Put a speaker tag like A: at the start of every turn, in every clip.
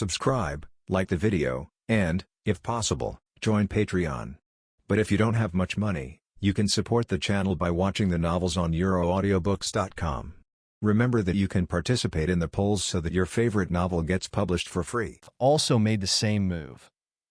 A: subscribe, like the video, and, if possible, join Patreon. But if you don't have much money, you can support the channel by watching the novels on euroaudiobooks.com. Remember that you can participate in the polls so that your favorite novel gets published for free.
B: Also made the same move.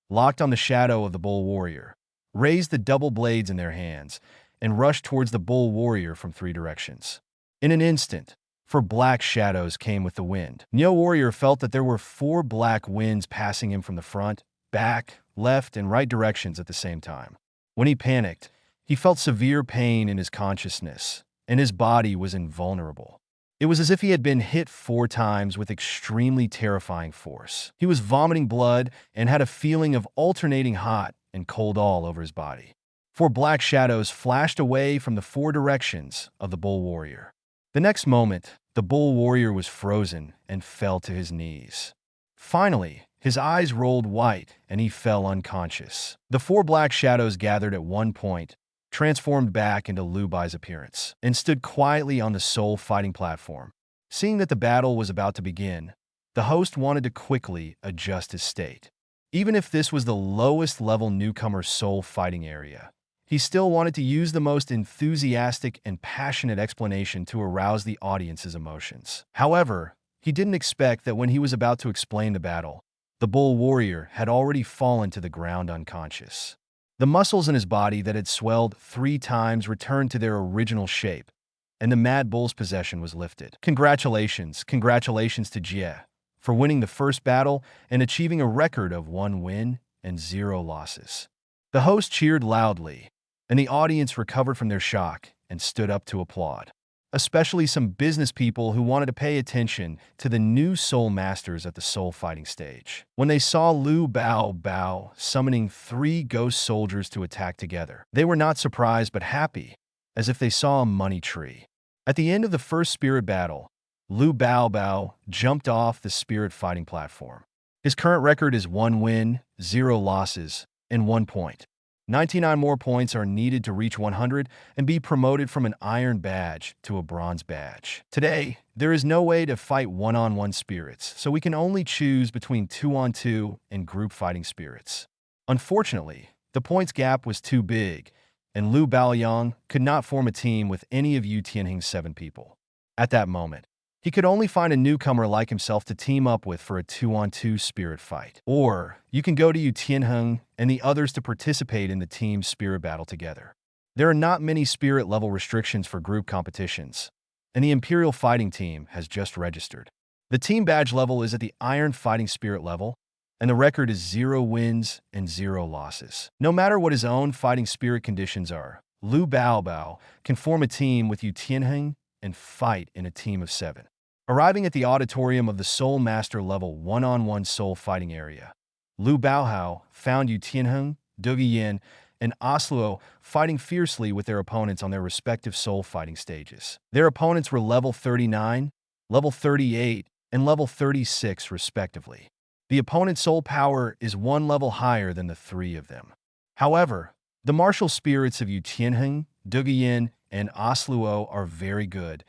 B: Locked on the shadow of the bull warrior, raised the double blades in their hands, and rushed towards the bull warrior from 3 directions. In an instant, 4 black shadows came with the wind. Neo warrior felt that there were 4 black winds passing him from the front, back, left, and right directions at the same time. When he panicked, he felt severe pain in his consciousness, and his body was invulnerable. It was as if he had been hit 4 times with extremely terrifying force. He was vomiting blood and had a feeling of alternating hot and cold all over his body. 4 black shadows flashed away from the 4 directions of the bull warrior. The next moment, the bull warrior was frozen and fell to his knees. Finally, his eyes rolled white and he fell unconscious. The 4 black shadows gathered at one point, transformed back into Lu Bai's appearance, and stood quietly on the soul fighting platform. Seeing that the battle was about to begin, the host wanted to quickly adjust his state. Even if this was the lowest level newcomer soul fighting area, he still wanted to use the most enthusiastic and passionate explanation to arouse the audience's emotions. However, he didn't expect that when he was about to explain the battle, the bull warrior had already fallen to the ground unconscious. The muscles in his body that had swelled 3 times returned to their original shape, and the mad bull's possession was lifted. Congratulations to Jie for winning the first battle and achieving a record of 1 win and 0 losses. The host cheered loudly, and the audience recovered from their shock and stood up to applaud. Especially some business people who wanted to pay attention to the new soul masters at the soul fighting stage. When they saw Lu Bao summoning 3 ghost soldiers to attack together, they were not surprised but happy, as if they saw a money tree. At the end of the first spirit battle, Lu Bao jumped off the spirit fighting platform. His current record is 1 win, 0 losses, and 1 point. 99 more points are needed to reach 100 and be promoted from an iron badge to a bronze badge. Today, there is no way to fight one-on-one spirits, so we can only choose between 2-on-2 and group fighting spirits. Unfortunately, the points gap was too big, and Lu Baoyang could not form a team with any of Yu Tianheng's 7 people. At that moment, he could only find a newcomer like himself to team up with for a 2-on-2 spirit fight. Or, you can go to Yu Tianheng and the others to participate in the team spirit battle together. There are not many spirit level restrictions for group competitions, and the Imperial Fighting Team has just registered. The team badge level is at the Iron Fighting Spirit level, and the record is 0 wins and 0 losses. No matter what his own fighting spirit conditions are, Lu Bao can form a team with Yu Tianheng and fight in a team of 7. Arriving at the auditorium of the Soul Master level 1-on-1 soul fighting area, Lu Baohao found Yu Tianheng, Douluo, and Osluo fighting fiercely with their opponents on their respective soul fighting stages. Their opponents were level 39, level 38, and level 36 respectively. The opponent's soul power is 1 level higher than the 3 of them. However, the martial spirits of Yu Tianheng, Douluo, and Osluo are very good,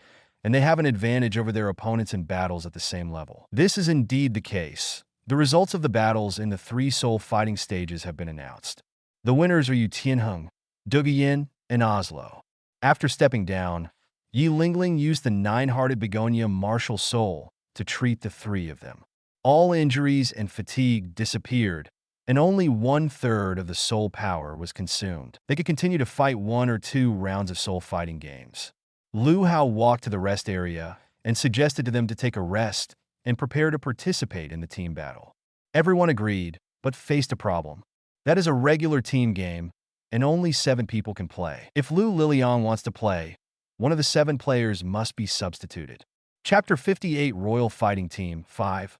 B: and they have an advantage over their opponents in battles at the same level. This is indeed the case. The results of the battles in the 3 soul fighting stages have been announced. The winners are Yu Tianheng, Douluo, and Osluo. After stepping down, Yi Lingling used the 9-hearted begonia martial soul to treat the 3 of them. All injuries and fatigue disappeared, and only 1/3 of the soul power was consumed. They could continue to fight 1 or 2 rounds of soul fighting games. Lu Hao walked to the rest area and suggested to them to take a rest and prepare to participate in the team battle. Everyone agreed, but faced a problem. That is a regular team game, and only 7 people can play. If Lu Liliang wants to play, one of the 7 players must be substituted. Chapter 58 Royal Fighting Team 5.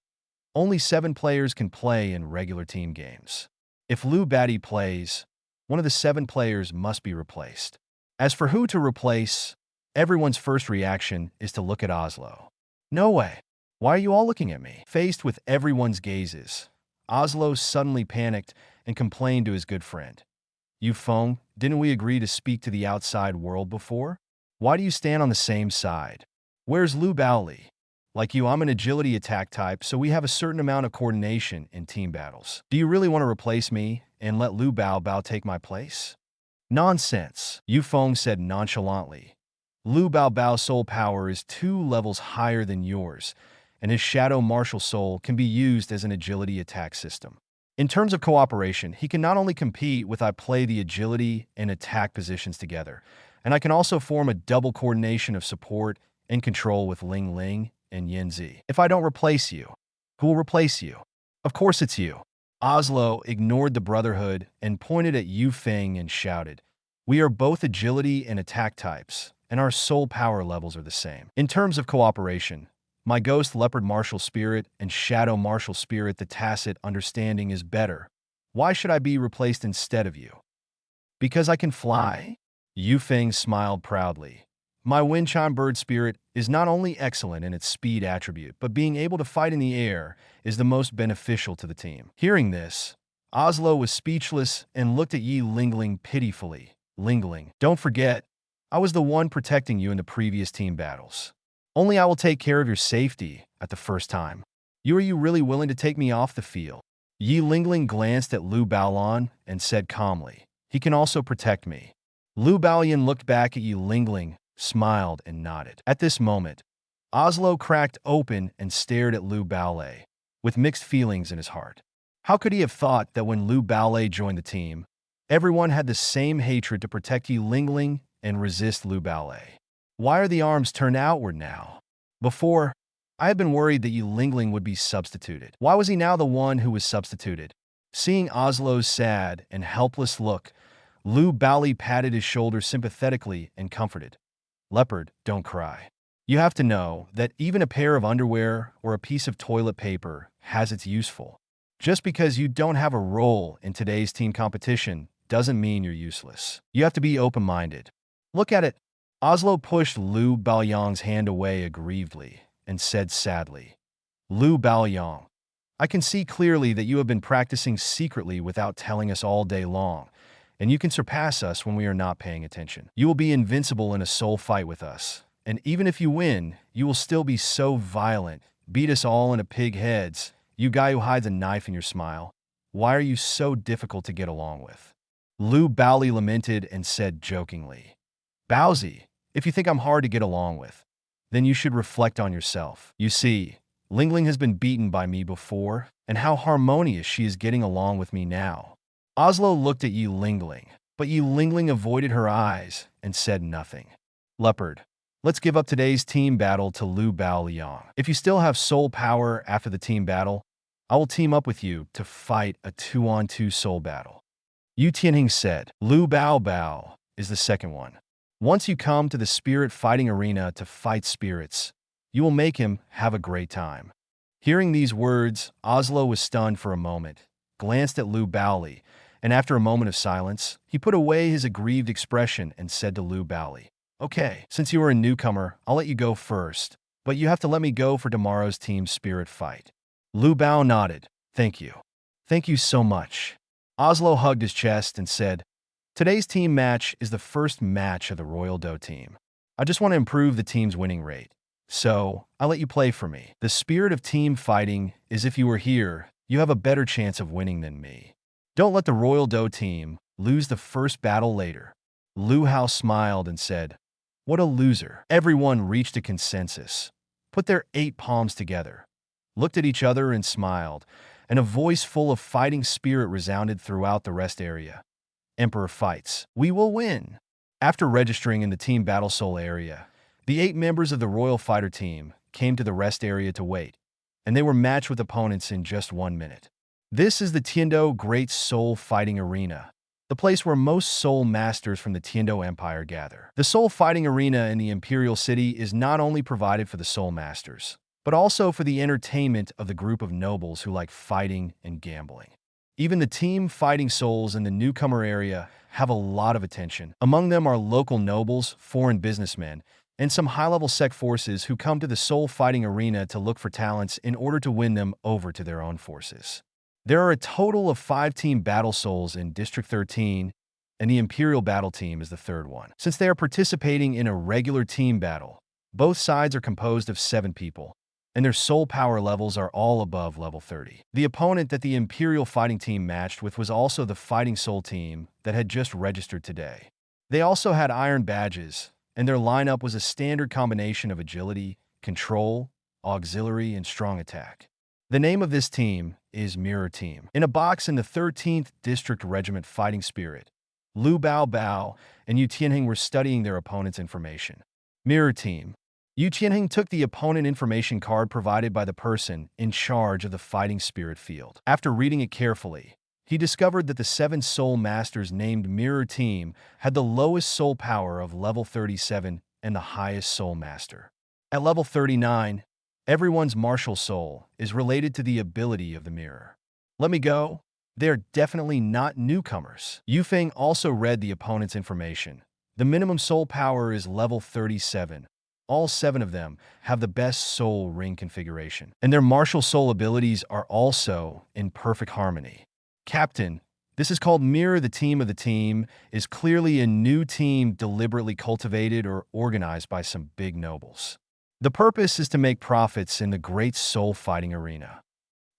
B: Only 7 players can play in regular team games. If Lu Badi plays, one of the 7 players must be replaced. As for who to replace, everyone's first reaction is to look at Oslo. No way. Why are you all looking at me? Faced with everyone's gazes, Oslo suddenly panicked and complained to his good friend. You Feng, didn't we agree to speak to the outside world before? Why do you stand on the same side? Where's Lu Baoli? Like you, I'm an agility attack type, so we have a certain amount of coordination in team battles. Do you really want to replace me and let Lu Bao take my place? Nonsense, Yu Feng said nonchalantly. Lu Bao's soul power is 2 levels higher than yours, and his shadow martial soul can be used as an agility attack system. In terms of cooperation, he can not only compete with I play the agility and attack positions together, and I can also form a double coordination of support and control with Ling Ling and Yanzi. If I don't replace you, who will replace you? Of course it's you. Oslo ignored the Brotherhood and pointed at Yu Feng and shouted, "We are both agility and attack types, and our soul power levels are the same. In terms of cooperation, my Ghost Leopard Martial Spirit and Shadow Martial Spirit, the tacit understanding is better. Why should I be replaced instead of you? Because I can fly?" Yu Feng smiled proudly. My Wind Chime Bird Spirit is not only excellent in its speed attribute, but being able to fight in the air is the most beneficial to the team. Hearing this, Oslo was speechless and looked at Yi Lingling pitifully. Lingling, don't forget, I was the one protecting you in the previous team battles. Only I will take care of your safety at the first time. Are you really willing to take me off the field? Yi Lingling glanced at Lu Baolan and said calmly, he can also protect me. Lu Baoyan looked back at Yi Lingling, smiled and nodded. At this moment, Oslo cracked open and stared at Lu Baolei, with mixed feelings in his heart. How could he have thought that when Lu Baolei joined the team, everyone had the same hatred to protect Yi Lingling and resist Lu Baolei? Why are the arms turned outward now? Before, I had been worried that Yi Lingling would be substituted. Why was he now the one who was substituted? Seeing Oslo's sad and helpless look, Lu Baolei patted his shoulder sympathetically and comforted. Leopard, don't cry. You have to know that even a pair of underwear or a piece of toilet paper has its useful. Just because you don't have a role in today's team competition doesn't mean you're useless. You have to be open-minded. Look at it. Oslo pushed Lu Baoyang's hand away aggrievedly and said sadly, Lu Baoyang, I can see clearly that you have been practicing secretly without telling us all day long, and you can surpass us when we are not paying attention. You will be invincible in a soul fight with us, and even if you win, you will still be so violent, beat us all into pig heads. You guy who hides a knife in your smile, why are you so difficult to get along with? Lu Baoli lamented and said jokingly, Baozi, if you think I'm hard to get along with, then you should reflect on yourself. You see, Lingling has been beaten by me before, and how harmonious she is getting along with me now. Oslo looked at Yi Lingling, but Yi Lingling avoided her eyes and said nothing. Leopard, let's give up today's team battle to Lu Baoliang. If you still have soul power after the team battle, I will team up with you to fight a 2-on-2 soul battle. Yu Tianhing said, Lu Bao is the second one. Once you come to the spirit fighting arena to fight spirits, you will make him have a great time. Hearing these words, Oslo was stunned for a moment, glanced at Lu Baoli, and after a moment of silence, he put away his aggrieved expression and said to Lu Baoli, Okay, since you are a newcomer, I'll let you go first, but you have to let me go for tomorrow's team spirit fight. Lu Bao nodded. Thank you. Thank you so much. Oslo hugged his chest and said, Today's team match is the first match of the Royal Do team. I just want to improve the team's winning rate. So, I'll let you play for me. The spirit of team fighting is if you were here, you have a better chance of winning than me. Don't let the Royal Do team lose the first battle later. Lu Hao smiled and said, What a loser. Everyone reached a consensus, put their 8 palms together, looked at each other and smiled, and a voice full of fighting spirit resounded throughout the rest area. Emperor fights. We will win. After registering in the Team Battle Soul area, the 8 members of the Royal Fighter team came to the rest area to wait, and they were matched with opponents in just 1 minute. This is the Tiando Great Soul Fighting Arena, the place where most soul masters from the Tiando Empire gather. The soul fighting arena in the Imperial City is not only provided for the soul masters, but also for the entertainment of the group of nobles who like fighting and gambling. Even the team fighting souls in the newcomer area have a lot of attention. Among them are local nobles, foreign businessmen, and some high-level sect forces who come to the soul fighting arena to look for talents in order to win them over to their own forces. There are a total of 5 team battle souls in District 13, and the Imperial Battle Team is the 3rd one. Since they are participating in a regular team battle, both sides are composed of 7 people, and their soul power levels are all above level 30. The opponent that the Imperial fighting team matched with was also the Fighting Soul team that had just registered today. They also had iron badges, and their lineup was a standard combination of agility, control, auxiliary, and strong attack. The name of this team is Mirror Team. In a box in the 13th District Regiment Fighting Spirit, Lu Bao and Yu Tianheng were studying their opponent's information. Mirror Team. Yu Tianheng took the opponent information card provided by the person in charge of the Fighting Spirit field. After reading it carefully, he discovered that the 7 soul masters named Mirror Team had the lowest soul power of level 37 and the highest soul master. At level 39, everyone's martial soul is related to the ability of the mirror. Let me go. They are definitely not newcomers. Yu Feng also read the opponent's information. The minimum soul power is level 37. All 7 of them have the best soul ring configuration, and their martial soul abilities are also in perfect harmony. Captain, this is called Mirror. The team of the team is clearly a new team deliberately cultivated or organized by some big nobles. The purpose is to make profits in the great soul fighting arena.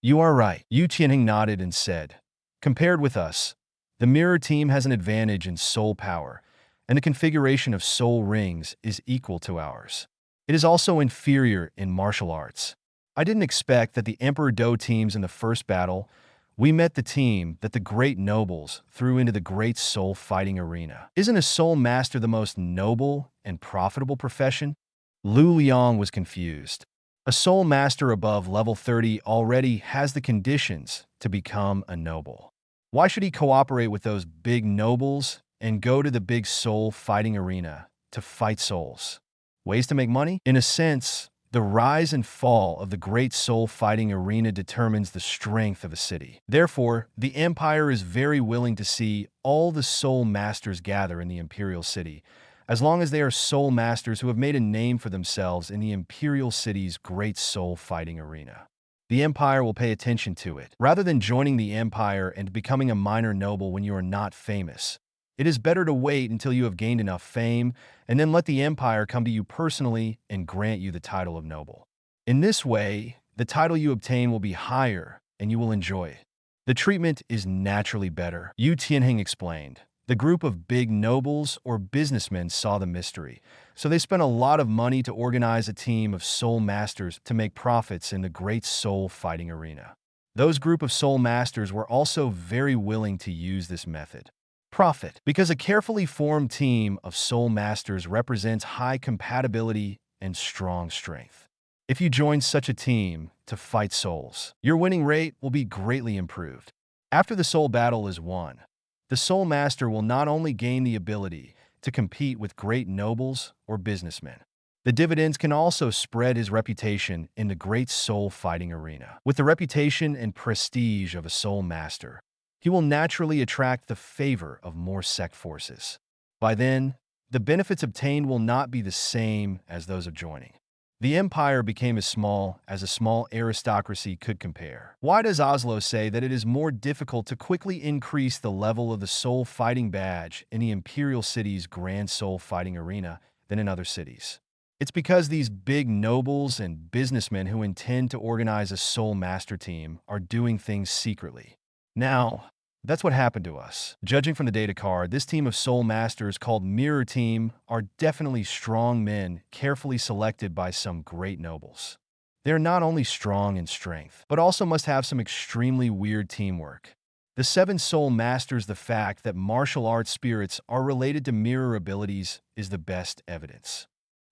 B: You are right. Yu Tianheng nodded and said, compared with us, the Mirror team has an advantage in soul power, and the configuration of soul rings is equal to ours. It is also inferior in martial arts. I didn't expect that the Emperor Do teams in the first battle. We met the team that the great nobles threw into the great soul fighting arena. Isn't a soul master the most noble and profitable profession? Lu Liang was confused. A soul master above level 30 already has the conditions to become a noble. Why should he cooperate with those big nobles and go to the big soul fighting arena to fight souls? Ways to make money? In a sense, the rise and fall of the great soul fighting arena determines the strength of a city. Therefore, the Empire is very willing to see all the soul masters gather in the Imperial City, as long as they are soul masters who have made a name for themselves in the Imperial City's great soul fighting arena. The Empire will pay attention to it. Rather than joining the Empire and becoming a minor noble when you are not famous, it is better to wait until you have gained enough fame and then let the Empire come to you personally and grant you the title of noble. In this way, the title you obtain will be higher and you will enjoy it. The treatment is naturally better, Yu Tianheng explained. The group of big nobles or businessmen saw the mystery, so they spent a lot of money to organize a team of soul masters to make profits in the great soul fighting arena. Those group of soul masters were also very willing to use this method. Profit, because a carefully formed team of soul masters represents high compatibility and strong strength. If you join such a team to fight souls, your winning rate will be greatly improved. After the soul battle is won, the soul master will not only gain the ability to compete with great nobles or businessmen, the dividends can also spread his reputation in the great soul fighting arena. With the reputation and prestige of a soul master, he will naturally attract the favor of more sect forces. By then, the benefits obtained will not be the same as those of joining. The empire became as small as a small aristocracy could compare. Why does Oslo say that it is more difficult to quickly increase the level of the soul fighting badge in the imperial city's grand soul fighting arena than in other cities? It's because these big nobles and businessmen who intend to organize a soul master team are doing things secretly. Now, that's what happened to us. Judging from the data card, this team of soul masters called Mirror Team are definitely strong men carefully selected by some great nobles. They are not only strong in strength, but also must have some extremely weird teamwork. The 7 soul masters, the fact that martial arts spirits are related to mirror abilities is the best evidence.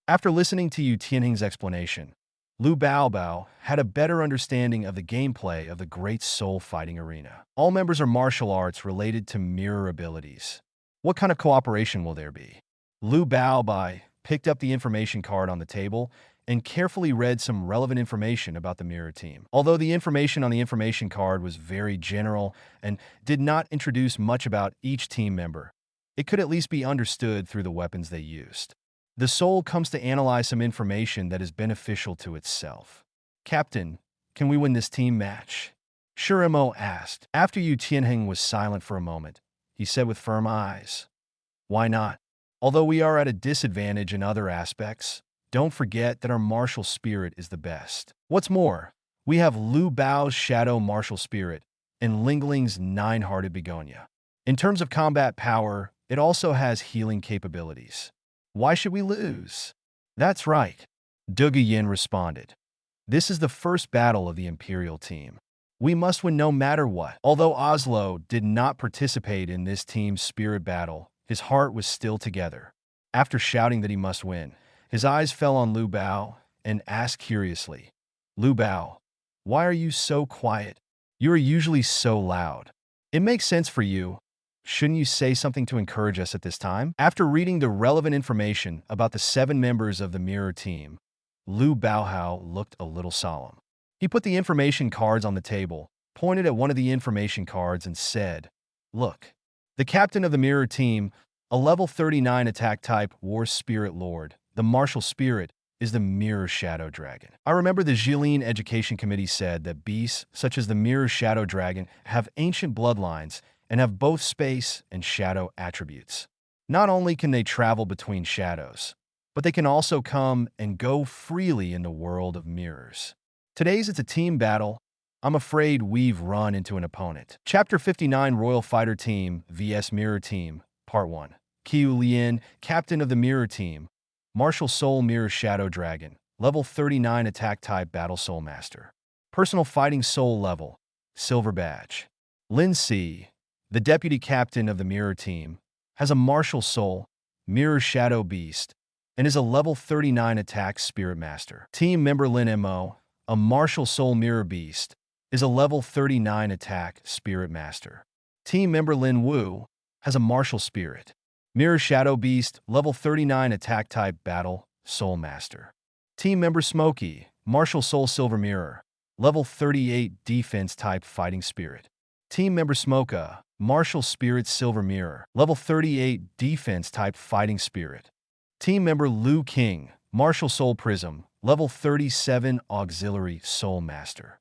B: After listening to Yu Tianheng's explanation, Lu Bao had a better understanding of the gameplay of the great soul fighting arena. All members are martial arts related to mirror abilities. What kind of cooperation will there be? Lu Bao picked up the information card on the table and carefully read some relevant information about the mirror team. Although the information on the information card was very general and did not introduce much about each team member, it could at least be understood through the weapons they used. The soul comes to analyze some information that is beneficial to itself. Captain, can we win this team match? Shurimo asked. After Yu Tianheng was silent for a moment, he said with firm eyes, "Why not? Although we are at a disadvantage in other aspects, don't forget that our martial spirit is the best. What's more, we have Lu Bao's Shadow Martial Spirit and Lingling's Nine-Hearted Begonia. In terms of combat power, it also has healing capabilities. Why should we lose? That's right, Du Yin responded. This is the first battle of the Imperial team. We must win no matter what. Although Oslo did not participate in this team's spirit battle, his heart was still together. After shouting that he must win, his eyes fell on Lu Bao and asked curiously, Lu Bao, why are you so quiet? You are usually so loud. It makes sense for you. Shouldn't you say something to encourage us at this time? After reading the relevant information about the 7 members of the Mirror team, Lu Baohao looked a little solemn. He put the information cards on the table, pointed at one of the information cards and said, Look, the captain of the Mirror team, a level 39 attack type War Spirit Lord, the Martial Spirit, is the Mirror Shadow Dragon. I remember the Jilin Education Committee said that beasts such as the Mirror Shadow Dragon have ancient bloodlines and have both space and shadow attributes. Not only can they travel between shadows, but they can also come and go freely in the world of mirrors. Today's it's a team battle. I'm afraid we've run into an opponent. Chapter 59 Royal Fighter Team vs Mirror Team, Part 1. Qiu Lian, Captain of the Mirror Team, Martial Soul Mirror Shadow Dragon, Level 39 Attack Type Battle Soul Master. Personal Fighting Soul Level, Silver Badge. Lin Si, the Deputy Captain of the Mirror Team, has a Martial Soul, Mirror Shadow Beast, and is a Level 39 Attack Spirit Master. Team member Lin Mo, a Martial Soul Mirror Beast, is a Level 39 Attack Spirit Master. Team member Lin Wu has a Martial Spirit, Mirror Shadow Beast, Level 39 Attack Type Battle Soul Master. Team member Smokey, Martial Soul Silver Mirror, Level 38 Defense Type Fighting Spirit. Team member Smoka, Martial Spirit Silver Mirror, Level 38 Defense Type Fighting Spirit. Team member Lu King, Martial Soul Prism, Level 37 Auxiliary Soul Master.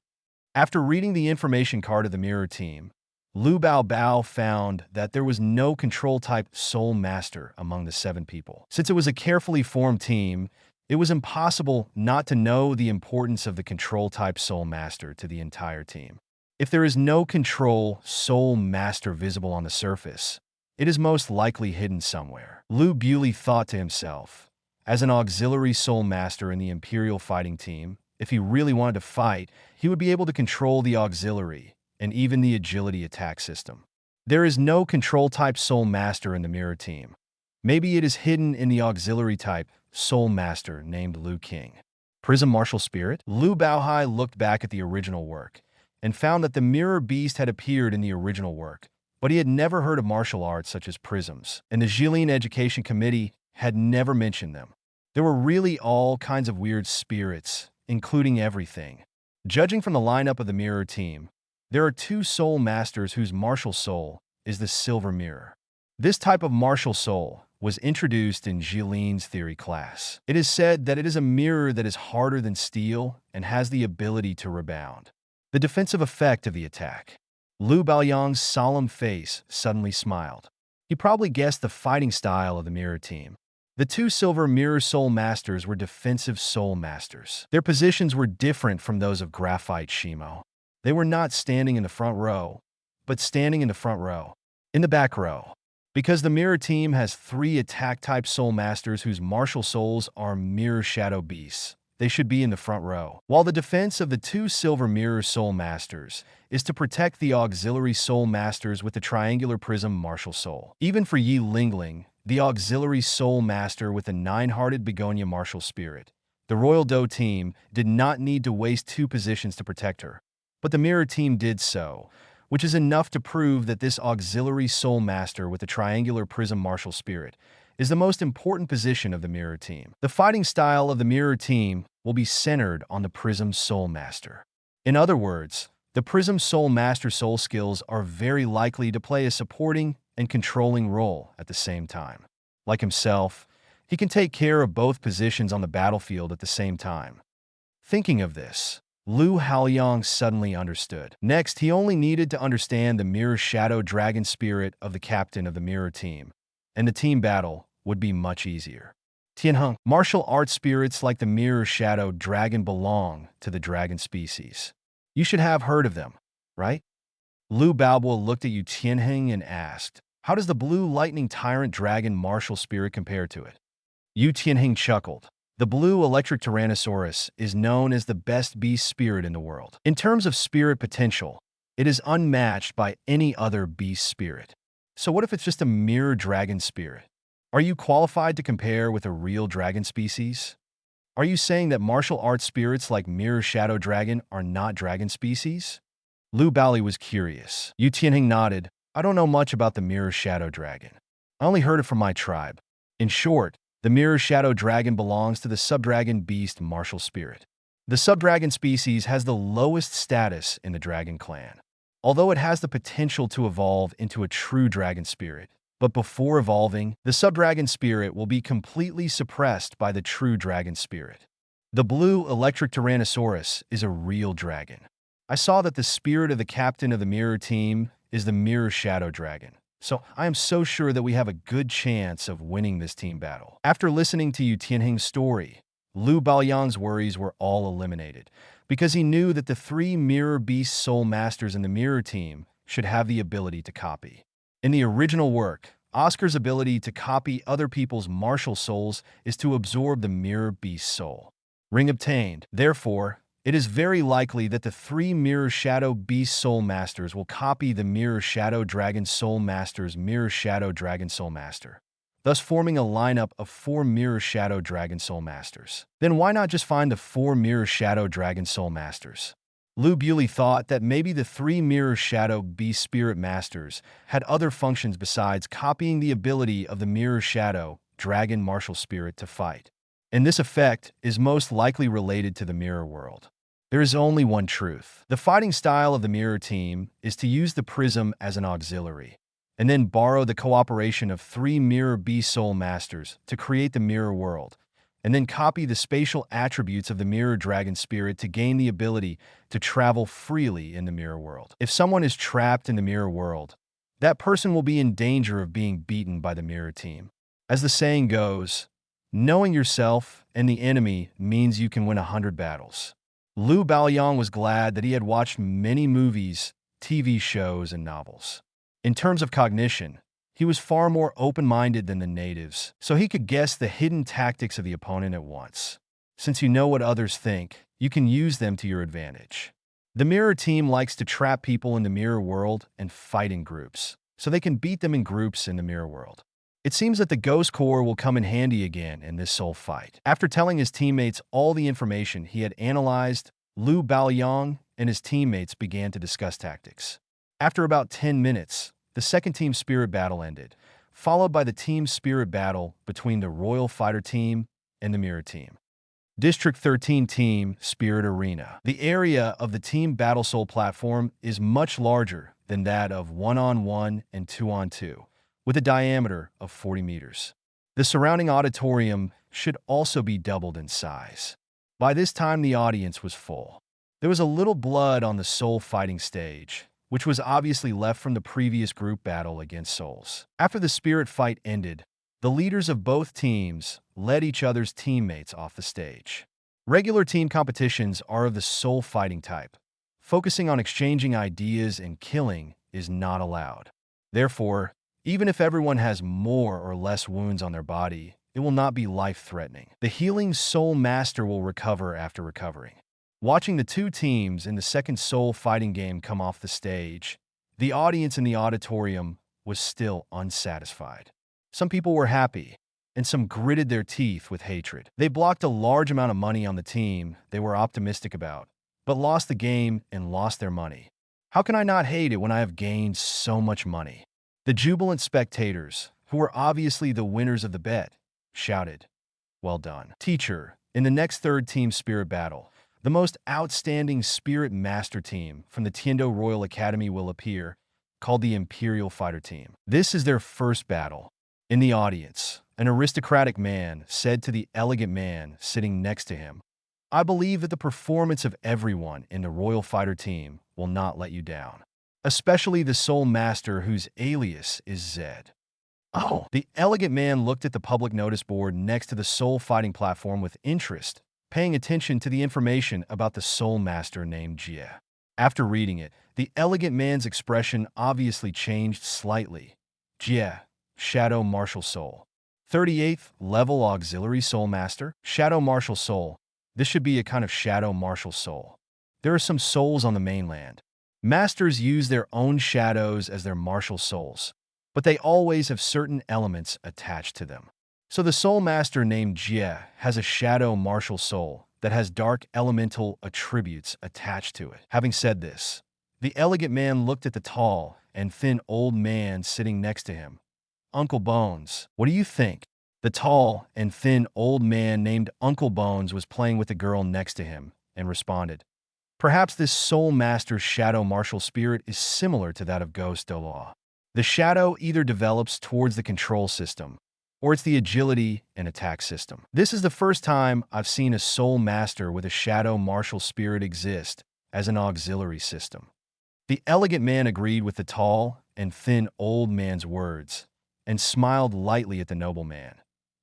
B: After reading the information card of the Mirror Team, Lu Bao found that there was no control-type Soul Master among the 7 people. Since it was a carefully formed team, it was impossible not to know the importance of the control-type Soul Master to the entire team. If there is no control Soul Master visible on the surface, it is most likely hidden somewhere. Lu Bewley thought to himself, as an auxiliary Soul Master in the Imperial fighting team, if he really wanted to fight, he would be able to control the auxiliary and even the agility attack system. There is no control-type Soul Master in the Mirror team. Maybe it is hidden in the auxiliary-type Soul Master named Lu King. Prism Martial Spirit? Lu Baohai looked back at the original work and found that the Mirror Beast had appeared in the original work, but he had never heard of martial arts such as prisms, and the Jilin Education Committee had never mentioned them. There were really all kinds of weird spirits, including everything. Judging from the lineup of the Mirror team, there are 2 Soul Masters whose martial soul is the Silver Mirror. This type of martial soul was introduced in Jilin's theory class. It is said that it is a mirror that is harder than steel and has the ability to rebound. The defensive effect of the attack. Lu Baoyang's solemn face suddenly smiled. He probably guessed the fighting style of the Mirror team. The 2 Silver Mirror Soul Masters were defensive Soul Masters. Their positions were different from those of Graphite Shimo. They were not standing in the front row, but standing in the front row. In the back row. Because the Mirror team has 3 attack-type Soul Masters whose martial souls are Mirror Shadow Beasts, they should be in the front row. While the defense of the 2 Silver Mirror Soul Masters is to protect the auxiliary Soul Masters with the Triangular Prism Martial Soul. Even for Yi Lingling, the auxiliary Soul Master with the Nine-Hearted Begonia Martial Spirit, the Royal Do team did not need to waste 2 positions to protect her. But the Mirror team did so, which is enough to prove that this auxiliary Soul Master with the Triangular Prism Martial Spirit is the most important position of the Mirror team. The fighting style of the Mirror team will be centered on the Prism Soul Master. In other words, the Prism Soul Master soul skills are very likely to play a supporting and controlling role at the same time. Like himself, he can take care of both positions on the battlefield at the same time. Thinking of this, Lu Haoliang suddenly understood. Next, he only needed to understand the Mirror Shadow Dragon Spirit of the captain of the Mirror team, and the team battle would be much easier. Tianheng, martial arts spirits like the mirror shadow dragon belong to the dragon species. You should have heard of them, right? Lu Balboa looked at Yu Tianheng and asked, how does the blue lightning tyrant dragon martial spirit compare to it? Yu Tianheng chuckled. The blue electric Tyrannosaurus is known as the best beast spirit in the world. In terms of spirit potential, it is unmatched by any other beast spirit. So what if it's just a mirror dragon spirit? Are you qualified to compare with a real dragon species? Are you saying that martial arts spirits like mirror shadow dragon are not dragon species? Lu Bali was curious. Yu Tianheng nodded. I don't know much about the mirror shadow dragon. I only heard it from my tribe. In short, the mirror shadow dragon belongs to the subdragon beast martial spirit. The subdragon species has the lowest status in the dragon clan, although it has the potential to evolve into a true dragon spirit. But before evolving, the subdragon spirit will be completely suppressed by the true dragon spirit. The blue electric Tyrannosaurus is a real dragon. I saw that the spirit of the captain of the mirror team is the mirror shadow dragon. So I am so sure that we have a good chance of winning this team battle. After listening to Yu Tianheng's story, Lu Baoyang's worries were all eliminated because he knew that the 3 mirror beast soul masters in the mirror team should have the ability to copy. In the original work, Oscar's ability to copy other people's martial souls is to absorb the mirror beast soul. Ring obtained. Therefore, it is very likely that the 3 Mirror Shadow Beast Soul Masters will copy the Mirror Shadow Dragon Soul Master's Mirror Shadow Dragon Soul Master, thus forming a lineup of 4 Mirror Shadow Dragon Soul Masters. Then why not just find the 4 Mirror Shadow Dragon Soul Masters? Lu Bewley thought that maybe the 3 Mirror Shadow Beast Spirit Masters had other functions besides copying the ability of the Mirror Shadow Dragon Martial Spirit to fight. And this effect is most likely related to the mirror world. There is only one truth. The fighting style of the mirror team is to use the prism as an auxiliary, and then borrow the cooperation of 3 mirror beast soul masters to create the mirror world, and then copy the spatial attributes of the mirror dragon spirit to gain the ability to travel freely in the mirror world. If someone is trapped in the mirror world, that person will be in danger of being beaten by the mirror team. As the saying goes, knowing yourself and the enemy means you can win 100 battles. Lu Baoyang was glad that he had watched many movies, TV shows, and novels. In terms of cognition, he was far more open-minded than the natives, so he could guess the hidden tactics of the opponent at once. Since you know what others think, you can use them to your advantage. The mirror team likes to trap people in the mirror world and fight in groups, so they can beat them in groups in the mirror world. It seems that the Ghost Core will come in handy again in this soul fight. After telling his teammates all the information he had analyzed, Lu Baoyang and his teammates began to discuss tactics. After about 10 minutes, the second team spirit battle ended, followed by the team spirit battle between the Royal Fighter team and the Mirror team. District 13 Team Spirit Arena. The area of the Team Battle Soul platform is much larger than that of 1-on-1 and 2-on-2. With a diameter of 40 meters. The surrounding auditorium should also be doubled in size. By this time, the audience was full. There was a little blood on the soul fighting stage, which was obviously left from the previous group battle against souls. After the spirit fight ended, the leaders of both teams led each other's teammates off the stage. Regular team competitions are of the soul fighting type. Focusing on exchanging ideas and killing is not allowed. Therefore, even if everyone has more or less wounds on their body, it will not be life-threatening. The healing soul master will recover after recovering. Watching the 2 teams in the second soul fighting game come off the stage, the audience in the auditorium was still unsatisfied. Some people were happy, and some gritted their teeth with hatred. They blocked a large amount of money on the team they were optimistic about, but lost the game and lost their money. How can I not hate it when I have gained so much money? The jubilant spectators, who were obviously the winners of the bet, shouted, "Well done, teacher." In the next third team spirit battle, the most outstanding spirit master team from the Tiando Royal Academy will appear, called the Imperial Fighter Team. This is their first battle. In the audience, an aristocratic man said to the elegant man sitting next to him, "I believe that the performance of everyone in the Royal Fighter Team will not let you down. Especially the Soul Master whose alias is Zed. Oh. The elegant man looked at the public notice board next to the soul fighting platform with interest, paying attention to the information about the soul master named Jie. After reading it, the elegant man's expression obviously changed slightly. Jie, Shadow Martial Soul. 38th level auxiliary soul master, Shadow Martial Soul. This should be a kind of Shadow Martial Soul. There are some souls on the mainland. Masters use their own shadows as their martial souls, but they always have certain elements attached to them. So the soul master named Jie has a Shadow Martial Soul that has dark elemental attributes attached to it. Having said this, the elegant man looked at the tall and thin old man sitting next to him. Uncle Bones, what do you think? The tall and thin old man named Uncle Bones was playing with the girl next to him and responded, "Perhaps this soul master's shadow martial spirit is similar to that of Ghost Douluo. The shadow either develops towards the control system, or it's the agility and attack system. This is the first time I've seen a soul master with a shadow martial spirit exist as an auxiliary system." The elegant man agreed with the tall and thin old man's words and smiled lightly at the nobleman.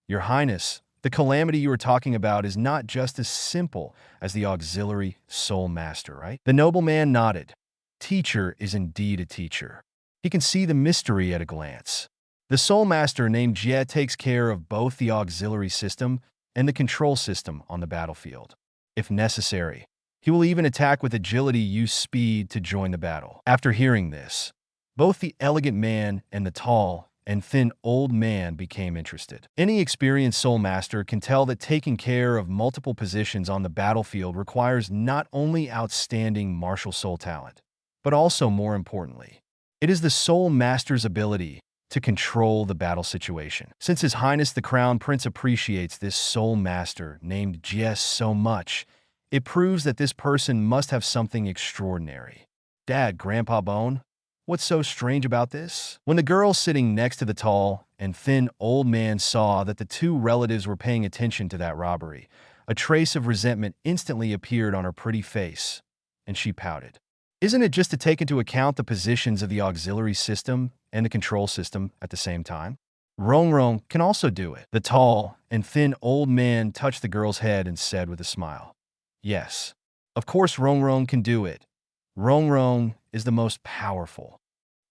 B: "Your Highness, the calamity you are talking about is not just as simple as the auxiliary soul master, right?" The nobleman nodded. Teacher is indeed a teacher. He can see the mystery at a glance. The soul master named Jie takes care of both the auxiliary system and the control system on the battlefield. If necessary, he will even attack with agility, use speed to join the battle. After hearing this, both the elegant man and the tall and thin old man became interested. Any experienced soul master can tell that taking care of multiple positions on the battlefield requires not only outstanding martial soul talent, but also, more importantly, it is the soul master's ability to control the battle situation. Since His Highness the Crown Prince appreciates this soul master named Jie so much, it proves that this person must have something extraordinary. Dad, Grandpa Bone, what's so strange about this? When the girl sitting next to the tall and thin old man saw that the two relatives were paying attention to that robbery, a trace of resentment instantly appeared on her pretty face, and she pouted. Isn't it just to take into account the positions of the auxiliary system and the control system at the same time? Rong can also do it. The tall and thin old man touched the girl's head and said with a smile, "Yes, of course Rong can do it. Rong is the most powerful."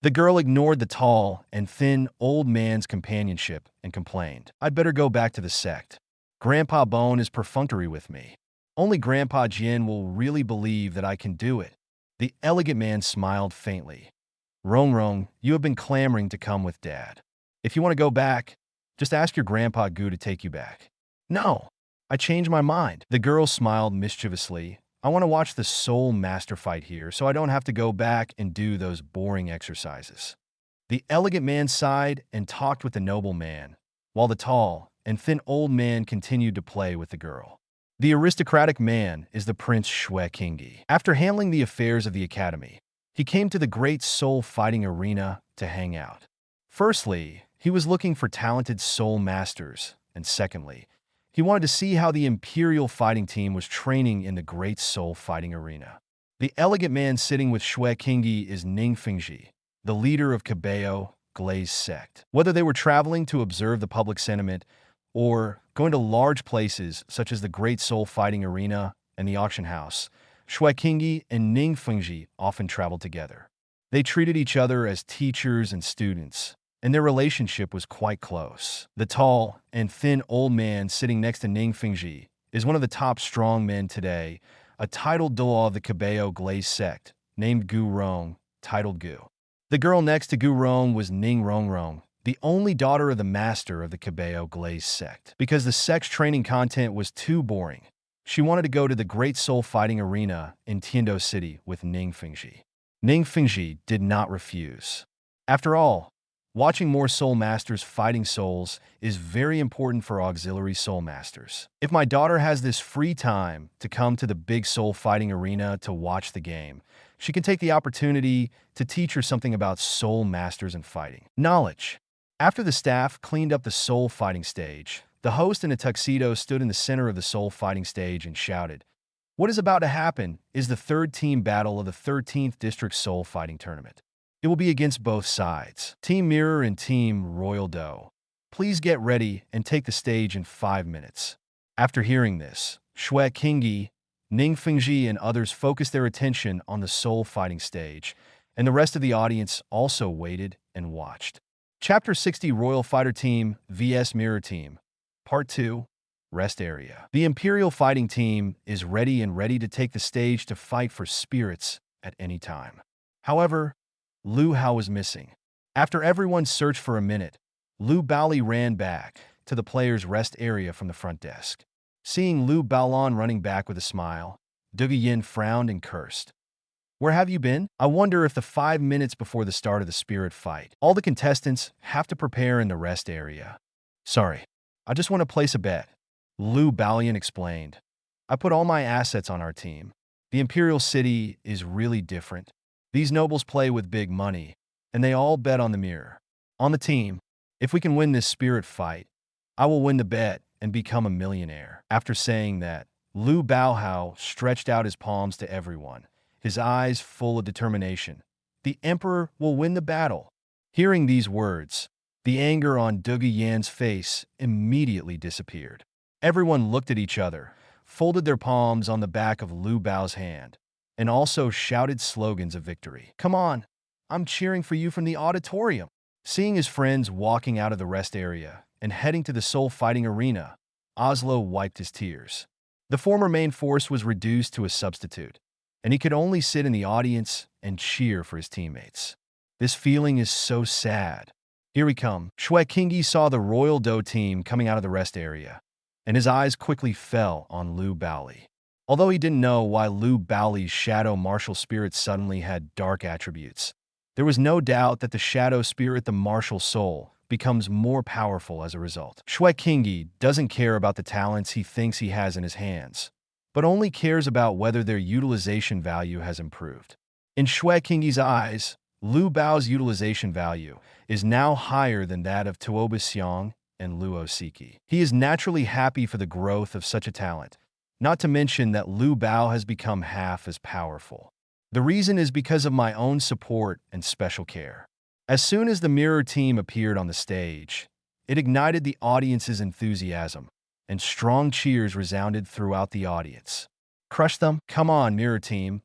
B: The girl ignored the tall and thin old man's companionship and complained, "I'd better go back to the sect. Grandpa Bone is perfunctory with me. Only Grandpa Jin will really believe that I can do it." The elegant man smiled faintly. Rong, you have been clamoring to come with Dad. If you want to go back, just ask your Grandpa Gu to take you back. No, I changed my mind. The girl smiled mischievously. I want to watch the soul master fight here, so I don't have to go back and do those boring exercises. The elegant man sighed and talked with the noble man, while the tall and thin old man continued to play with the girl. The aristocratic man is the Prince Shui Qingyi. After handling the affairs of the academy, he came to the great soul fighting arena to hang out. Firstly, he was looking for talented soul masters, and secondly, he wanted to see how the imperial fighting team was training in the great soul fighting arena. The elegant man sitting with Shui Qingyi is Ning Fengji, the leader of Cabello Glaze sect. Whether they were traveling to observe the public sentiment or going to large places such as the Great Soul Fighting Arena and the auction house, Shui Qingyi and Ning Fengji often traveled together. They treated each other as teachers and students, and their relationship was quite close. The tall and thin old man sitting next to Ning Fengji is one of the top strong men today, a titled Douluo of the Cabello Glaze sect, named Gu Rong, titled Gu. The girl next to Gu Rong was Ning Rong, the only daughter of the master of the Cabello Glaze sect. Because the sect's training content was too boring, she wanted to go to the Great Soul Fighting Arena in Tiando City with Ning Fengji. Ning Fengji did not refuse. After all, watching more soul masters fighting souls is very important for auxiliary soul masters. If my daughter has this free time to come to the big soul fighting arena to watch the game, she can take the opportunity to teach her something about soul masters and fighting. Knowledge. After the staff cleaned up the soul fighting stage, the host in a tuxedo stood in the center of the soul fighting stage and shouted, "What is about to happen is the third team battle of the 13th District Soul Fighting Tournament. It will be against both sides, Team Mirror and Team Royal Dough. Please get ready and take the stage in 5 minutes. After hearing this, Shui Qingyi, Ning Fengji, and others focused their attention on the soul fighting stage, and the rest of the audience also waited and watched. Chapter 60 Royal Fighter Team vs Mirror Team Part 2 Rest Area. The Imperial Fighting Team is ready to take the stage to fight for spirits at any time. However, Lu Haoli was missing. After everyone searched for a minute, Lu Haoli ran back to the players' rest area from the front desk. Seeing Lu Haoli running back with a smile, Douluo Yin frowned and cursed. "Where have you been? I wonder if the 5 minutes before the start of the spirit fight, all the contestants have to prepare in the rest area." "Sorry, I just want to place a bet," Lu Haoli explained. "I put all my assets on our team. The Imperial City is really different. These nobles play with big money, and they all bet on the mirror. On the team, if we can win this spirit fight, I will win the bet and become a millionaire." After saying that, Lu Haoli stretched out his palms to everyone, his eyes full of determination. "The Emperor will win the battle." Hearing these words, the anger on Douluo Yin's face immediately disappeared. Everyone looked at each other, folded their palms on the back of Lu Haoli's hand, and also shouted slogans of victory. "Come on, I'm cheering for you from the auditorium." Seeing his friends walking out of the rest area and heading to the soul fighting arena, Oslo wiped his tears. The former main force was reduced to a substitute, and he could only sit in the audience and cheer for his teammates. This feeling is so sad. Here we come. Shui Qingyi saw the Royal Dough team coming out of the rest area, and his eyes quickly fell on Lu Haoli. Although he didn't know why Lu Haoli's shadow martial spirit suddenly had dark attributes, there was no doubt that the shadow spirit, the martial soul, becomes more powerful as a result. Shui Qingyi doesn't care about the talents he thinks he has in his hands, but only cares about whether their utilization value has improved. In Shui Qingyi's eyes, Lu Haoli's utilization value is now higher than that of Tuoba Xiong and Luo Siki. He is naturally happy for the growth of such a talent, not to mention that Lu Haoli has become half as powerful. The reason is because of my own support and special care. As soon as the Mirror team appeared on the stage, it ignited the audience's enthusiasm, and strong cheers resounded throughout the audience. "Crush them? Come on, Mirror team.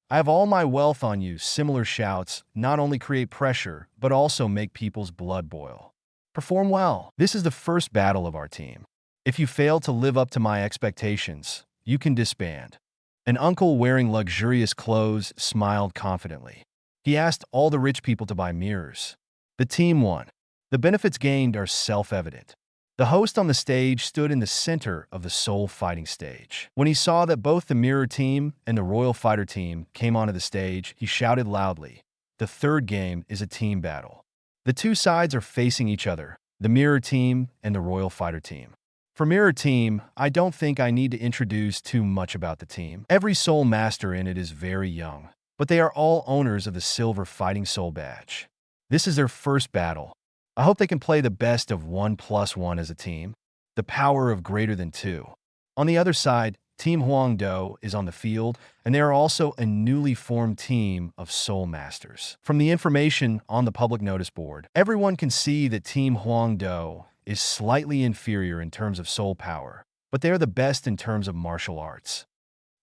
B: I have all my wealth on you." Similar shouts not only create pressure, but also make people's blood boil. "Perform well. This is the first battle of our team. If you fail to live up to my expectations, you can disband." An uncle wearing luxurious clothes smiled confidently. He asked all the rich people to buy mirrors. The team won. The benefits gained are self-evident. The host on the stage stood in the center of the soul fighting stage. When he saw that both the Mirror team and the Royal Fighter team came onto the stage, he shouted loudly, "The third game is a team battle." The two sides are facing each other, the Mirror team and the Royal Fighter team. For Mirror team, I don't think I need to introduce too much about the team. Every soul master in it is very young, but they are all owners of the Silver Fighting Soul Badge. This is their first battle. I hope they can play the best of 1+1 as a team, the power of greater than 2. On the other side, Team Huangdo is on the field, and they are also a newly formed team of Soul Masters. From the information on the public notice board, everyone can see that Team Huangdo is slightly inferior in terms of soul power, but they are the best in terms of martial arts.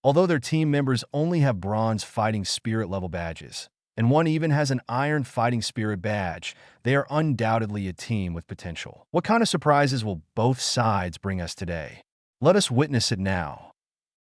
B: Although their team members only have bronze fighting spirit level badges, and one even has an iron fighting spirit badge, they are undoubtedly a team with potential. What kind of surprises will both sides bring us today? Let us witness it now.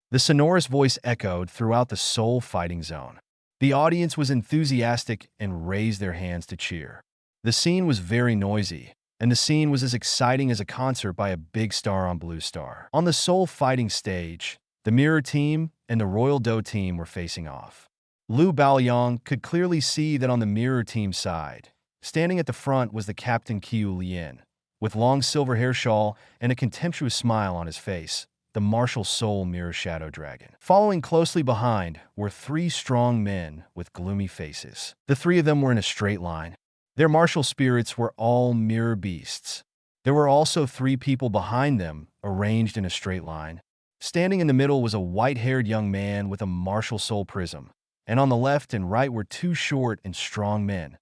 B: The sonorous voice echoed throughout the soul fighting zone. The audience was enthusiastic and raised their hands to cheer. The scene was very noisy, and the scene was as exciting as a concert by a big star on Blue Star. On the soul fighting stage, the Mirror team and the Royal Dough team were facing off. Lu Haoli could clearly see that on the Mirror team side, standing at the front was the Captain Qiu Lian, with long silver hair shawl and a contemptuous smile on his face, the martial soul Mirror Shadow Dragon. Following closely behind were 3 strong men with gloomy faces. The 3 of them were in a straight line. Their martial spirits were all mirror beasts. There were also 3 people behind them, arranged in a straight line. Standing in the middle was a white-haired young man with a martial soul prism, and on the left and right were two short and strong men,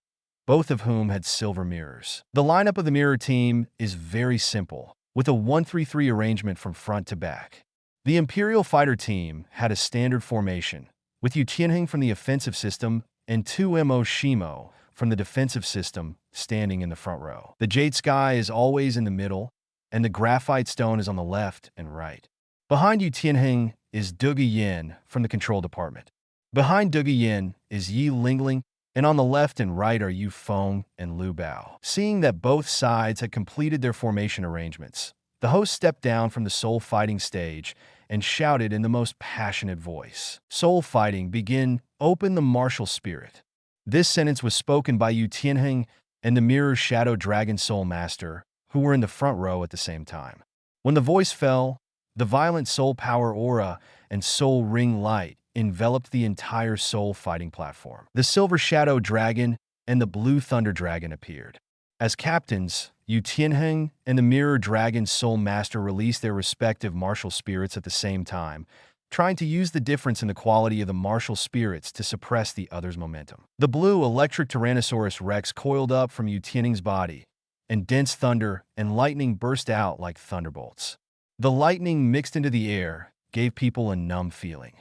B: both of whom had silver mirrors. The lineup of the mirror team is very simple, with a 1-3-3 arrangement from front to back. The Imperial Fighter team had a standard formation, with Yu Tianheng from the offensive system and 2mo Shimo from the defensive system standing in the front row. The Jade Sky is always in the middle, and the Graphite Stone is on the left and right. Behind Yu Tianheng is Douluo Yin from the control department. Behind Douluo Yin is Yi Lingling, and on the left and right are Yu Feng and Lu Bao. Seeing that both sides had completed their formation arrangements, the host stepped down from the soul fighting stage and shouted in the most passionate voice, "Soul fighting, begin, open the martial spirit." This sentence was spoken by Yu Tianheng and the Mirror Shadow Dragon Soul Master, who were in the front row at the same time. When the voice fell, the violent soul power aura and soul ring light enveloped the entire soul fighting platform. The Silver Shadow Dragon and the Blue Thunder Dragon appeared. As captains, Yu Tianheng and the Mirror Dragon Soul Master released their respective martial spirits at the same time, trying to use the difference in the quality of the martial spirits to suppress the other's momentum. The blue electric Tyrannosaurus Rex coiled up from Yu Tianheng's body, and dense thunder and lightning burst out like thunderbolts. The lightning mixed into the air gave people a numb feeling.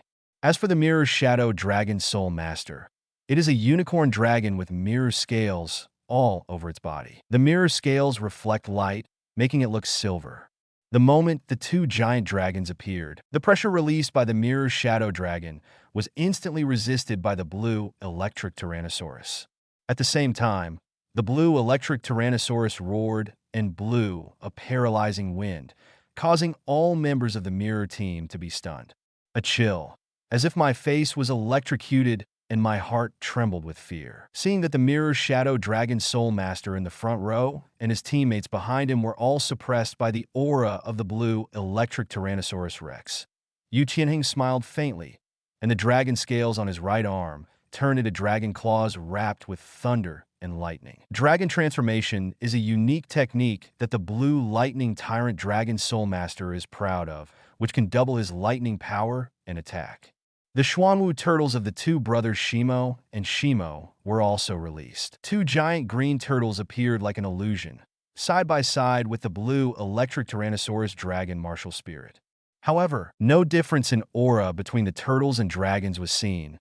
B: As for the Mirror Shadow Dragon Soul Master, it is a unicorn dragon with mirror scales all over its body. The mirror scales reflect light, making it look silver. The moment the two giant dragons appeared, the pressure released by the Mirror Shadow Dragon was instantly resisted by the blue electric Tyrannosaurus. At the same time, the blue electric Tyrannosaurus roared and blew a paralyzing wind, causing all members of the mirror team to be stunned. A chill, as if my face was electrocuted and my heart trembled with fear. Seeing that the Mirror Shadow Dragon Soul Master in the front row and his teammates behind him were all suppressed by the aura of the blue electric Tyrannosaurus Rex, Yu Tianheng smiled faintly, and the dragon scales on his right arm turned into dragon claws wrapped with thunder and lightning. Dragon transformation is a unique technique that the blue lightning tyrant dragon soul master is proud of, which can double his lightning power and attack. The Xuanwu turtles of the two brothers Shimo and Shimo were also released. Two giant green turtles appeared like an illusion, side by side with the blue electric Tyrannosaurus dragon martial spirit. However, no difference in aura between the turtles and dragons was seen,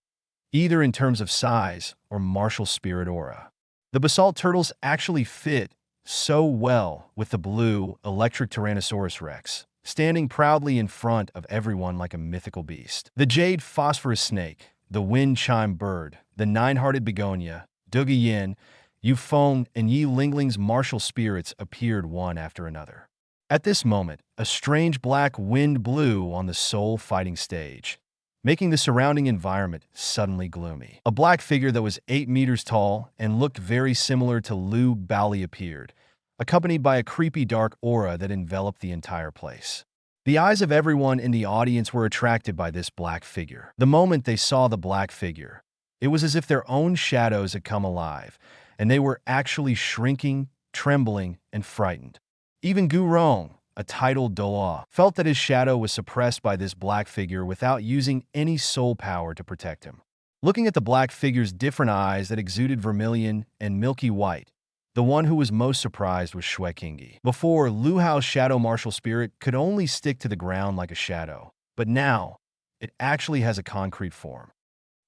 B: either in terms of size or martial spirit aura. The basalt turtles actually fit so well with the blue electric Tyrannosaurus Rex, standing proudly in front of everyone like a mythical beast. The jade phosphorus snake, the wind chime bird, the nine-hearted begonia, Douluo Yin, Yu Feng, and Yi Lingling's martial spirits appeared one after another. At this moment, a strange black wind blew on the soul fighting stage, making the surrounding environment suddenly gloomy. A black figure that was 8 meters tall and looked very similar to Lu Haoli appeared, accompanied by a creepy dark aura that enveloped the entire place. The eyes of everyone in the audience were attracted by this black figure. The moment they saw the black figure, it was as if their own shadows had come alive, and they were actually shrinking, trembling, and frightened. Even Gu Rong, a titled Douluo, felt that his shadow was suppressed by this black figure without using any soul power to protect him. Looking at the black figure's different eyes that exuded vermilion and milky white, the one who was most surprised was Shui Qingyi. Before, Lu Hao's shadow martial spirit could only stick to the ground like a shadow, but now it actually has a concrete form.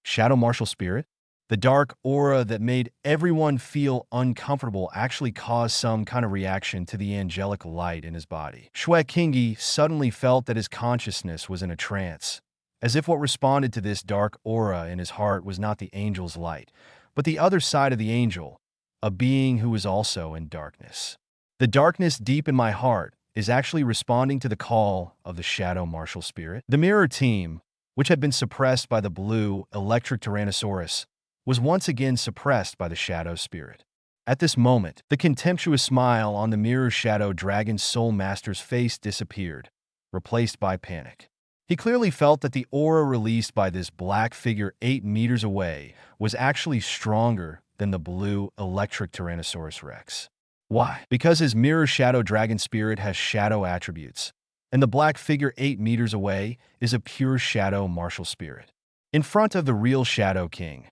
B: Shadow martial spirit? The dark aura that made everyone feel uncomfortable actually caused some kind of reaction to the angelic light in his body. Shui Qingyi suddenly felt that his consciousness was in a trance, as if what responded to this dark aura in his heart was not the angel's light, but the other side of the angel, a being who is also in darkness. The darkness deep in my heart is actually responding to the call of the shadow martial spirit. The mirror team, which had been suppressed by the blue electric Tyrannosaurus, was once again suppressed by the shadow spirit. At this moment, the contemptuous smile on the mirror shadow dragon soul master's face disappeared, replaced by panic. He clearly felt that the aura released by this black figure 8 meters away was actually stronger than the blue electric Tyrannosaurus Rex. Why? Because his mirror shadow dragon spirit has shadow attributes, and the black figure 8 meters away is a pure shadow martial spirit. In front of the real Shadow King,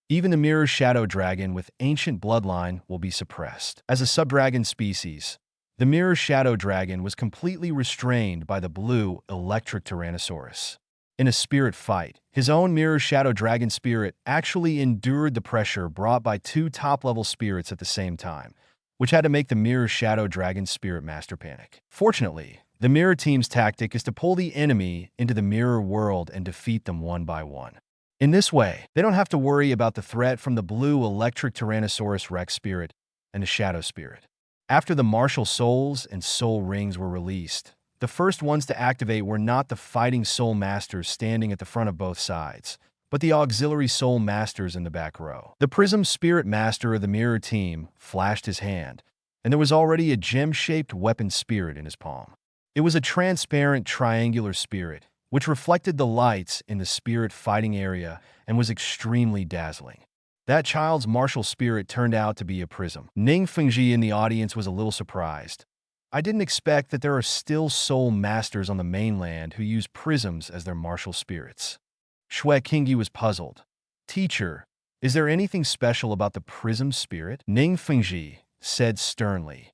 B: even the mirror shadow dragon with ancient bloodline will be suppressed. As a subdragon species, the mirror shadow dragon was completely restrained by the blue electric Tyrannosaurus. In a spirit fight, his own mirror shadow dragon spirit actually endured the pressure brought by two top-level spirits at the same time, which had to make the mirror shadow dragon spirit master panic. Fortunately, the mirror team's tactic is to pull the enemy into the mirror world and defeat them one by one. In this way, they don't have to worry about the threat from the blue electric Tyrannosaurus Rex spirit and the shadow spirit. After the martial souls and soul rings were released, the first ones to activate were not the fighting soul masters standing at the front of both sides, but the auxiliary soul masters in the back row. The Prism Spirit Master of the mirror team flashed his hand, and there was already a gem-shaped weapon spirit in his palm. It was a transparent triangular spirit, which reflected the lights in the spirit fighting area and was extremely dazzling. That child's martial spirit turned out to be a prism. Ning Fengji in the audience was a little surprised. I didn't expect that there are still soul masters on the mainland who use prisms as their martial spirits. Shui Qingyi was puzzled. Teacher, is there anything special about the prism spirit? Ning Fengji said sternly.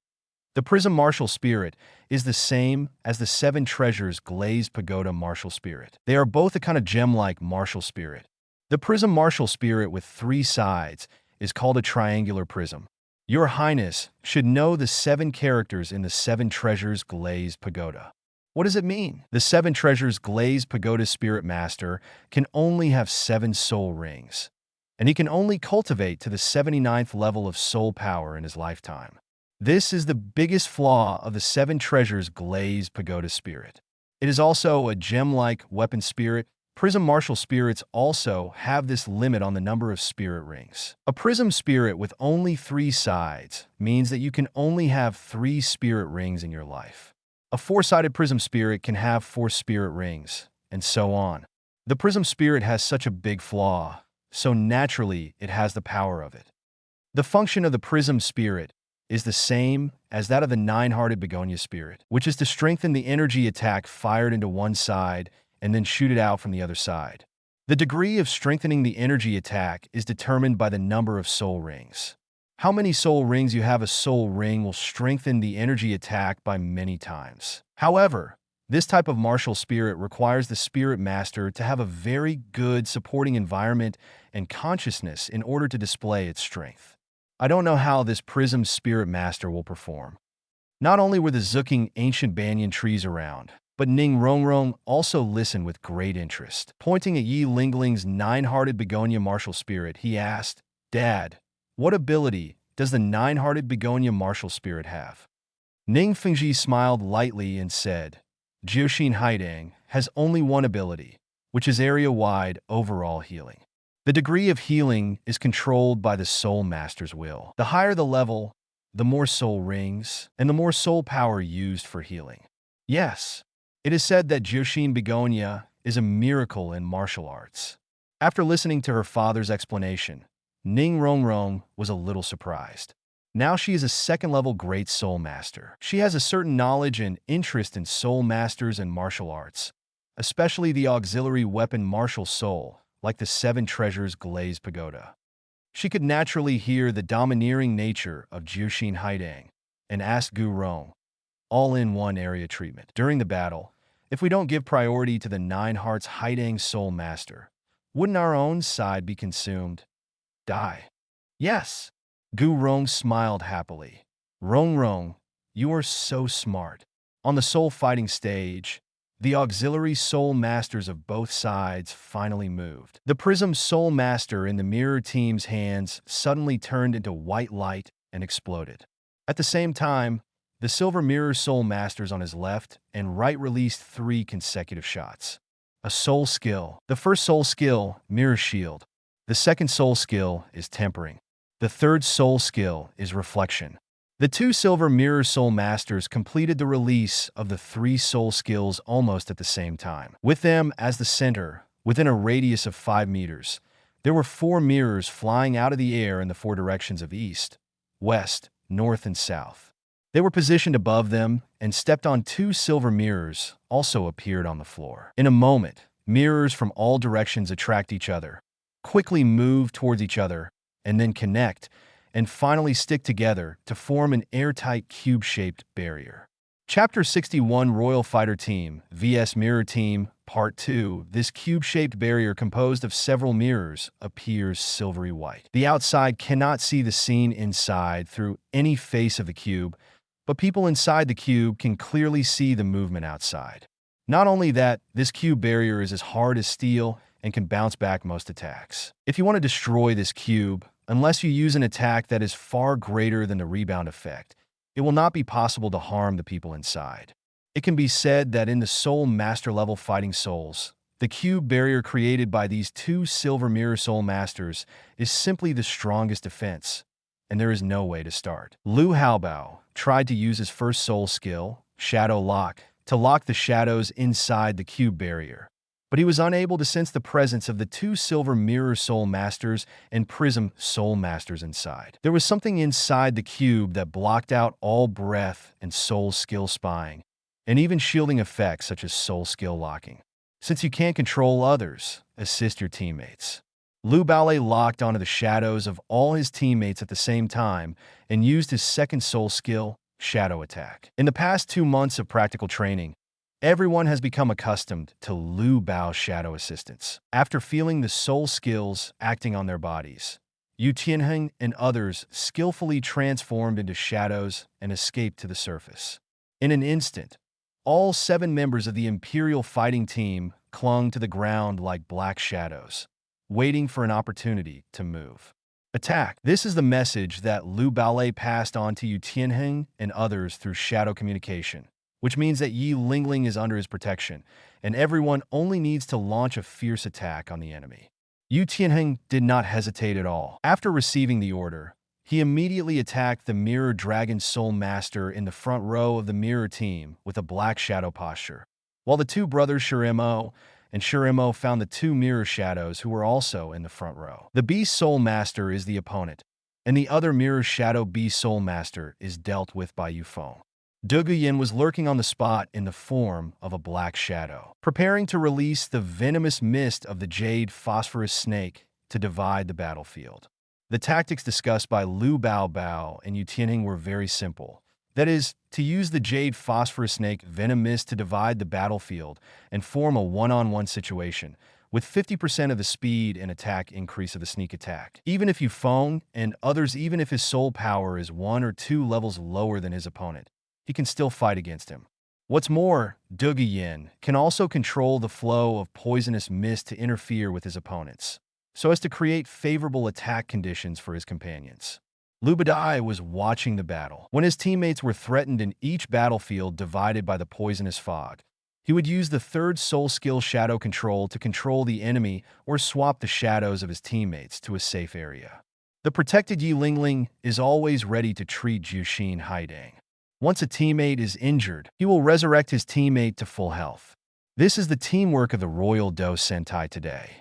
B: The prism martial spirit is the same as the Seven Treasures glazed pagoda martial spirit. They are both a kind of gem-like martial spirit. The prism martial spirit with 3 sides is called a triangular prism. Your Highness should know the 7 characters in the Seven Treasures glazed pagoda. What does it mean? The Seven Treasures glazed pagoda spirit master can only have 7 soul rings, and he can only cultivate to the 79th level of soul power in his lifetime. This is the biggest flaw of the Seven Treasures glazed pagoda spirit. It is also a gem-like weapon spirit. Prism martial spirits also have this limit on the number of spirit rings. A prism spirit with only 3 sides means that you can only have 3 spirit rings in your life. A 4-sided prism spirit can have 4 spirit rings, and so on. The prism spirit has such a big flaw, so naturally it has the power of it. The function of the prism spirit is the same as that of the 9-hearted begonia spirit, which is to strengthen the energy attack fired into one side and then shoot it out from the other side. The degree of strengthening the energy attack is determined by the number of soul rings. How many soul rings you have, a soul ring will strengthen the energy attack by many times. However, this type of martial spirit requires the spirit master to have a very good supporting environment and consciousness in order to display its strength. I don't know how this prism spirit master will perform. Not only were the Zuking ancient banyan trees around, but Ning Rongrong also listened with great interest. Pointing at Yi Lingling's 9-hearted begonia martial spirit, he asked, "Dad, what ability does the 9-hearted begonia martial spirit have?" Ning Fengji smiled lightly and said, "Jiuxin Haidang has only one ability, which is area-wide overall healing. The degree of healing is controlled by the soul master's will. The higher the level, the more soul rings, and the more soul power used for healing. Yes, it is said that Jiuxin Begonia is a miracle in martial arts." After listening to her father's explanation, Ning Rongrong was a little surprised. Now she is a 2nd-level great soul master. She has a certain knowledge and interest in soul masters and martial arts, especially the auxiliary weapon martial soul, like the 7 Treasures glazed pagoda. She could naturally hear the domineering nature of Jiuxin Haidang and asked Gu Rong, all-in-one area treatment. During the battle, if we don't give priority to the 9 Hearts Haidang soul master, wouldn't our own side be consumed? Die. Yes. Gu Rong smiled happily. Rong, you are so smart. On the soul fighting stage, the auxiliary soul masters of both sides finally moved. The prism soul master in the mirror team's hands suddenly turned into white light and exploded. At the same time, the silver mirror soul masters on his left and right released 3 consecutive shots. A soul skill. The first soul skill, Mirror Shield. The second soul skill is Tempering. The third soul skill is Reflection. The 2 silver mirror soul masters completed the release of the 3 soul skills almost at the same time. With them as the center, within a radius of 5 meters, there were 4 mirrors flying out of the air in the 4 directions of east, west, north, and south. They were positioned above them and stepped on 2 silver mirrors also appeared on the floor. In a moment, Mirrors from all directions attract each other, quickly move towards each other, and then connect, and finally stick together to form an airtight cube-shaped barrier. Chapter 61 Royal Fighter Team vs Mirror Team Part 2. This cube-shaped barrier composed of several mirrors appears silvery white. The outside cannot see the scene inside through any face of the cube, but people inside the cube can clearly see the movement outside. Not only that, this cube barrier is as hard as steel and can bounce back most attacks. If you want to destroy this cube, unless you use an attack that is far greater than the rebound effect, it will not be possible to harm the people inside. It can be said that in the Soul Master level fighting souls, the cube barrier created by these two Silver Mirror Soul Masters is simply the strongest defense, and there is no way to start. Lu Haoli tried to use his first soul skill, Shadow Lock, to lock the shadows inside the cube barrier, but he was unable to sense the presence of the two Silver Mirror Soul Masters and Prism Soul Masters inside. There was something inside the cube that blocked out all breath and soul skill spying, and even shielding effects such as soul skill locking. Since you can't control others, assist your teammates. Lu Haoli locked onto the shadows of all his teammates at the same time and used his second soul skill, Shadow Attack. In the past 2 months of practical training, everyone has become accustomed to Lu Haoli's shadow assistance. After feeling the soul skills acting on their bodies, Yu Tianheng and others skillfully transformed into shadows and escaped to the surface. In an instant, all 7 members of the Imperial fighting team clung to the ground like black shadows, waiting for an opportunity to move. Attack. This is the message that Lu Haoli passed on to Yu Tianheng and others through shadow communication, which means that Yi Lingling is under his protection, and everyone only needs to launch a fierce attack on the enemy. Yu Tianheng did not hesitate at all. After receiving the order, he immediately attacked the Mirror Dragon Soul Master in the front row of the Mirror team with a black shadow posture, while the two brothers Shirimo and Shirimo found the 2 Mirror Shadows who were also in the front row. The Beast Soul Master is the opponent, and the other Mirror Shadow Beast Soul Master is dealt with by Yufeng. Douluo Yin was lurking on the spot in the form of a black shadow, preparing to release the venomous mist of the Jade Phosphorus Snake to divide the battlefield. The tactics discussed by Lu Haoli and Yu Tianheng were very simple. That is, to use the Jade Phosphorus Snake Venom Mist to divide the battlefield and form a one-on-one situation, with 50% of the speed and attack increase of the sneak attack. Even if Yufeng and others, even if his soul power is 1 or 2 levels lower than his opponent, he can still fight against him. What's more, Douluo Yin can also control the flow of poisonous mist to interfere with his opponents, so as to create favorable attack conditions for his companions. Lu Haoli was watching the battle. When his teammates were threatened in each battlefield divided by the poisonous fog, he would use the 3rd soul skill Shadow Control to control the enemy or swap the shadows of his teammates to a safe area. The protected Yi Lingling is always ready to treat Jushin Haidang. Once a teammate is injured, he will resurrect his teammate to full health. This is the teamwork of the Royal Do Sentai today.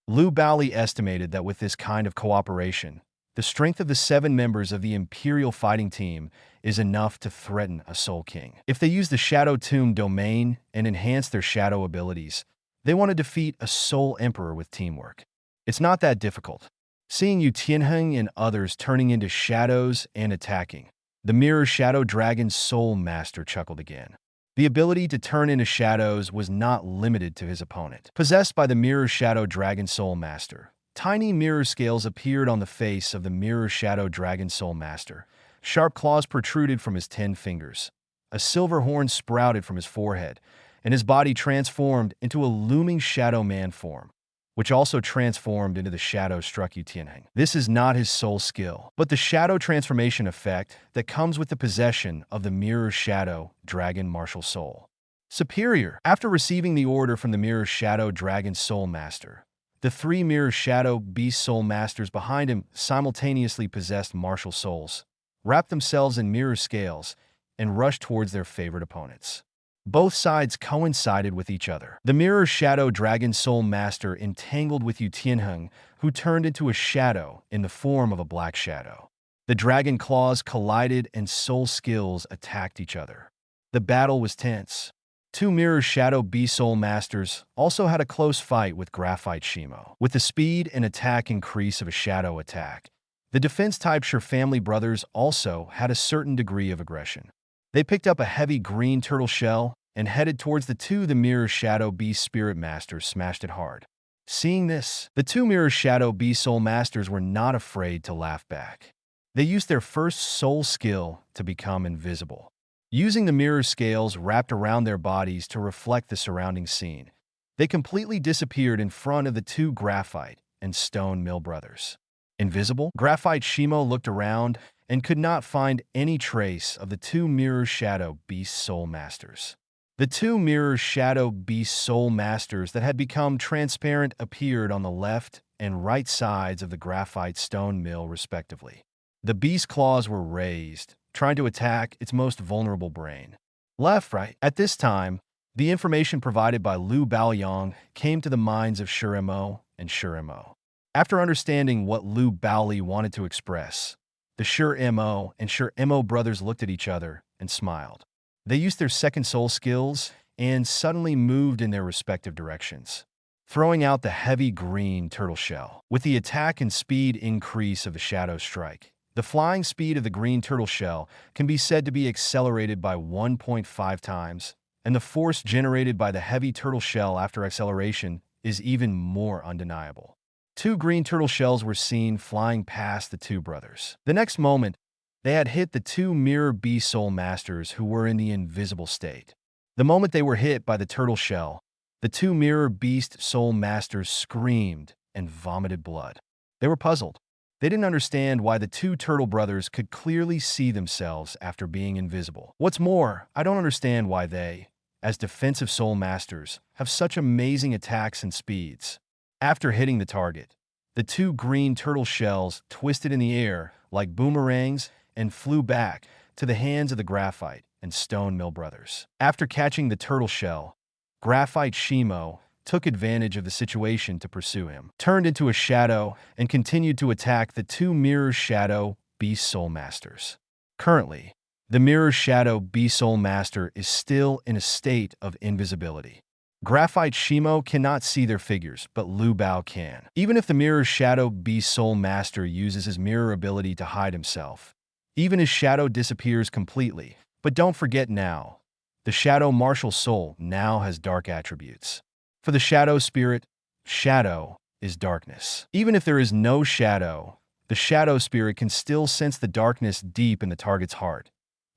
B: Lu Haoli estimated that with this kind of cooperation, the strength of the 7 members of the Imperial fighting team is enough to threaten a Soul King. If they use the Shadow Tomb domain and enhance their shadow abilities, they want to defeat a Soul Emperor with teamwork. It's not that difficult. Seeing Yu Tianheng and others turning into shadows and attacking, the Mirror Shadow Dragon Soul Master chuckled again. The ability to turn into shadows was not limited to his opponent. Possessed by the Mirror Shadow Dragon Soul Master, tiny mirror scales appeared on the face of the Mirror Shadow Dragon Soul Master. Sharp claws protruded from his 10 fingers. A silver horn sprouted from his forehead, and his body transformed into a looming Shadow Man form, which also transformed into the shadow struck Yu Tianheng. This is not his soul skill, but the shadow transformation effect that comes with the possession of the Mirror Shadow Dragon Martial Soul. Superior. After receiving the order from the Mirror Shadow Dragon Soul Master, the 3 Mirror Shadow Beast Soul Masters behind him simultaneously possessed martial souls, wrapped themselves in mirror scales, and rushed towards their favorite opponents. Both sides coincided with each other. The Mirror Shadow Dragon Soul Master entangled with Yu Tianheng, who turned into a shadow in the form of a black shadow. The dragon claws collided and soul skills attacked each other. The battle was tense. two Mirror Shadow Beast Soul Masters also had a close fight with Graphite Shimo. With the speed and attack increase of a shadow attack, the defense-type Sure family brothers also had a certain degree of aggression. They picked up a heavy green turtle shell and headed towards the Mirror Shadow Beast Spirit Masters smashed it hard. Seeing this, the two Mirror Shadow Beast Soul Masters were not afraid to laugh back. They used their first soul skill to become invisible. Using the mirror scales wrapped around their bodies to reflect the surrounding scene, they completely disappeared in front of the two Graphite and Stone Mill brothers. Invisible, Graphite Shimo looked around and could not find any trace of the two Mirror Shadow Beast Soul Masters. The two Mirror Shadow Beast Soul Masters that had become transparent appeared on the left and right sides of the Graphite Stone Mill respectively. The beast claws were raised, trying to attack its most vulnerable brain. Left, right. At this time, the information provided by Lu Baoyong came to the minds of Shurimo and Shurimo. After understanding what Lu Baoli wanted to express, the Shurimo and Shurimo brothers looked at each other and smiled. They used their second soul skills and suddenly moved in their respective directions, throwing out the heavy green turtle shell. With the attack and speed increase of the shadow strike, the flying speed of the green turtle shell can be said to be accelerated by 1.5 times, and the force generated by the heavy turtle shell after acceleration is even more undeniable. Two green turtle shells were seen flying past the two brothers. The next moment, they had hit the two Mirror Beast Soul Masters who were in the invisible state. The moment they were hit by the turtle shell, the two Mirror Beast Soul Masters screamed and vomited blood. They were puzzled. They didn't understand why the two turtle brothers could clearly see themselves after being invisible. What's more, I don't understand why they, as defensive soul masters, have such amazing attacks and speeds. After hitting the target, the two green turtle shells twisted in the air like boomerangs and flew back to the hands of the Graphite and Stone Mill brothers. After catching the turtle shell, Graphite Shimo took advantage of the situation to pursue him, turned into a shadow, and continued to attack the two Mirror Shadow Beast Soul Masters. Currently, the Mirror Shadow Beast Soul Master is still in a state of invisibility. Graphite Shimo cannot see their figures, but Lu Bao can. Even if the Mirror Shadow Beast Soul Master uses his mirror ability to hide himself, even his shadow disappears completely. But don't forget now, the Shadow Martial Soul now has dark attributes. For the Shadow Spirit, shadow is darkness. Even if there is no shadow, the Shadow Spirit can still sense the darkness deep in the target's heart,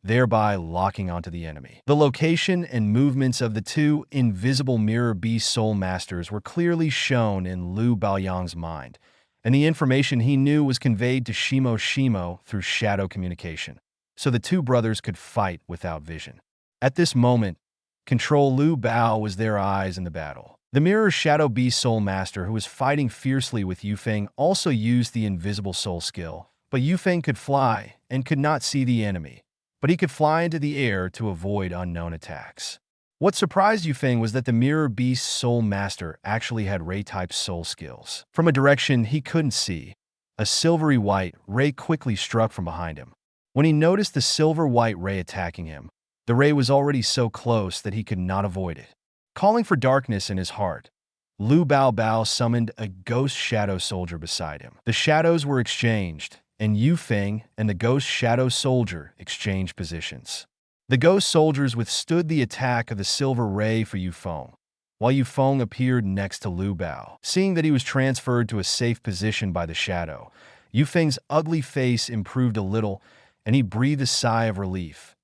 B: thereby locking onto the enemy. The location and movements of the two invisible Mirror Beast Soul Masters were clearly shown in Lu Baoyong's mind, and the information he knew was conveyed to Shimo through shadow communication, so the two brothers could fight without vision. At this moment, Control Lu Bao was their eyes in the battle. The Mirror Shadow Beast Soul Master, who was fighting fiercely with Yufeng, also used the Invisible Soul skill, but Yufeng could fly and could not see the enemy, but he could fly into the air to avoid unknown attacks. What surprised Yufeng was that the Mirror Beast Soul Master actually had Ray-type soul skills. From a direction he couldn't see, a silvery white ray quickly struck from behind him. When he noticed the silver-white ray attacking him, the ray was already so close that he could not avoid it. Calling for darkness in his heart, Lu Bao summoned a ghost shadow soldier beside him. The shadows were exchanged, and Yufeng and the ghost shadow soldier exchanged positions. The ghost soldiers withstood the attack of the silver ray for Yufeng, while Yufeng appeared next to Lu Bao. Seeing that he was transferred to a safe position by the shadow, Yufeng's ugly face improved a little, and he breathed a sigh of relief.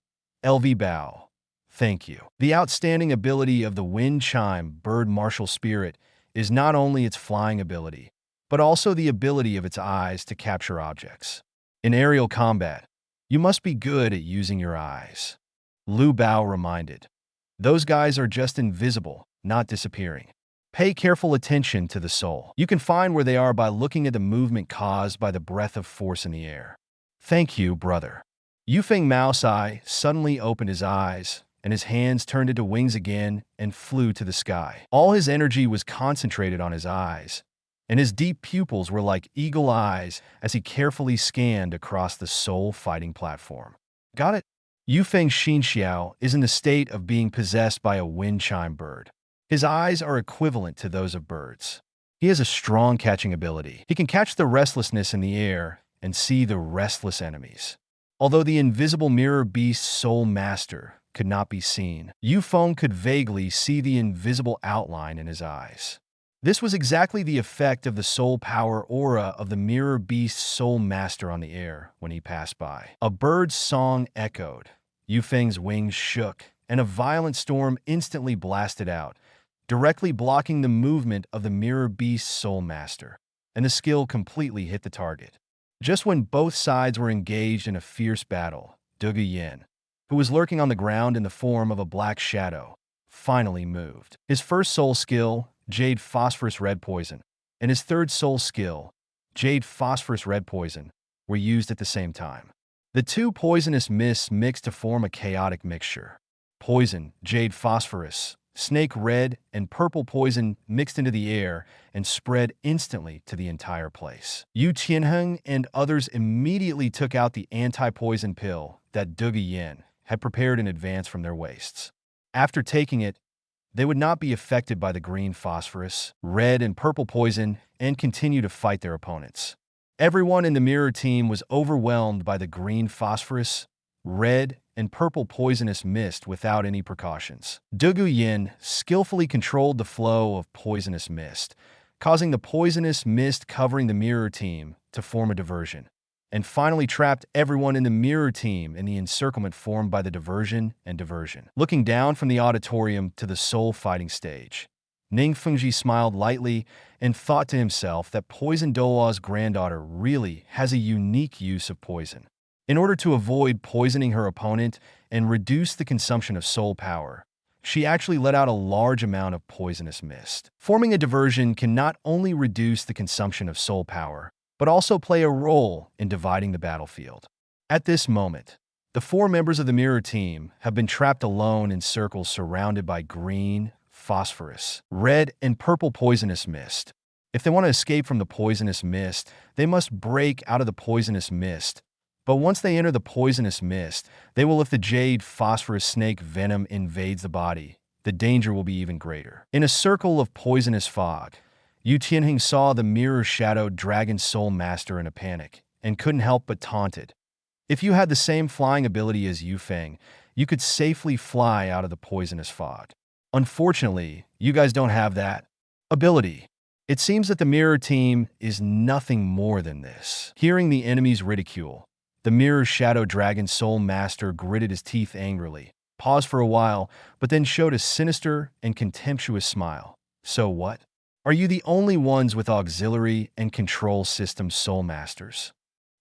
B: LV Bao. Thank you. The outstanding ability of the Wind Chime Bird Martial Spirit is not only its flying ability, but also the ability of its eyes to capture objects. In aerial combat, you must be good at using your eyes. Lu Bao reminded. Those guys are just invisible, not disappearing. Pay careful attention to the soul. You can find where they are by looking at the movement caused by the breath of force in the air. Thank you, brother. Yufeng Mao's eye suddenly opened his eyes, and his hands turned into wings again and flew to the sky. All his energy was concentrated on his eyes, and his deep pupils were like eagle eyes as he carefully scanned across the soul fighting platform. Got it? Yufeng Xinxiao is in the state of being possessed by a wind chime bird. His eyes are equivalent to those of birds. He has a strong catching ability. He can catch the restlessness in the air and see the restless enemies. Although the invisible mirror beast Soul Master could not be seen, Yufeng could vaguely see the invisible outline in his eyes. This was exactly the effect of the soul power aura of the mirror beast Soul Master on the air when he passed by. A bird's song echoed. Yufeng's wings shook, and a violent storm instantly blasted out, directly blocking the movement of the mirror beast Soul Master, and the skill completely hit the target. Just when both sides were engaged in a fierce battle, Douluo Yin, who was lurking on the ground in the form of a black shadow, finally moved. His first soul skill, Jade Phosphorus Red Poison, and his third soul skill, Jade Phosphorus Red Poison, were used at the same time. The two poisonous mists mixed to form a chaotic mixture. Poison, Jade Phosphorus, Snake Red, and Purple Poison mixed into the air and spread instantly to the entire place. Yu Tianheng and others immediately took out the anti-poison pill that Douluo Yin had prepared in advance from their waists. After taking it, they would not be affected by the green phosphorus, red and purple poison, and continue to fight their opponents. Everyone in the mirror team was overwhelmed by the green phosphorus, red, and purple poisonous mist without any precautions. Douluo Yin skillfully controlled the flow of poisonous mist, causing the poisonous mist covering the mirror team to form a diversion, and finally trapped everyone in the mirror team in the encirclement formed by the diversion and diversion. Looking down from the auditorium to the soul fighting stage, Ning Fengji smiled lightly and thought to himself that Poison Douluo's granddaughter really has a unique use of poison. In order to avoid poisoning her opponent and reduce the consumption of soul power, she actually let out a large amount of poisonous mist. Forming a diversion can not only reduce the consumption of soul power, but also play a role in dividing the battlefield. At this moment, the 4 members of the mirror team have been trapped alone in circles surrounded by green, phosphorus, red, and purple poisonous mist. If they want to escape from the poisonous mist, they must break out of the poisonous mist. But once they enter the poisonous mist, they will if the jade phosphorus snake venom invades the body, the danger will be even greater. In a circle of poisonous fog, Yu Tianheng saw the mirror-shadowed dragon soul master in a panic, and couldn't help but taunt it. If you had the same flying ability as Yufeng, you could safely fly out of the poisonous fog. Unfortunately, you guys don't have that ability. It seems that the mirror team is nothing more than this. Hearing the enemy's ridicule, the mirror shadow dragon soul master gritted his teeth angrily, paused for a while, but then showed a sinister and contemptuous smile. So what? Are you the only ones with auxiliary and control system soul masters?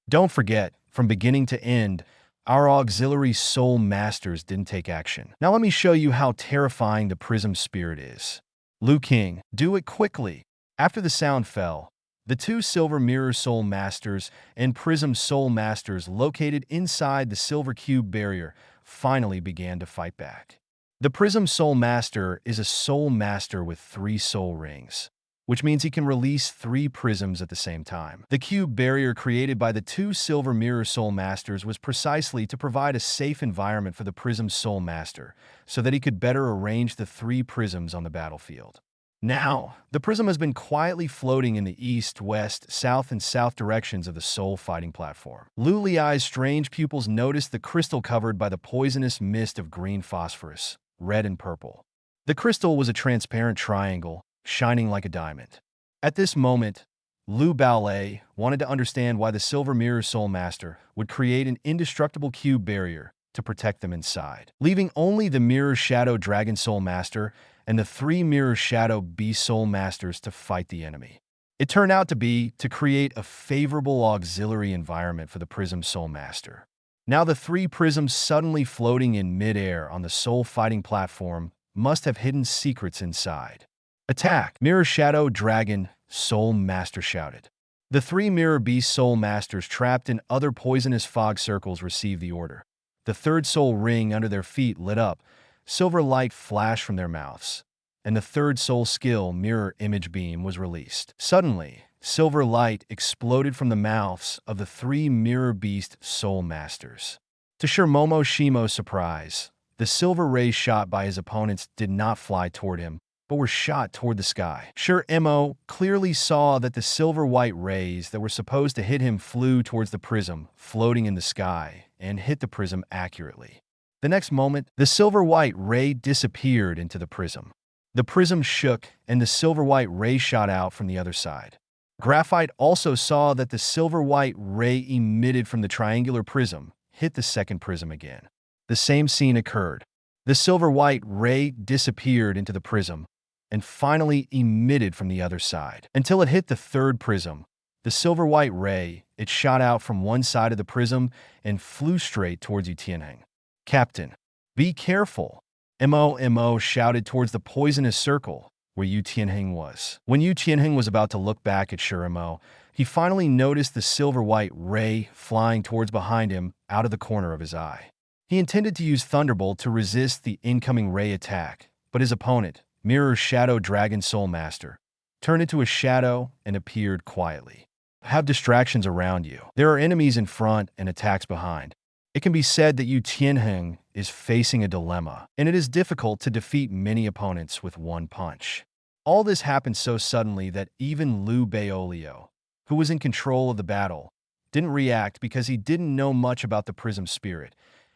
B: Don't forget, from beginning to end, our auxiliary soul masters didn't take action. Now let me show you how terrifying the prism spirit is. Lu King, do it quickly. After the sound fell, the 2 silver mirror soul masters and prism soul masters located inside the silver cube barrier finally began to fight back. The prism soul master is a soul master with 3 soul rings, which means he can release 3 prisms at the same time. The cube barrier created by the 2 silver mirror soul masters was precisely to provide a safe environment for the prism soul master, so that he could better arrange the 3 prisms on the battlefield. Now, the prism has been quietly floating in the east, west, south, and south directions of the soul fighting platform. Lu Liai's strange pupils noticed the crystal covered by the poisonous mist of green phosphorus, red and purple. The crystal was a transparent triangle, shining like a diamond. At this moment, Lu Haoli wanted to understand why the Silver Mirror Soul Master would create an indestructible cube barrier to protect them inside, leaving only the Mirror Shadow Dragon Soul Master and the 3 Mirror Shadow Beast Soul Masters to fight the enemy. It turned out to be to create a favorable auxiliary environment for the Prism Soul Master. Now the 3 prisms suddenly floating in midair on the soul fighting platform must have hidden secrets inside. Attack! Mirror Shadow Dragon Soul Master shouted. The 3 Mirror Beast Soul Masters trapped in other poisonous fog circles received the order. The 3rd soul ring under their feet lit up, silver light flashed from their mouths, and the 3rd soul skill Mirror Image Beam was released. Suddenly, silver light exploded from the mouths of the 3 Mirror Beast Soul Masters. To Shimomo Shimo's surprise, the silver rays shot by his opponents did not fly toward him, but were shot toward the sky. Shimomo clearly saw that the silver-white rays that were supposed to hit him flew towards the prism, floating in the sky, and hit the prism accurately. The next moment, the silver-white ray disappeared into the prism. The prism shook, and the silver-white ray shot out from the other side. Graphite also saw that the silver-white ray emitted from the triangular prism hit the second prism again. The same scene occurred. The silver-white ray disappeared into the prism and finally emitted from the other side. Until it hit the third prism, the silver-white ray, it shot out from one side of the prism and flew straight towards Yu Tianheng. "Captain, be careful," Mo shouted towards the poisonous circle where Yu Tianheng was. When Yu Tianheng was about to look back at Shimomo, he finally noticed the silver-white ray flying towards behind him out of the corner of his eye. He intended to use Thunderbolt to resist the incoming ray attack, but his opponent, Mirror Shadow Dragon Soul Master, turned into a shadow and appeared quietly. Have distractions around you. There are enemies in front and attacks behind. It can be said that Yu Tianheng is facing a dilemma, and it is difficult to defeat many opponents with one punch. All this happened so suddenly that even Lu Haoli, who was in control of the battle, didn't react because he didn't know much about the Prism Spirit,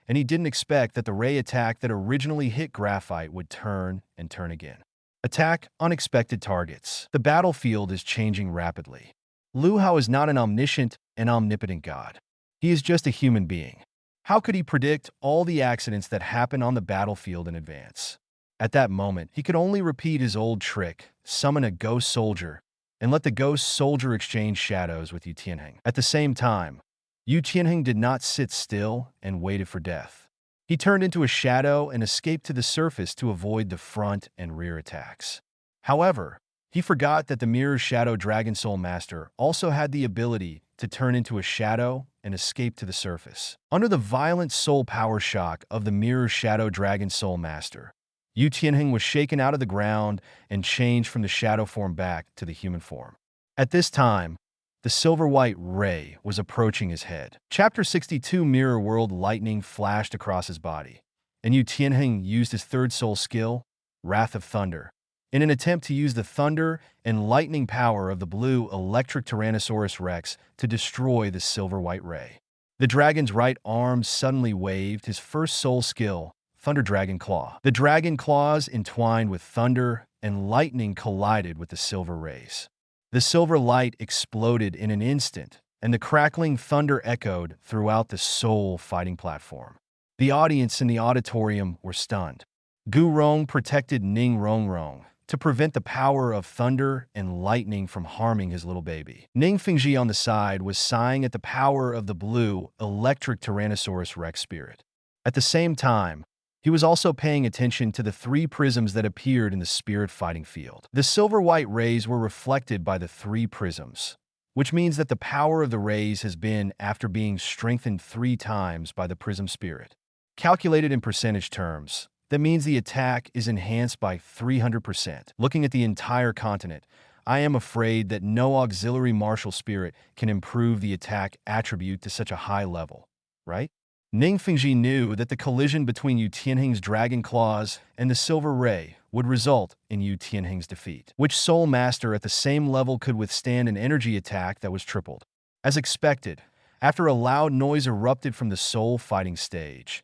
B: and he didn't expect that the ray attack that originally hit Graphite would turn and turn again. Attack unexpected targets. The battlefield is changing rapidly. Lu Hao is not an omniscient and omnipotent god. He is just a human being. How could he predict all the accidents that happen on the battlefield in advance? At that moment, he could only repeat his old trick, summon a ghost soldier, and let the ghost soldier exchange shadows with Yu Tianheng. At the same time, Yu Tianheng did not sit still and waited for death. He turned into a shadow and escaped to the surface to avoid the front and rear attacks. However, he forgot that the Mirror Shadow Dragon Soul Master also had the ability to turn into a shadow and escape to the surface. Under the violent soul power shock of the Mirror Shadow Dragon Soul Master, Yu Tianheng was shaken out of the ground and changed from the shadow form back to the human form. At this time, the silver-white ray was approaching his head. Chapter 62 Mirror World Lightning flashed across his body, and Yu Tianheng used his third soul skill, Wrath of Thunder, in an attempt to use the thunder and lightning power of the blue electric Tyrannosaurus Rex to destroy the silver-white ray. The dragon's right arm suddenly waved his first soul skill, Thunder Dragon Claw. The dragon claws entwined with thunder and lightning collided with the silver rays. The silver light exploded in an instant, and the crackling thunder echoed throughout the soul fighting platform. The audience in the auditorium were stunned. Gu Rong protected Ning Rongrong to prevent the power of thunder and lightning from harming his little baby. Ning Fingji on the side was sighing at the power of the blue electric Tyrannosaurus Rex spirit. At the same time, he was also paying attention to the three prisms that appeared in the spirit fighting field. The silver-white rays were reflected by the three prisms, which means that the power of the rays has been after being strengthened 3 times by the prism spirit. Calculated in percentage terms, that means the attack is enhanced by 300%. Looking at the entire continent, I am afraid that no auxiliary martial spirit can improve the attack attribute to such a high level, right? Ning Fingji knew that the collision between Yu Tianheng's Dragon Claws and the Silver Ray would result in Yu Tianheng's defeat. Which Soul Master at the same level could withstand an energy attack that was tripled? As expected, after a loud noise erupted from the soul fighting stage,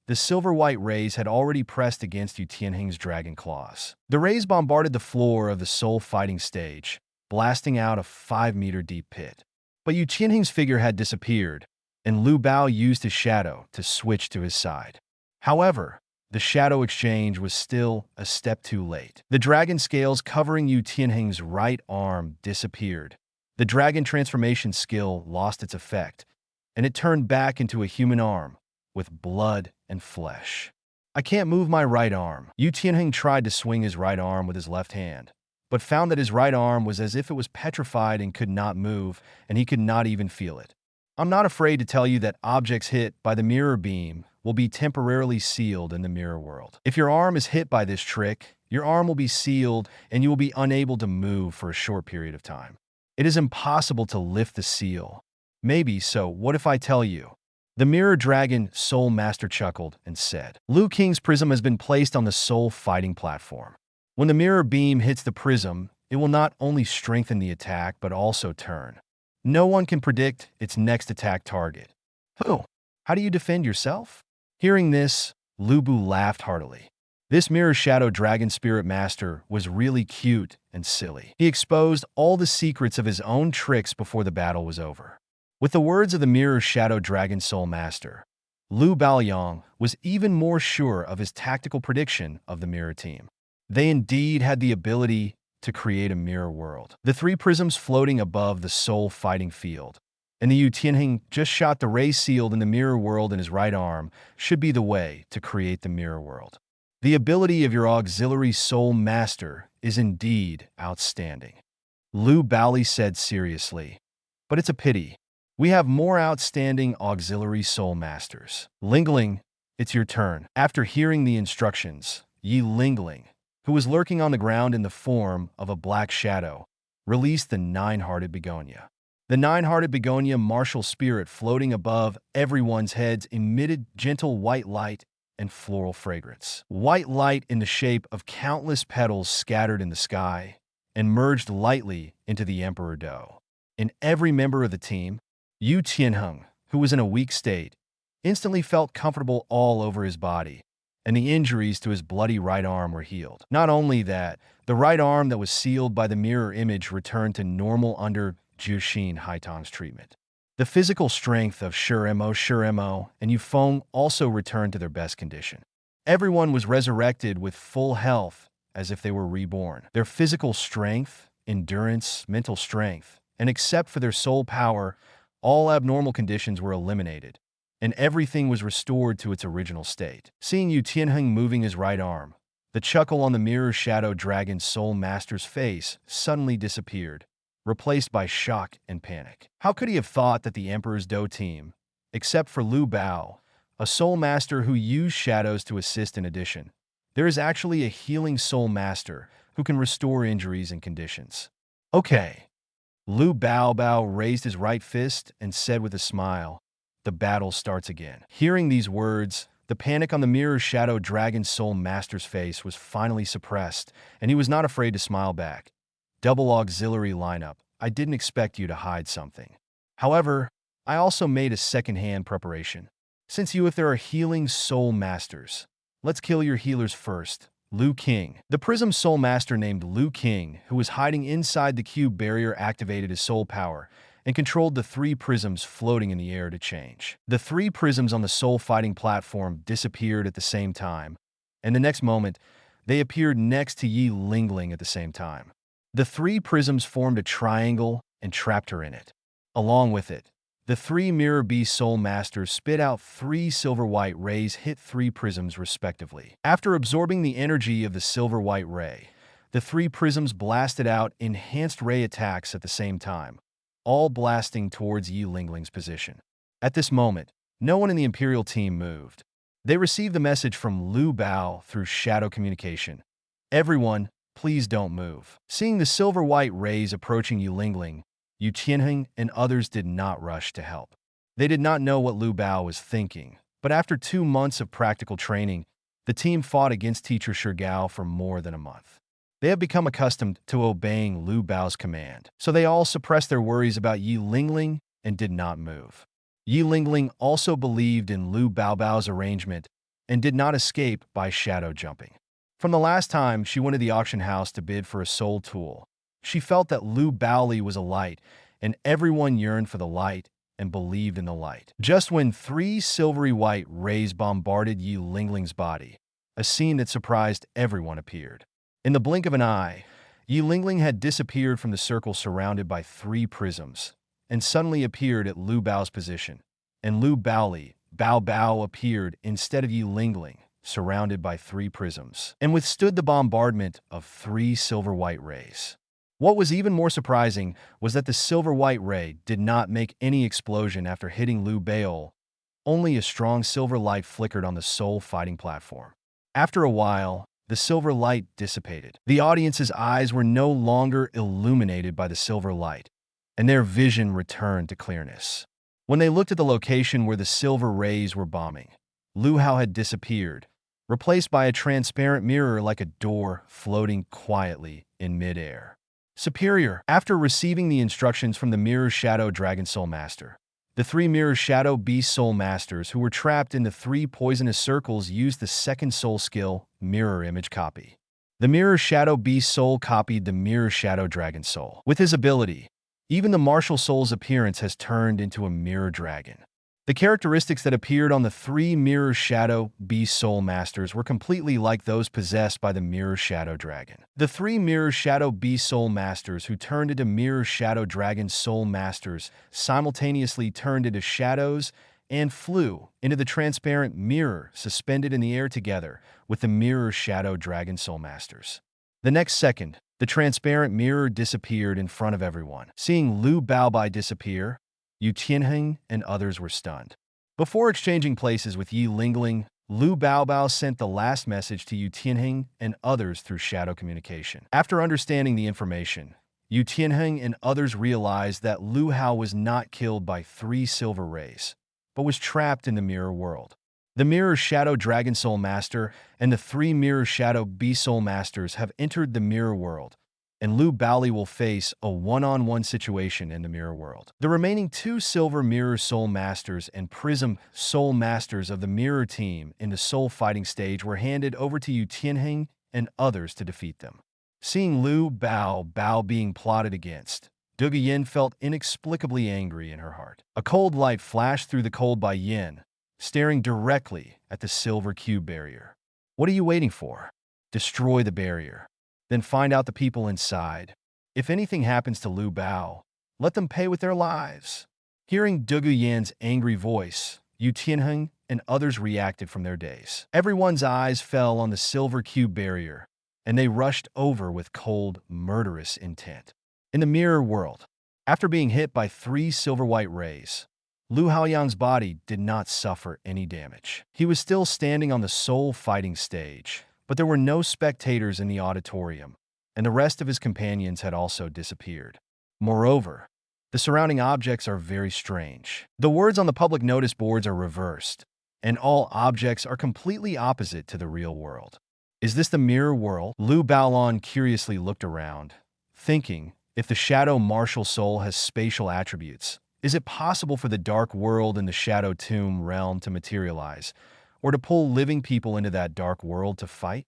B: the silver-white rays had already pressed against Yu Tianheng's Dragon Claws. The rays bombarded the floor of the soul fighting stage, blasting out a 5-meter deep pit. But Yu Tianheng's figure had disappeared, and Lu Bao used his shadow to switch to his side. However, the shadow exchange was still a step too late. The dragon scales covering Yu Tianheng's right arm disappeared. The dragon transformation skill lost its effect, and it turned back into a human arm with blood and flesh. I can't move my right arm. Yu Tianheng tried to swing his right arm with his left hand, but found that his right arm was as if it was petrified and could not move, and he could not even feel it. I'm not afraid to tell you that objects hit by the mirror beam will be temporarily sealed in the mirror world. If your arm is hit by this trick, your arm will be sealed and you will be unable to move for a short period of time. It is impossible to lift the seal. Maybe, so what if I tell you The Mirror Dragon Soul Master chuckled and said, Liu King's prism has been placed on the soul fighting platform. When the mirror beam hits the prism, it will not only strengthen the attack but also turn. No one can predict its next attack target. Oh, how do you defend yourself? Hearing this, Lu Bu laughed heartily. This Mirror Shadow Dragon Spirit Master was really cute and silly. He exposed all the secrets of his own tricks before the battle was over. With the words of the Mirror Shadow Dragon Soul Master, Lu Baoyong was even more sure of his tactical prediction of the Mirror Team. They indeed had the ability to create a mirror world. The three prisms floating above the soul fighting field, and the Yu Tianheng just shot the ray sealed in the mirror world in his right arm should be the way to create the mirror world. The ability of your auxiliary soul master is indeed outstanding, Lu Baoli said seriously. But it's a pity. We have more outstanding auxiliary soul masters. Lingling, it's your turn. After hearing the instructions, Yi Lingling, who was lurking on the ground in the form of a black shadow, released the nine-hearted begonia. The nine-hearted begonia martial spirit floating above everyone's heads emitted gentle white light and floral fragrance. White light in the shape of countless petals scattered in the sky and merged lightly into the Emperor Do. And every member of the team, Yu Tianheng, who was in a weak state, instantly felt comfortable all over his body, and the injuries to his bloody right arm were healed. Not only that, the right arm that was sealed by the mirror image returned to normal under Jushin Haitang's treatment. The physical strength of Shuremo, and Yufeng also returned to their best condition. Everyone was resurrected with full health as if they were reborn. Their physical strength, endurance, mental strength, and except for their soul power, all abnormal conditions were eliminated, and everything was restored to its original state. Seeing Yu Tianheng moving his right arm, the chuckle on the Mirror Shadow Dragon Soul Master's face suddenly disappeared, replaced by shock and panic. How could he have thought that the Emperor's Do team, except for Lu Bao, a Soul Master who used shadows to assist in addition, there is actually a healing Soul Master who can restore injuries and conditions? Okay. Lu Bao raised his right fist and said with a smile, the battle starts again. Hearing these words, the panic on the Mirror Shadow Dragon Soul Master's face was finally suppressed, and he was not afraid to smile back. Double auxiliary lineup. I didn't expect you to hide something. However, I also made a second-hand preparation. Since if there are healing Soul Masters, let's kill your healers first. Liu King. The Prism Soul Master named Liu King, who was hiding inside the cube barrier, activated his soul power and controlled the three prisms floating in the air to change. The three prisms on the soul fighting platform disappeared at the same time, and the next moment, they appeared next to Yi Lingling at the same time. The three prisms formed a triangle and trapped her in it. Along with it, the three Mirror Beast Soul Masters spit out three silver-white rays, hit three prisms respectively. After absorbing the energy of the silver-white ray, the three prisms blasted out enhanced ray attacks at the same time, all blasting towards Yi Lingling's position. At this moment, no one in the Imperial team moved. They received the message from Lu Bao through shadow communication. Everyone, please don't move. Seeing the silver-white rays approaching Yi Lingling, Yu Tianheng and others did not rush to help. They did not know what Lu Bao was thinking, but after 2 months of practical training, the team fought against Teacher Shi Gao for more than a month. They have become accustomed to obeying Lu Bao's command, so they all suppressed their worries about Yi Lingling and did not move. Yi Lingling also believed in Lu Bao's arrangement and did not escape by shadow jumping. From the last time she went to the auction house to bid for a soul tool, she felt that Lu Baoli was a light, and everyone yearned for the light and believed in the light. Just when three silvery white rays bombarded Yi Lingling's body, a scene that surprised everyone appeared. In the blink of an eye, Yi Lingling had disappeared from the circle surrounded by three prisms, and suddenly appeared at Lu Bao's position, and Lu Baoli, Bao appeared instead of Yi Lingling, surrounded by three prisms, and withstood the bombardment of three silver-white rays. What was even more surprising was that the silver-white ray did not make any explosion after hitting Lu Bao. Only a strong silver light flickered on the soul fighting platform. After a while, the silver light dissipated. The audience's eyes were no longer illuminated by the silver light, and their vision returned to clearness. When they looked at the location where the silver rays were bombing, Lu Hao had disappeared, replaced by a transparent mirror like a door floating quietly in midair. Superior, after receiving the instructions from the Mirror Shadow Dragon Soul Master, the 3 Mirror Shadow Beast Soul Masters who were trapped in the 3 poisonous circles used the second soul skill, Mirror Image Copy. The Mirror Shadow Beast Soul copied the Mirror Shadow Dragon Soul. With his ability, even the martial soul's appearance has turned into a mirror dragon. The characteristics that appeared on the 3 Mirror Shadow Beast Soul Masters were completely like those possessed by the Mirror Shadow Dragon. The 3 Mirror Shadow Beast Soul Masters who turned into Mirror Shadow Dragon Soul Masters simultaneously turned into shadows and flew into the transparent mirror suspended in the air together with the Mirror Shadow Dragon Soul Masters. The next second, the transparent mirror disappeared in front of everyone. Seeing Lu Baobai disappear, Yu Tianheng and others were stunned. Before exchanging places with Yi Lingling, Lu Baobao sent the last message to Yu Tianheng and others through shadow communication. After understanding the information, Yu Tianheng and others realized that Lu Hao was not killed by 3 silver rays, but was trapped in the mirror world. The Mirror Shadow Dragon Soul Master and the 3 Mirror Shadow Beast Soul Masters have entered the mirror world, and Lu Baoli will face a one-on-one situation in the mirror world. The remaining 2 Silver Mirror Soul Masters and Prism Soul Masters of the Mirror Team in the Soul Fighting stage were handed over to Yu Tianheng and others to defeat them. Seeing Lu Bao being plotted against, Dugu Yin felt inexplicably angry in her heart. A cold light flashed through the cold by Yin, staring directly at the silver cube barrier. What are you waiting for? Destroy the barrier. Then find out the people inside. If anything happens to Lu Bao, let them pay with their lives. Hearing Dugu Yan's angry voice, Yu Tianheng and others reacted from their daze. Everyone's eyes fell on the silver cube barrier, and they rushed over with cold, murderous intent. In the mirror world, after being hit by 3 silver-white rays, Lu Haoyang's body did not suffer any damage. He was still standing on the soul fighting stage, but there were no spectators in the auditorium, and the rest of his companions had also disappeared. Moreover, the surrounding objects are very strange. The words on the public notice boards are reversed, and all objects are completely opposite to the real world. Is this the mirror world? Lu Baolon curiously looked around, thinking, if the Shadow Martial Soul has spatial attributes, is it possible for the dark world in the Shadow Tomb realm to materialize, or to pull living people into that dark world to fight?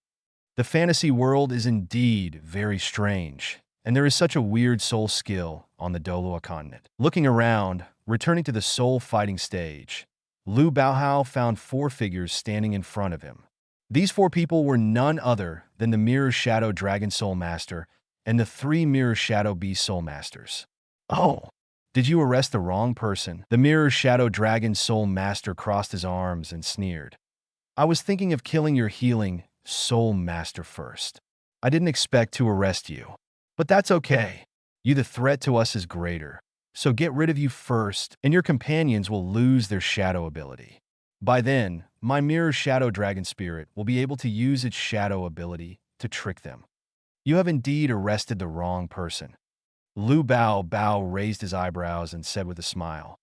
B: The fantasy world is indeed very strange, and there is such a weird soul skill on the Douluo continent. Looking around, returning to the soul fighting stage, Lu Baohao found 4 figures standing in front of him. These 4 people were none other than the Mirror Shadow Dragon Soul Master and the 3 Mirror Shadow Beast Soul Masters. Oh, did you arrest the wrong person? The Mirror Shadow Dragon Soul Master crossed his arms and sneered. I was thinking of killing your healing Soul Master first. I didn't expect to arrest you. But that's okay. The threat to us is greater. So get rid of you first, and your companions will lose their shadow ability. By then, my Mirror Shadow Dragon Spirit will be able to use its shadow ability to trick them. You have indeed arrested the wrong person. Lu Bao raised his eyebrows and said with a smile,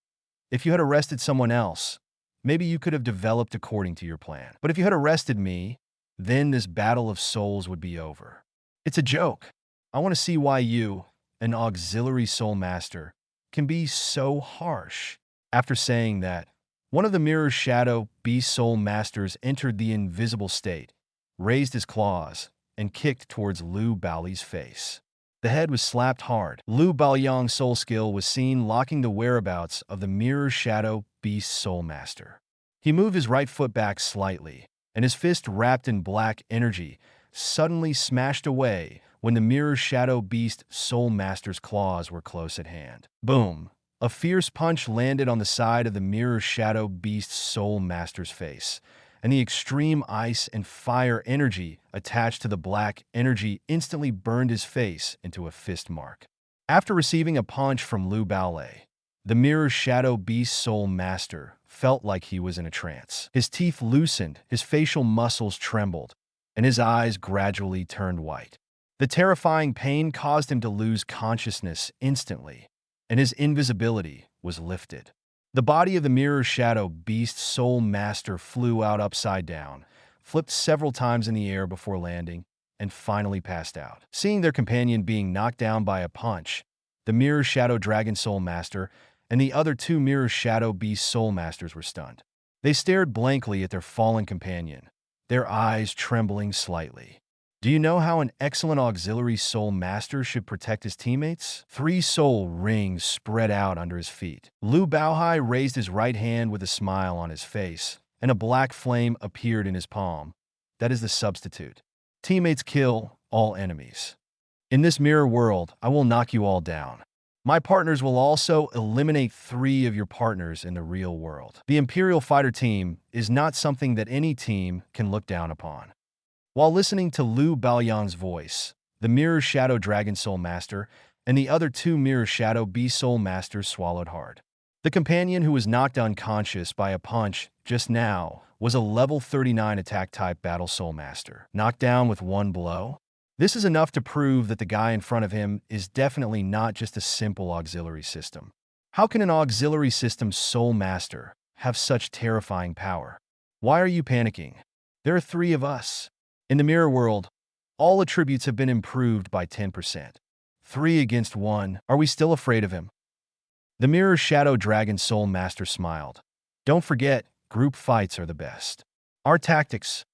B: if you had arrested someone else, maybe you could have developed according to your plan. But if you had arrested me, then this battle of souls would be over. It's a joke. I want to see why you, an auxiliary soul master, can be so harsh. After saying that, one of the Mirror Shadow Beast Soul Masters entered the invisible state, raised his claws, and kicked towards Lu Baoli's face. The head was slapped hard. Lu Baoyang's soul skill was seen locking the whereabouts of the Mirror Shadow Beast Soul Master. He moved his right foot back slightly, and his fist wrapped in black energy suddenly smashed away when the Mirror Shadow Beast Soul Master's claws were close at hand. Boom! A fierce punch landed on the side of the Mirror Shadow Beast Soul Master's face, and the extreme ice and fire energy attached to the black energy instantly burned his face into a fist mark. After receiving a punch from Lu Baolei, the Mirror Shadow Beast Soul Master felt like he was in a trance. His teeth loosened, his facial muscles trembled, and his eyes gradually turned white. The terrifying pain caused him to lose consciousness instantly, and his invisibility was lifted. The body of the Mirror Shadow Beast Soul Master flew out upside down, flipped several times in the air before landing, and finally passed out. Seeing their companion being knocked down by a punch, the Mirror Shadow Dragon Soul Master and the other two Mirror Shadow Beast Soul Masters were stunned. They stared blankly at their fallen companion, their eyes trembling slightly. Do you know how an excellent auxiliary soul master should protect his teammates? 3 soul rings spread out under his feet. Lu Haoli raised his right hand with a smile on his face, and a black flame appeared in his palm. That is the substitute. Teammates kill all enemies. In this mirror world, I will knock you all down. My partners will also eliminate 3 of your partners in the real world. The Imperial Fighter Team is not something that any team can look down upon. While listening to Lu Haoli's voice, the Mirror Shadow Dragon Soul Master and the other 2 Mirror Shadow Beast Soul Masters swallowed hard. The companion who was knocked unconscious by a punch just now was a level 39 attack type Battle Soul Master, knocked down with 1 blow. This is enough to prove that the guy in front of him is definitely not just a simple auxiliary system. How can an auxiliary system Soul Master have such terrifying power? Why are you panicking? There are 3 of us. In the mirror world, all attributes have been improved by 10%. 3 against 1. Are we still afraid of him? The Mirror Shadow Dragon Soul Master smiled. Don't forget, group fights are the best. Our tactics.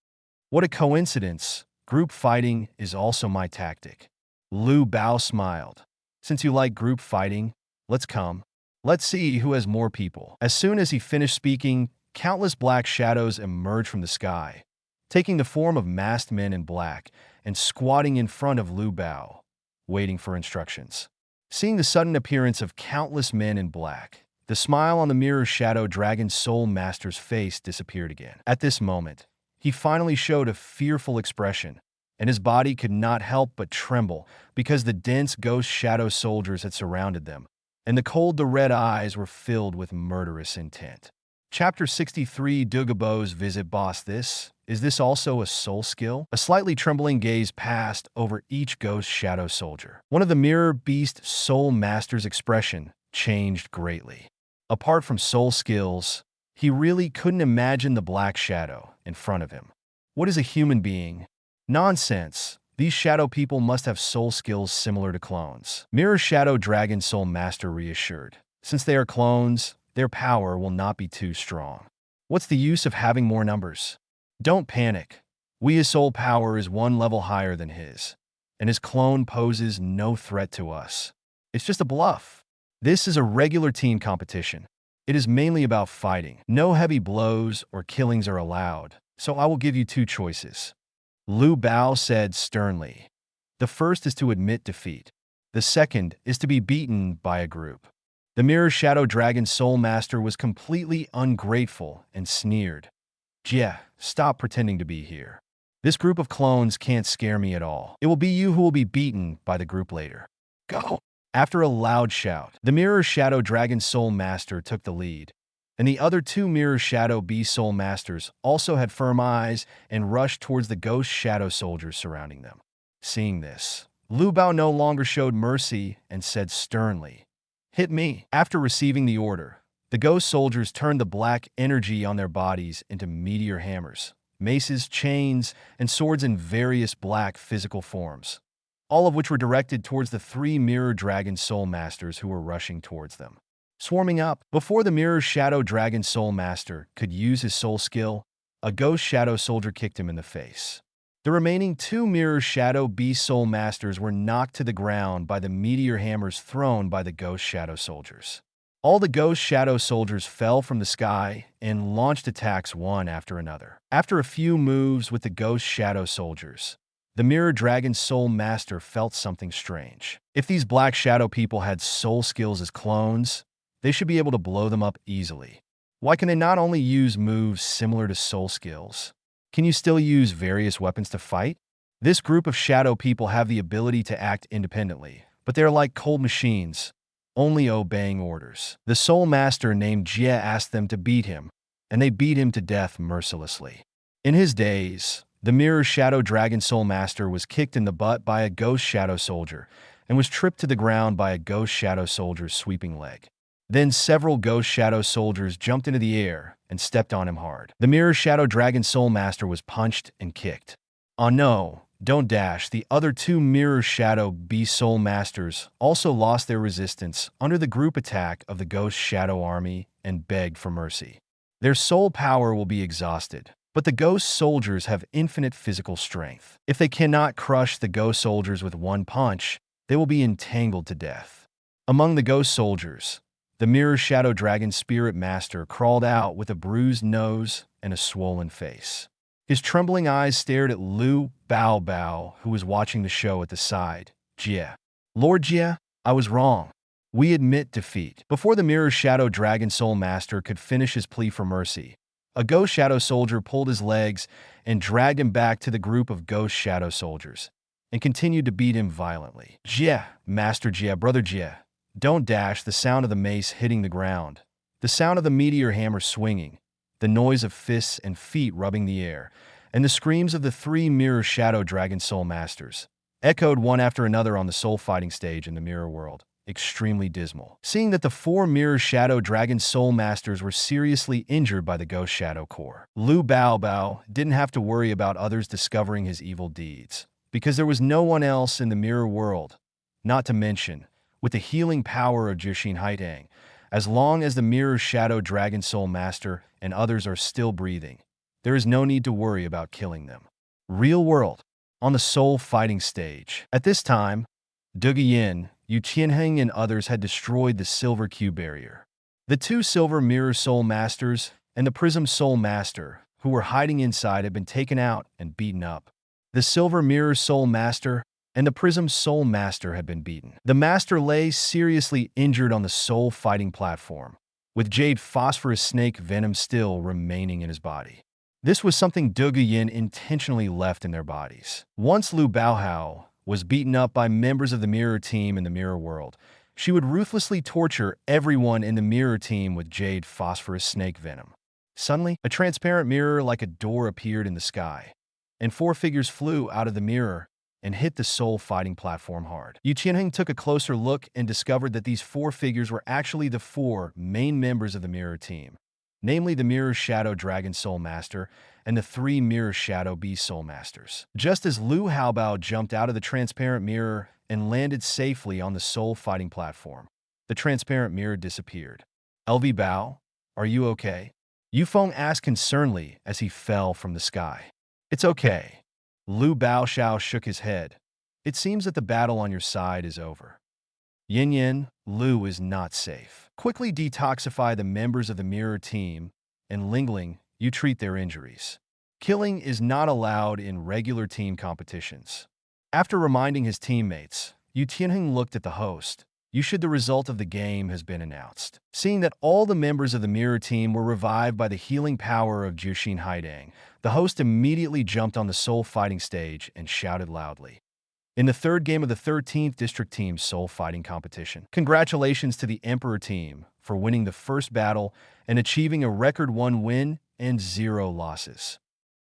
B: What a coincidence. Group fighting is also my tactic. Lu Haoli smiled. Since you like group fighting, let's come. Let's see who has more people. As soon as he finished speaking, countless black shadows emerged from the sky, taking the form of masked men in black and squatting in front of Lu Haoli, waiting for instructions. Seeing the sudden appearance of countless men in black, the smile on the Mirror Shadow Dragon Soul Master's face disappeared again. At this moment, he finally showed a fearful expression, and his body could not help but tremble because the dense ghost shadow soldiers had surrounded them, and the cold red eyes were filled with murderous intent. Chapter 63 Douluo's Visit Boss. Is this also a soul skill? A slightly trembling gaze passed over each ghost shadow soldier. One of the Mirror Beast Soul Master's expression changed greatly. Apart from soul skills, he really couldn't imagine the black shadow in front of him. What is a human being? Nonsense. These shadow people must have soul skills similar to clones. Mirror Shadow Dragon Soul Master reassured. Since they are clones, their power will not be too strong. What's the use of having more numbers? Don't panic. His soul power is 1 level higher than his, and his clone poses no threat to us. It's just a bluff. This is a regular team competition. It is mainly about fighting. No heavy blows or killings are allowed, so I will give you 2 choices. Lu Haoli said sternly. The first is to admit defeat. The second is to be beaten by a group. The Mirror Shadow Dragon Soul Master was completely ungrateful and sneered. "Yeah, stop pretending to be here. This group of clones can't scare me at all. It will be you who will be beaten by the group later. Go!" After a loud shout, the Mirror Shadow Dragon Soul Master took the lead, and the other 2 Mirror Shadow Beast Soul Masters also had firm eyes and rushed towards the ghost shadow soldiers surrounding them. Seeing this, Lu Haoli no longer showed mercy and said sternly, "Hit me." After receiving the order, the ghost soldiers turned the black energy on their bodies into meteor hammers, maces, chains, and swords in various black physical forms, all of which were directed towards the 3 Mirror Dragon Soul Masters who were rushing towards them. Swarming up, before the Mirror Shadow Dragon Soul Master could use his soul skill, a ghost shadow soldier kicked him in the face. The remaining 2 Mirror Shadow Beast Soul Masters were knocked to the ground by the meteor hammers thrown by the ghost shadow soldiers. All the ghost shadow soldiers fell from the sky and launched attacks one after another. After a few moves with the ghost shadow soldiers, the Mirror Dragon Soul Master felt something strange. If these black shadow people had soul skills as clones, they should be able to blow them up easily. Why can they not only use moves similar to soul skills? Can you still use various weapons to fight? This group of shadow people have the ability to act independently, but they are like cold machines, only obeying orders. The Soul Master named Jie asked them to beat him, and they beat him to death mercilessly. In his days, the Mirror Shadow Dragon Soul Master was kicked in the butt by a ghost shadow soldier and was tripped to the ground by a ghost shadow soldier's sweeping leg. Then several Ghost Shadow soldiers jumped into the air and stepped on him hard. The Mirror Shadow Dragon Soul Master was punched and kicked. Oh no, don't dash. The other two Mirror Shadow Beast Soul Masters also lost their resistance under the group attack of the Ghost Shadow Army and begged for mercy. Their soul power will be exhausted, but the Ghost Soldiers have infinite physical strength. If they cannot crush the Ghost Soldiers with one punch, they will be entangled to death. Among the Ghost Soldiers, the Mirror Shadow Dragon Spirit Master crawled out with a bruised nose and a swollen face. His trembling eyes stared at Lu Haoli, who was watching the show at the side. Jie. Lord Jie, I was wrong. We admit defeat. Before the Mirror Shadow Dragon Soul Master could finish his plea for mercy, a Ghost Shadow Soldier pulled his legs and dragged him back to the group of Ghost Shadow Soldiers and continued to beat him violently. Jie, Master Jie, Brother Jie, don't dash. The sound of the mace hitting the ground, the sound of the meteor hammer swinging, the noise of fists and feet rubbing the air, and the screams of the three Mirror Shadow Dragon Soul Masters echoed one after another on the soul fighting stage in the mirror world, extremely dismal. Seeing that the four Mirror Shadow Dragon Soul Masters were seriously injured by the Ghost Shadow Corps, Lu Haoli didn't have to worry about others discovering his evil deeds, because there was no one else in the mirror world, not to mention, with the healing power of Jushin Haidang, as long as the Mirror Shadow Dragon Soul Master and others are still breathing, there is no need to worry about killing them. Real world. On the soul fighting stage. At this time, Douluo, Yu Qianheng and others had destroyed the Silver Q barrier. The two Silver Mirror Soul Masters and the Prism Soul Master, who were hiding inside, had been taken out and beaten up. The Silver Mirror Soul Master and the Prism Soul Master had been beaten. The Master lay seriously injured on the soul fighting platform, with Jade Phosphorus Snake Venom still remaining in his body. This was something Douluo intentionally left in their bodies. Once Lu Haoli was beaten up by members of the Mirror Team in the Mirror World, she would ruthlessly torture everyone in the Mirror Team with Jade Phosphorus Snake Venom. Suddenly, a transparent mirror like a door appeared in the sky, and four figures flew out of the mirror and hit the soul fighting platform hard. Yu Qianheng took a closer look and discovered that these four figures were actually the four main members of the Mirror Team, namely the Mirror Shadow Dragon Soul Master and the three Mirror Shadow Beast Soul Masters. Just as Lu Haoli jumped out of the transparent mirror and landed safely on the soul fighting platform, the transparent mirror disappeared. LV Bao, are you okay? Yu Feng asked concernedly as he fell from the sky. It's okay. Lu Baoxiao shook his head. It seems that the battle on your side is over. Yin Yin, Lu is not safe. Quickly detoxify the members of the Mirror Team, and Lingling, you treat their injuries. Killing is not allowed in regular team competitions. After reminding his teammates, Yu Tianheng looked at the host. The result of the game has been announced. Seeing that all the members of the Mirror Team were revived by the healing power of Jushin Haidang, the host immediately jumped on the soul fighting stage and shouted loudly. In the third game of the 13th District Team's soul fighting competition, congratulations to the Emperor Team for winning the first battle and achieving a record 1 win and 0 losses.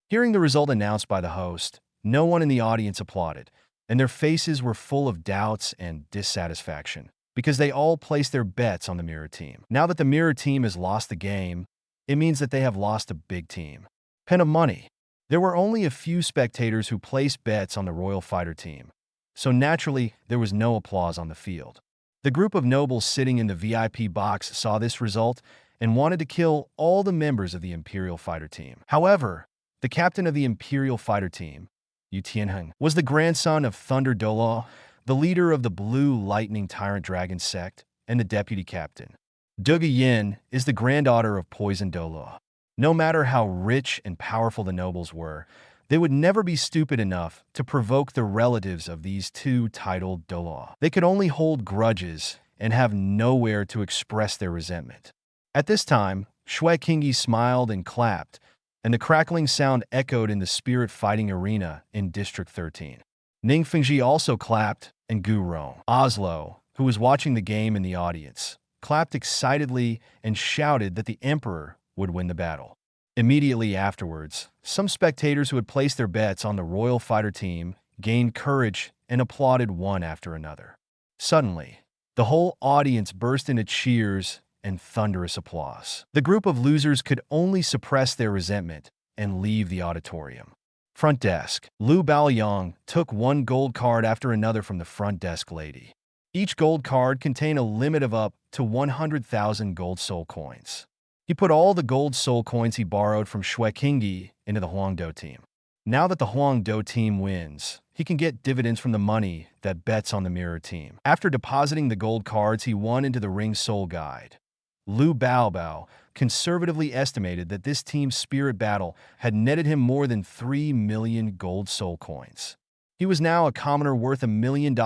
B: Hearing the result announced by the host, no one in the audience applauded, and their faces were full of doubts and dissatisfaction, because they all placed their bets on the Mirror Team. Now that the Mirror Team has lost the game, it means that they have lost a big team. Pen of money. There were only a few spectators who placed bets on the Royal Fighter Team, so naturally there was no applause on the field. The group of nobles sitting in the VIP box saw this result and wanted to kill all the members of the Imperial Fighter Team. However, the captain of the Imperial Fighter Team, Yu Tianheng, was the grandson of Thunder Douluo, the leader of the Blue Lightning Tyrant Dragon sect, and the deputy captain. Douluo is the granddaughter of Poison Douluo. No matter how rich and powerful the nobles were, they would never be stupid enough to provoke the relatives of these two titled Douluo. They could only hold grudges and have nowhere to express their resentment. At this time, Shui Qingyi smiled and clapped, and the crackling sound echoed in the spirit fighting arena in District 13. Ning Fengji also clapped, and Gu Rong. Oslo, who was watching the game in the audience, clapped excitedly and shouted that the Emperor would win the battle. Immediately afterwards, some spectators who had placed their bets on the Royal Fighter Team gained courage and applauded one after another. Suddenly, the whole audience burst into cheers and thunderous applause. The group of losers could only suppress their resentment and leave the auditorium. Front desk. Lu Baoyang took one gold card after another from the front desk lady. Each gold card contained a limit of up to 100,000 gold soul coins. He put all the gold soul coins he borrowed from Shui Qingyi into the Huangdo team. Now that the Huangdo team wins, he can get dividends from the money that bets on the mirror team. After depositing the gold cards he won into the Ring Soul Guide, Lu Baobao conservatively estimated that this team's spirit battle had netted him more than 3 million gold soul coins. He was now a commoner worth $1 million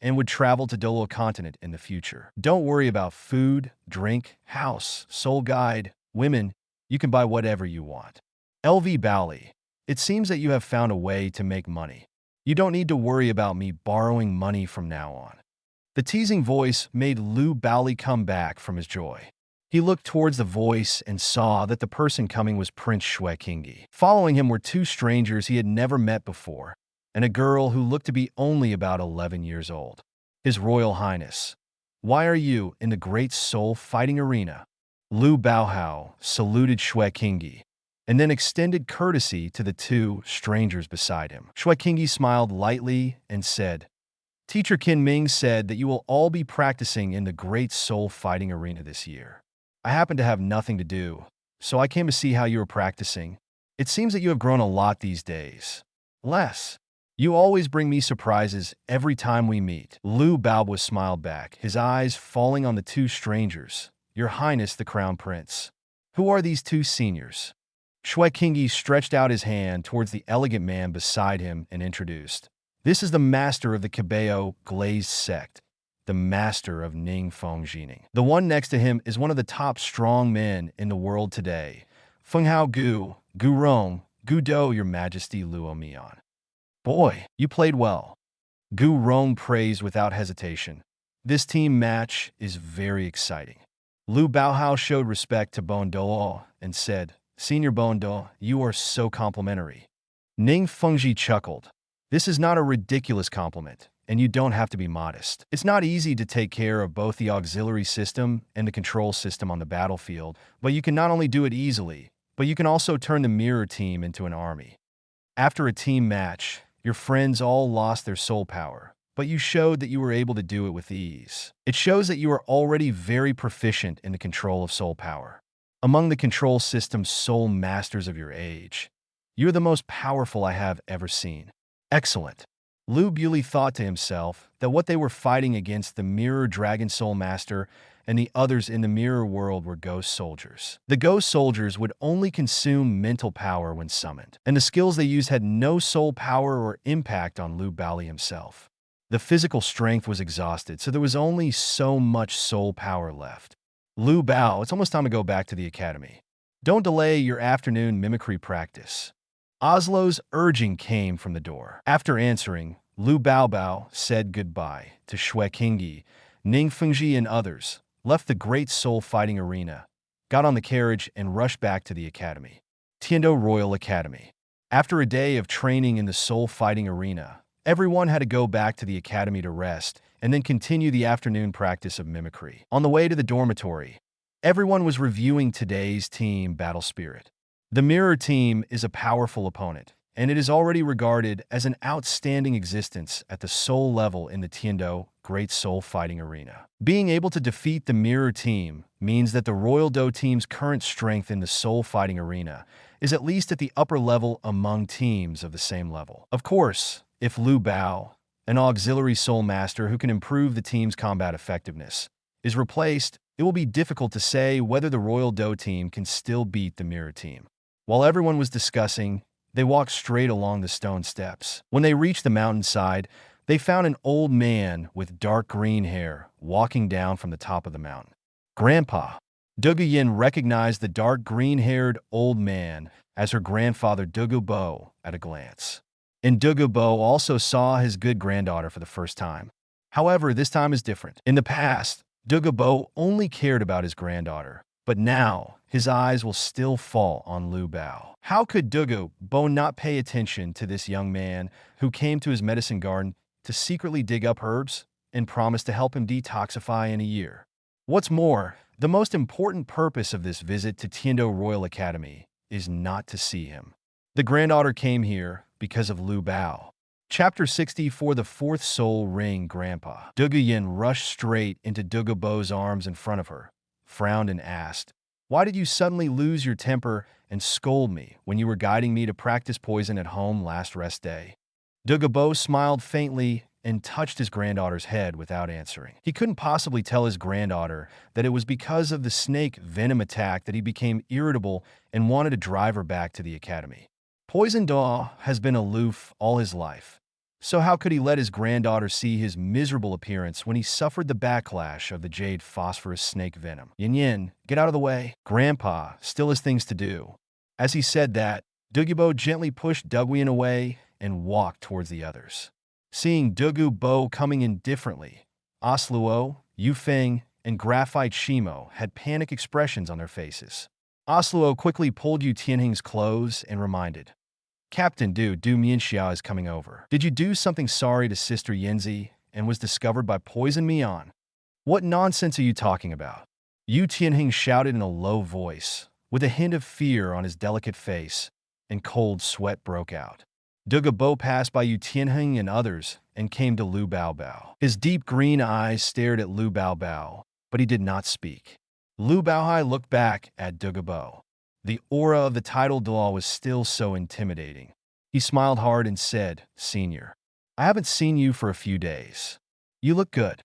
B: and would travel to Douluo continent in the future. Don't worry about food, drink, house, soul guide, women. You can buy whatever you want. LV Bali. It seems that you have found a way to make money. You don't need to worry about me borrowing money from now on. The teasing voice made Lu Baoli come back from his joy. He looked towards the voice and saw that the person coming was Prince Shui Qingyi. Following him were two strangers he had never met before, and a girl who looked to be only about 11 years old. His Royal Highness, why are you in the Great Soul Fighting Arena? Lu Baohao saluted Shui Qingyi, and then extended courtesy to the two strangers beside him. Shui Qingyi smiled lightly and said, Teacher Qin Ming said that you will all be practicing in the Great Soul Fighting Arena this year. I happen to have nothing to do, so I came to see how you are practicing. It seems that you have grown a lot these days. Les, you always bring me surprises every time we meet. Lu Baobo smiled back, his eyes falling on the two strangers. Your Highness the Crown Prince. Who are these two seniors? Shui Qingyi stretched out his hand towards the elegant man beside him and introduced. This is the master of the Cabello Glazed sect, the master of Ning Feng Jining. The one next to him is one of the top strong men in the world today. Feng Hao Gu, Gu Rong, Gu Do, Your Majesty Luo Mian. Boy, you played well. Gu Rong praised without hesitation. This team match is very exciting. Lu Baohao showed respect to Bon Duo and said, Senior Bon Duo, you are so complimentary. Ning Fengji chuckled. This is not a ridiculous compliment, and you don't have to be modest. It's not easy to take care of both the auxiliary system and the control system on the battlefield, but you can not only do it easily, but you can also turn the mirror team into an army. After a team match, your friends all lost their soul power, but you showed that you were able to do it with ease. It shows that you are already very proficient in the control of soul power. Among the control system's soul masters of your age, you're the most powerful I have ever seen. Excellent. Lu Baoli thought to himself that what they were fighting against the Mirror Dragon Soul Master and the others in the mirror world were ghost soldiers. The ghost soldiers would only consume mental power when summoned, and the skills they used had no soul power or impact on Lu Baoli himself. The physical strength was exhausted, so there was only so much soul power left. Lu Bao, it's almost time to go back to the academy. Don't delay your afternoon mimicry practice. Oslo's urging came from the door. After answering, Lu Baobao said goodbye to Shui Qingyi, Ning Fengji, and others, left the Great Soul Fighting Arena, got on the carriage, and rushed back to the academy. Tiando Royal Academy. After a day of training in the Soul Fighting Arena, everyone had to go back to the academy to rest and then continue the afternoon practice of mimicry. On the way to the dormitory, everyone was reviewing today's team battle spirit. The Mirror team is a powerful opponent, and it is already regarded as an outstanding existence at the soul level in the Tiando Great Soul Fighting Arena. Being able to defeat the Mirror team means that the Royal Do team's current strength in the Soul Fighting Arena is at least at the upper level among teams of the same level. Of course, if Lu Bao, an auxiliary soul master who can improve the team's combat effectiveness, is replaced, it will be difficult to say whether the Royal Do team can still beat the Mirror team. While everyone was discussing, they walked straight along the stone steps. When they reached the mountainside, they found an old man with dark green hair walking down from the top of the mountain. Grandpa. Dugu Yin recognized the dark green-haired old man as her grandfather Dugu Bo at a glance. And Dugu Bo also saw his good granddaughter for the first time. However, this time is different. In the past, Dugu Bo only cared about his granddaughter, but now his eyes will still fall on Lu Bao. How could Dugu Bo not pay attention to this young man who came to his medicine garden to secretly dig up herbs and promised to help him detoxify in a year? What's more, The most important purpose of this visit to Tiando Royal Academy is not to see him. The granddaughter came here because of Lu Bao. Chapter 60 for the Fourth Soul Ring Grandpa. Douluo rushed straight into Douluo's arms in front of her, frowned and asked, "Why did you suddenly lose your temper and scold me when you were guiding me to practice poison at home last rest day?" Douluo smiled faintly and touched his granddaughter's head without answering. He couldn't possibly tell his granddaughter that it was because of the snake venom attack that he became irritable and wanted to drive her back to the academy. Poison Douluo has been aloof all his life, so how could he let his granddaughter see his miserable appearance when he suffered the backlash of the jade phosphorus snake venom? Yin, get out of the way. Grandpa still has things to do. As he said that, Douluo gently pushed Douluo away and walked towards the others. Seeing Douluo coming in differently, Osluo, Yufeng, and Graphite Shimo had panic expressions on their faces. Osluo quickly pulled Yu Tianhing's clothes and reminded, "Captain Du Mianxiao is coming over. Did you do something sorry to Sister Yanzi and was discovered by Poison Mian? What nonsense are you talking about?" Yu Tianhing shouted in a low voice, with a hint of fear on his delicate face, and cold sweat broke out. Douluo passed by Yu Tianhing and others and came to Lu Baobao. His deep green eyes stared at Lu Baobao, but he did not speak. Lu Baohai looked back at Douluo. The aura of the title Douluo was still so intimidating. He smiled hard and said, "Senior, I haven't seen you for a few days. You look good,"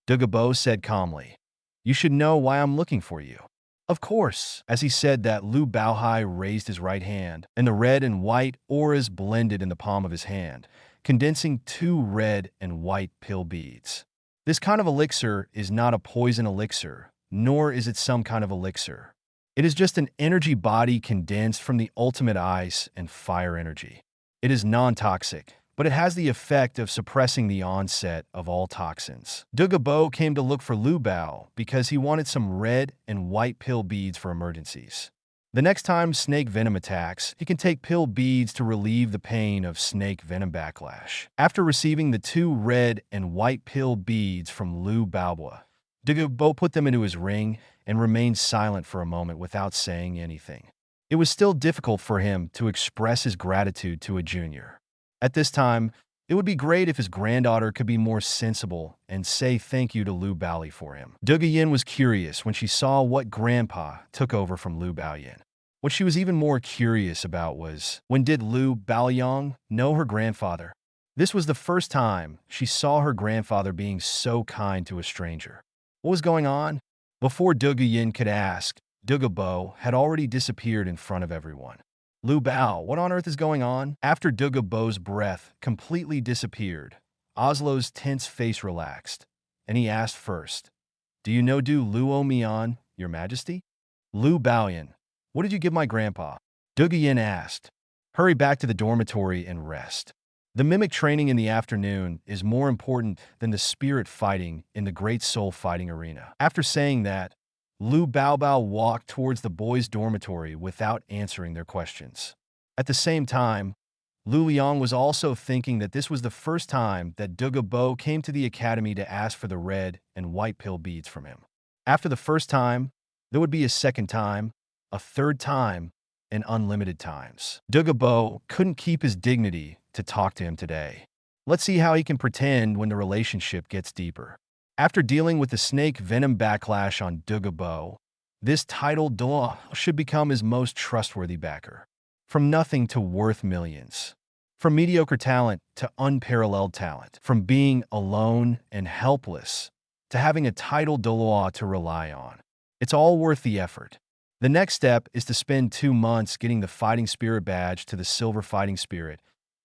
B: Douluo said calmly. "You should know why I'm looking for you." "Of course." As he said that, Lu Baohai raised his right hand, and the red and white auras blended in the palm of his hand, condensing 2 red and white pill beads. This kind of elixir is not a poison elixir, nor is it some kind of elixir. It is just an energy body condensed from the ultimate ice and fire energy. It is non-toxic, but it has the effect of suppressing the onset of all toxins. Douluo came to look for Lu Bao because he wanted some red and white pill beads for emergencies. The next time snake venom attacks, he can take pill beads to relieve the pain of snake venom backlash. After receiving the 2 red and white pill beads from Lu Baobo, Douluo put them into his ring and remained silent for a moment without saying anything. It was still difficult for him to express his gratitude to a junior. At this time, it would be great if his granddaughter could be more sensible and say thank you to Lu Baoli for him. Douluo was curious when she saw what Grandpa took over from Lu Baoyan. What she was even more curious about was, when did Lu Baoyang know her grandfather? This was the first time she saw her grandfather being so kind to a stranger. What was going on? Before Douluo could ask, Douluo had already disappeared in front of everyone. "Lu Bao, what on earth is going on?" After Douluo's breath completely disappeared, Oslo's tense face relaxed, and he asked first, "Do you know Luo Mian, Your Majesty?" "Lu Baoyan, what did you give my grandpa?" Douluo asked. "Hurry back to the dormitory and rest. The mimic training in the afternoon is more important than the spirit fighting in the Great Soul Fighting Arena." After saying that, Lu Baobao walked towards the boys' dormitory without answering their questions. At the same time, Lu Liang was also thinking that this was the first time that Douluo came to the academy to ask for the red and white pill beads from him. After the first time, there would be a second time, a third time, and unlimited times. Douluo couldn't keep his dignity to talk to him today. Let's see how he can pretend when the relationship gets deeper. After dealing with the snake venom backlash on Douluo, this title Douluo should become his most trustworthy backer. From nothing to worth millions. From mediocre talent to unparalleled talent. From being alone and helpless to having a title Douluo to rely on. It's all worth the effort. The next step is to spend 2 months getting the Fighting Spirit badge to the Silver Fighting Spirit,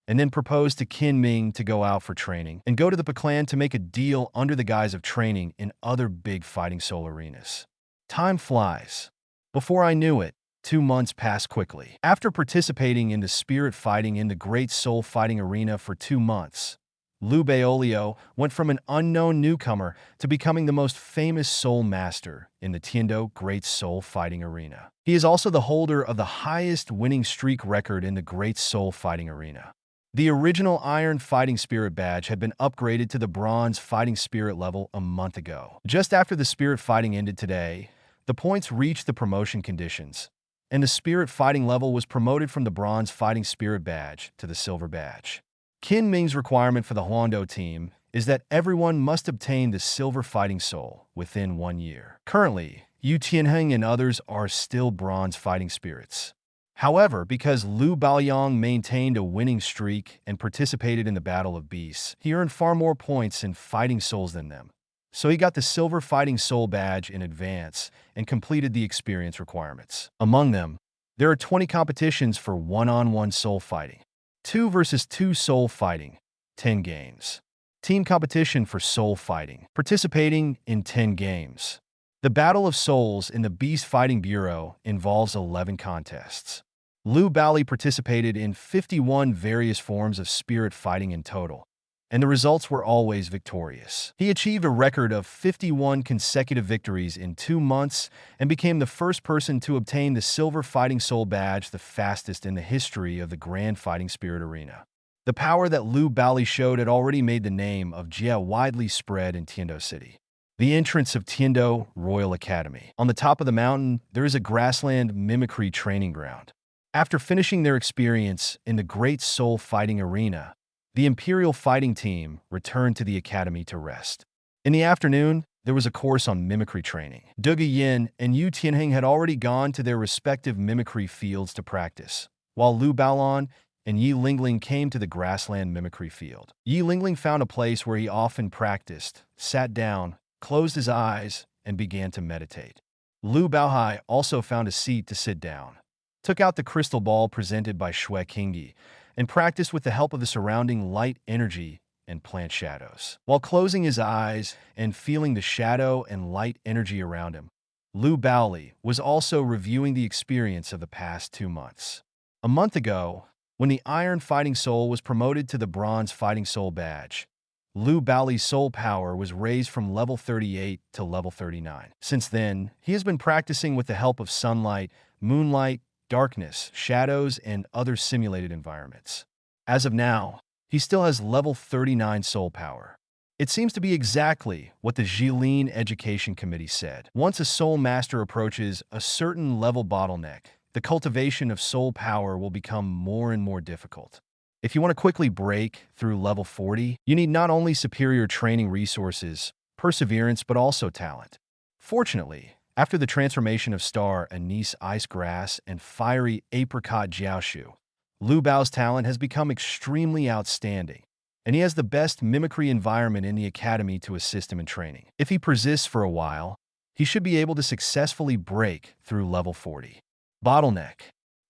B: and then propose to Qin Ming to go out for training, and go to the Paclan to make a deal under the guise of training in other big fighting soul arenas. Time flies. Before I knew it, 2 months passed quickly. After participating in the spirit fighting in the Great Soul Fighting Arena for 2 months, Lu Baolio went from an unknown newcomer to becoming the most famous soul master in the Tiando Great Soul Fighting Arena. He is also the holder of the highest winning streak record in the Great Soul Fighting Arena. The original Iron Fighting Spirit badge had been upgraded to the Bronze Fighting Spirit level a month ago. Just after the spirit fighting ended today, The points reached the promotion conditions, and the spirit fighting level was promoted from the bronze fighting spirit badge to the silver badge. Qin Ming's requirement for the Huando team is that everyone must obtain the silver fighting soul within 1 year. Currently, Yu Tianheng and others are still bronze fighting spirits. However, because Lu Baoyang maintained a winning streak and participated in the Battle of Beasts, he earned far more points in fighting souls than them. So he got the Silver Fighting Soul badge in advance and completed the experience requirements. Among them, there are 20 competitions for one-on-one soul fighting, 2 versus 2 soul fighting, 10 games. Team competition for soul fighting, participating in 10 games. The Battle of Souls in the Beast Fighting Bureau involves 11 contests. Lu Baoli participated in 51 various forms of spirit fighting in total, and the results were always victorious. He achieved a record of 51 consecutive victories in 2 months and became the first person to obtain the Silver Fighting Soul badge the fastest in the history of the Grand Fighting Spirit Arena. The power that Lu Baoli showed had already made the name of Jia widely spread in Tiando City. The entrance of Tiando Royal Academy. On the top of the mountain, there is a grassland mimicry training ground. After finishing their experience in the Great Soul Fighting Arena, the Imperial Fighting Team returned to the academy to rest. In the afternoon, there was a course on mimicry training. Duge Yin and Yu Tianheng had already gone to their respective mimicry fields to practice, while Lu Baolan and Yi Lingling came to the grassland mimicry field. Yi Lingling found a place where he often practiced, sat down, closed his eyes, and began to meditate. Lu Baohai also found a seat to sit down, took out the crystal ball presented by Shui Qingyi, and practiced with the help of the surrounding light energy and plant shadows. While closing his eyes and feeling the shadow and light energy around him, Lu Baoli was also reviewing the experience of the past 2 months. A month ago, when the Iron Fighting Soul was promoted to the Bronze Fighting Soul badge, Lu Baoli's soul power was raised from level 38 to level 39. Since then, he has been practicing with the help of sunlight, moonlight, darkness, shadows, and other simulated environments. As of now, he still has level 39 soul power. It seems to be exactly what the Jilin Education Committee said. Once a soul master approaches a certain level bottleneck, the cultivation of soul power will become more and more difficult. If you want to quickly break through level 40, you need not only superior training resources, perseverance, but also talent. Fortunately, after the transformation of Star Anise Ice Grass and Fiery Apricot Jiaoshu, Lu Bao's talent has become extremely outstanding, and he has the best mimicry environment in the academy to assist him in training. If he persists for a while, he should be able to successfully break through level 40. Bottleneck.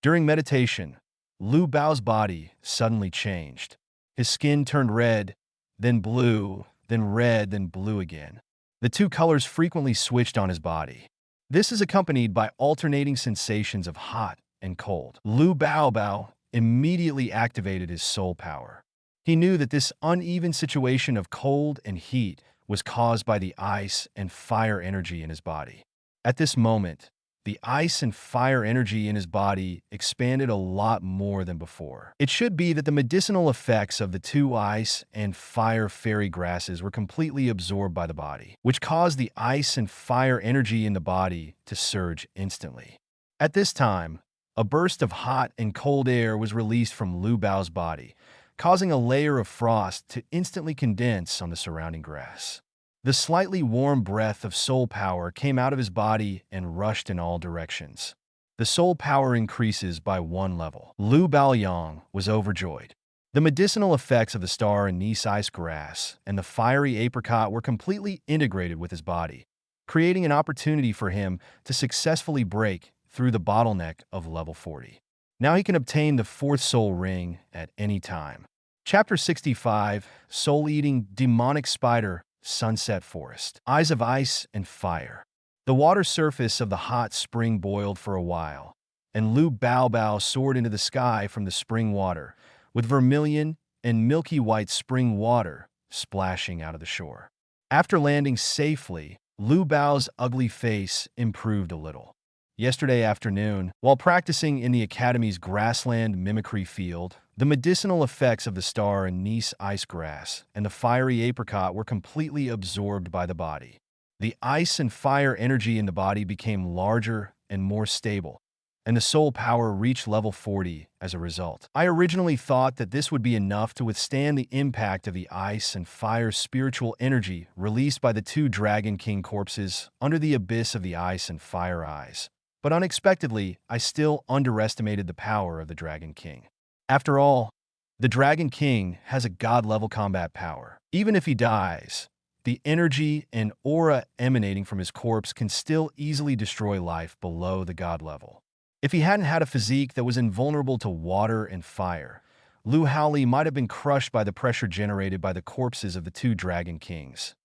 B: During meditation, Lu Bao's body suddenly changed. His skin turned red, then blue, then red, then blue again. The 2 colors frequently switched on his body. This is accompanied by alternating sensations of hot and cold. Lu Baobao immediately activated his soul power. He knew that this uneven situation of cold and heat was caused by the ice and fire energy in his body. At this moment, the ice and fire energy in his body expanded a lot more than before. It should be that the medicinal effects of the 2 ice and fire fairy grasses were completely absorbed by the body, which caused the ice and fire energy in the body to surge instantly. At this time, a burst of hot and cold air was released from Lu Bao's body, causing a layer of frost to instantly condense on the surrounding grass. The slightly warm breath of soul power came out of his body and rushed in all directions. The soul power increases by 1 level. Lu Baoyang was overjoyed. The medicinal effects of the Star Anise Ice Grass and the Fiery Apricot were completely integrated with his body, creating an opportunity for him to successfully break through the bottleneck of level 40. Now he can obtain the 4th soul ring at any time. Chapter 65, Soul-Eating Demonic Spider, Sunset Forest. Eyes of Ice and Fire. The water surface of the hot spring boiled for a while, and Lu Baobao soared into the sky from the spring water, with vermilion and milky white spring water splashing out of the shore. After landing safely, Lu Bao's ugly face improved a little. Yesterday afternoon, while practicing in the Academy's grassland mimicry field, the medicinal effects of the Star Anise Ice Grass and the Fiery Apricot were completely absorbed by the body. The ice and fire energy in the body became larger and more stable, and the soul power reached level 40 as a result. I originally thought that this would be enough to withstand the impact of the ice and fire spiritual energy released by the two Dragon King corpses under the abyss of the ice and fire eyes. But unexpectedly, I still underestimated the power of the Dragon King. After all, the Dragon King has a god-level combat power. Even if he dies, the energy and aura emanating from his corpse can still easily destroy life below the god level. If he hadn't had a physique that was invulnerable to water and fire, Lu Haoli might have been crushed by the pressure generated by the corpses of the two Dragon Kings,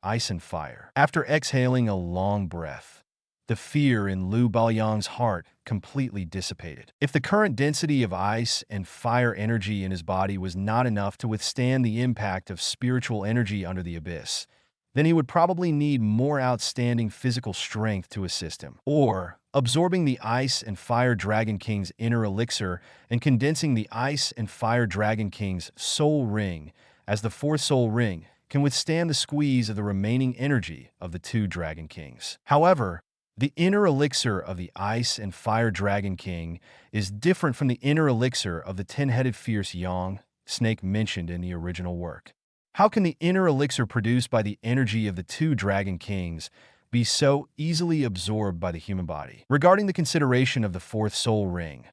B: ice and fire. After exhaling a long breath, the fear in Lu Baoyang's heart completely dissipated. If the current density of ice and fire energy in his body was not enough to withstand the impact of spiritual energy under the abyss, then he would probably need more outstanding physical strength to assist him. Or, absorbing the Ice and Fire Dragon King's inner elixir and condensing the Ice and Fire Dragon King's soul ring as the fourth soul ring can withstand the squeeze of the remaining energy of the two Dragon Kings. However, the inner elixir of the Ice and Fire Dragon King is different from the inner elixir of the 10-headed fierce Yang snake mentioned in the original work. How can the inner elixir produced by the energy of the two Dragon Kings be so easily absorbed by the human body? Regarding the consideration of the fourth soul ring,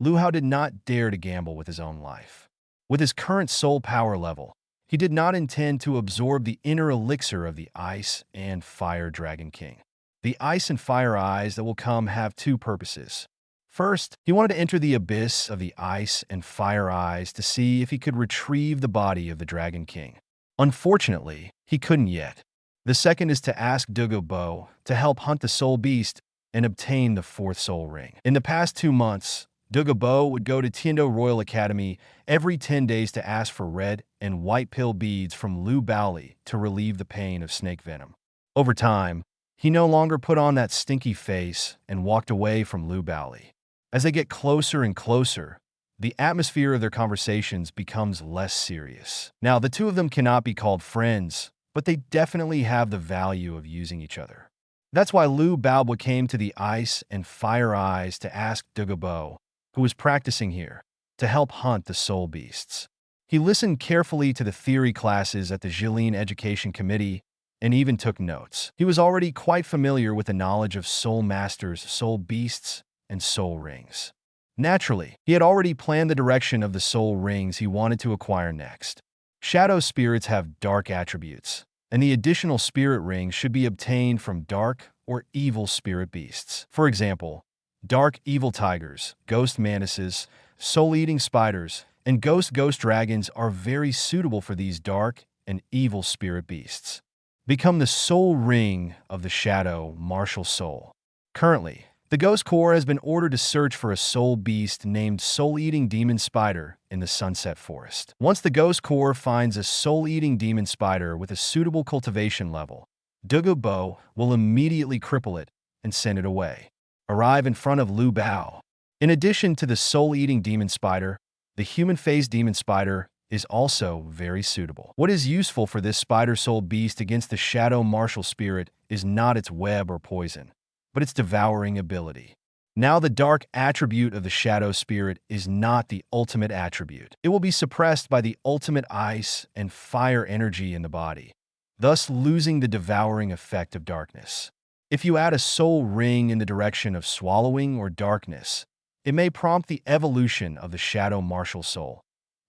B: Lu Hao did not dare to gamble with his own life. With his current soul power level, he did not intend to absorb the inner elixir of the Ice and Fire Dragon King. The Ice and Fire eyes that will come have two purposes. First, he wanted to enter the abyss of the Ice and Fire eyes to see if he could retrieve the body of the Dragon King. Unfortunately, he couldn't yet. The second is to ask Douluo Bo to help hunt the soul beast and obtain the fourth soul ring. In the past 2 months, Douluo Bo would go to Tiando Royal Academy every 10 days to ask for red and white pill beads from Lu Haoli to relieve the pain of snake venom. Over time, he no longer put on that stinky face and walked away from Lu Haoli. As they get closer and closer, the atmosphere of their conversations becomes less serious. Now, the two of them cannot be called friends, but they definitely have the value of using each other. That's why Lu Haoli came to the Ice and Fire eyes to ask Douluo Bo, who was practicing here, to help hunt the soul beasts. He listened carefully to the theory classes at the Jilin Education Committee and even took notes. He was already quite familiar with the knowledge of soul masters, soul beasts, and soul rings. Naturally, he had already planned the direction of the soul rings he wanted to acquire next. Shadow spirits have dark attributes, and the additional spirit rings should be obtained from dark or evil spirit beasts. For example, dark evil tigers, ghost manises, soul-eating spiders, and ghost dragons are very suitable for these dark and evil spirit beasts. Become the soul ring of the shadow martial soul. Currently, the Ghost Corps has been ordered to search for a soul beast named Soul-Eating Demon Spider in the Sunset Forest. Once the Ghost Corps finds a soul-eating demon spider with a suitable cultivation level, Douluo Bo will immediately cripple it and send it away. Arrive in front of Lu Bao. In addition to the soul-eating demon spider, the human-faced demon spider is also very suitable. What is useful for this spider soul beast against the shadow martial spirit is not its web or poison, but its devouring ability. Now the dark attribute of the shadow spirit is not the ultimate attribute. It will be suppressed by the ultimate ice and fire energy in the body, thus losing the devouring effect of darkness. If you add a soul ring in the direction of swallowing or darkness, it may prompt the evolution of the shadow martial soul,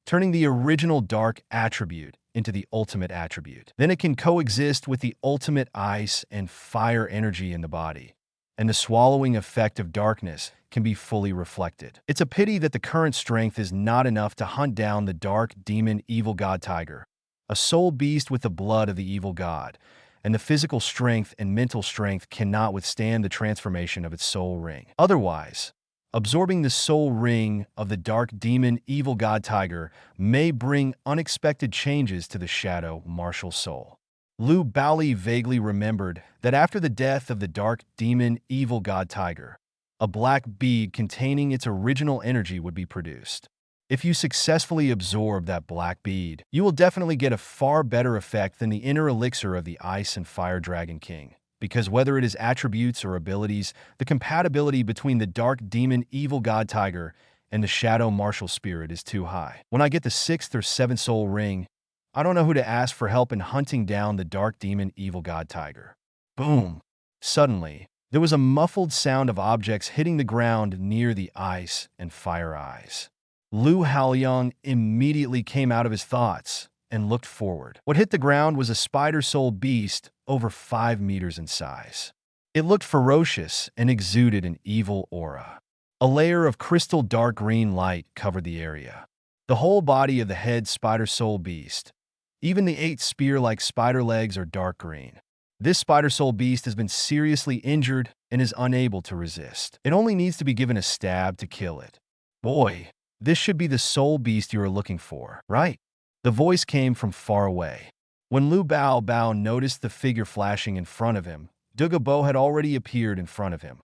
B: turning the original dark attribute into the ultimate attribute. Then it can coexist with the ultimate ice and fire energy in the body, and the swallowing effect of darkness can be fully reflected. It's a pity that the current strength is not enough to hunt down the dark demon evil god tiger, a soul beast with the blood of the evil god, and the physical strength and mental strength cannot withstand the transformation of its soul ring. Otherwise, absorbing the soul ring of the dark demon evil god tiger may bring unexpected changes to the shadow martial soul. Lu Haoli vaguely remembered that after the death of the dark demon evil god tiger, a black bead containing its original energy would be produced. If you successfully absorb that black bead, you will definitely get a far better effect than the inner elixir of the Ice and Fire Dragon King. because whether it is attributes or abilities, the compatibility between the dark demon evil god tiger and the shadow martial spirit is too high. When I get the 6th or 7th soul ring, I don't know who to ask for help in hunting down the dark demon evil god tiger. Boom! Suddenly, there was a muffled sound of objects hitting the ground near the Ice and Fire eyes. Lu Haoli immediately came out of his thoughts and looked forward. What hit the ground was a spider soul beast over 5 meters in size. It looked ferocious and exuded an evil aura. A layer of crystal dark green light covered the area. The whole body of the head spider soul beast, even the 8 spear-like spider legs, are dark green. This spider soul beast has been seriously injured and is unable to resist. It only needs to be given a stab to kill it. Boy, this should be the soul beast you are looking for, right? The voice came from far away. When Lu Bao noticed the figure flashing in front of him, Douluo had already appeared in front of him.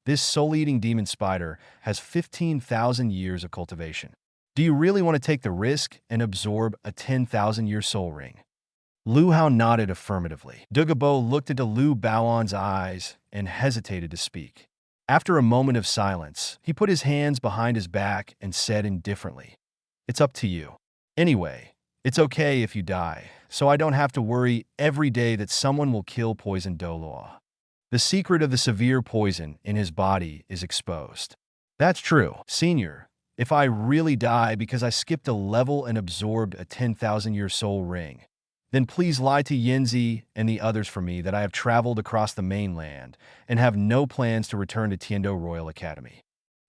B: This soul-eating demon spider has 15,000 years of cultivation. Do you really want to take the risk and absorb a 10,000-year soul ring? Lu Hao nodded affirmatively. Douluo looked into Lu Bao's eyes and hesitated to speak. After a moment of silence, he put his hands behind his back and said indifferently, "It's up to you. Anyway, it's okay if you die, so I don't have to worry every day that someone will kill poison Douluo. The secret of the severe poison in his body is exposed." "That's true, Senior. If I really die because I skipped a level and absorbed a 10,000-year soul ring, then please lie to Yanzi and the others for me that I have traveled across the mainland and have no plans to return to Tiando Royal Academy."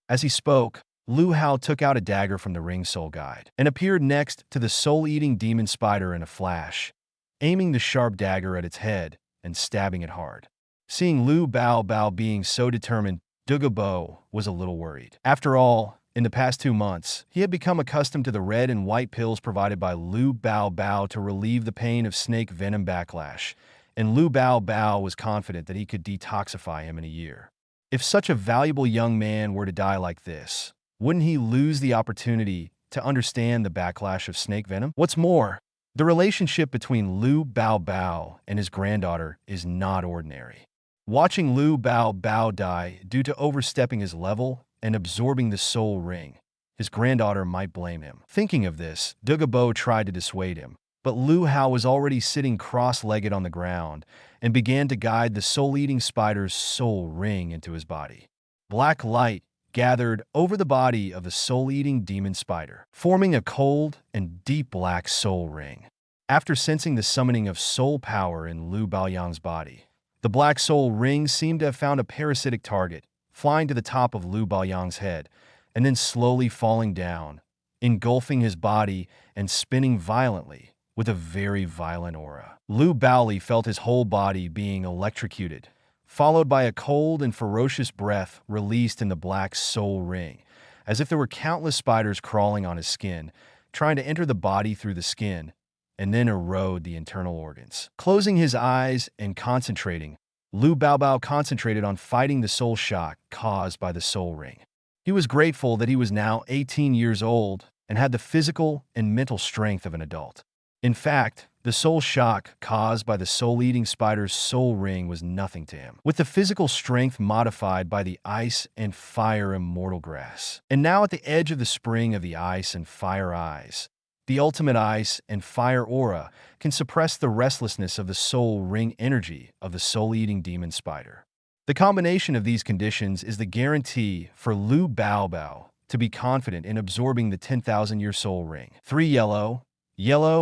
B: As he spoke, Lu Hao took out a dagger from the ring soul guide and appeared next to the soul-eating demon spider in a flash, aiming the sharp dagger at its head and stabbing it hard. Seeing Lu Bao being so determined, Douluo was a little worried. After all, in the past 2 months, he had become accustomed to the red and white pills provided by Lu Bao to relieve the pain of snake venom backlash, and Lu Bao was confident that he could detoxify him in a year. If such a valuable young man were to die like this, wouldn't he lose the opportunity to understand the backlash of snake venom? What's more, the relationship between Lu Bao and his granddaughter is not ordinary. Watching Lu Bao die due to overstepping his level and absorbing the soul ring, his granddaughter might blame him. Thinking of this, Douluo tried to dissuade him, but Lu Hao was already sitting cross-legged on the ground and began to guide the soul-eating spider's soul ring into his body. Black light gathered over the body of the soul-eating demon spider, forming a cold and deep black soul ring. After sensing the summoning of soul power in Lu Baoyang's body, the black soul ring seemed to have found a parasitic target, flying to the top of Lu Baoyang's head, and then slowly falling down, engulfing his body and spinning violently with a very violent aura. Lu Baoli felt his whole body being electrocuted, followed by a cold and ferocious breath released in the black soul ring, as if there were countless spiders crawling on his skin, trying to enter the body through the skin, and then erode the internal organs. Closing his eyes and concentrating, Lu Bao concentrated on fighting the soul shock caused by the soul ring. He was grateful that he was now 18 years old and had the physical and mental strength of an adult. In fact, the soul shock caused by the soul-eating spider's soul ring was nothing to him, with the physical strength modified by the Ice and Fire Immortal Grass. And now at the edge of the spring of the Ice and Fire eyes, the ultimate Ice and Fire aura can suppress the restlessness of the soul ring energy of the soul-eating demon spider. The combination of these conditions is the guarantee for Lu Bao to be confident in absorbing the 10,000-year soul ring. 3 yellow,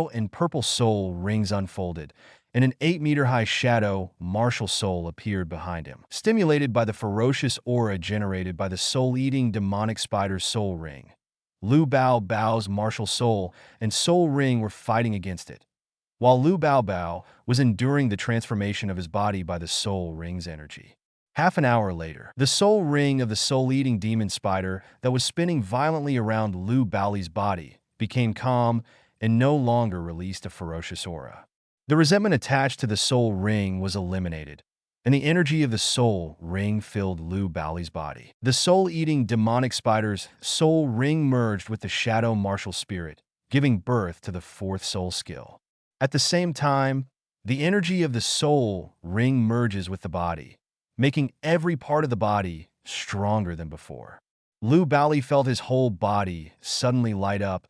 B: and purple soul rings unfolded, and an 8-meter-high shadow martial soul appeared behind him, stimulated by the ferocious aura generated by the soul-eating demonic spider's soul ring. Lu Bao's martial soul and soul ring were fighting against it, while Lu Bao was enduring the transformation of his body by the soul ring's energy. Half an hour later, the soul ring of the soul-eating demon spider that was spinning violently around Lu Bao's body became calm and no longer released a ferocious aura. The resentment attached to the soul ring was eliminated, and the energy of the soul ring filled Lu Bao's body. The soul-eating demonic spider's soul ring merged with the shadow martial spirit, giving birth to the 4th soul skill. At the same time, The energy of the soul ring merges with the body, making every part of the body stronger than before. Lu Haoli felt his whole body suddenly light up,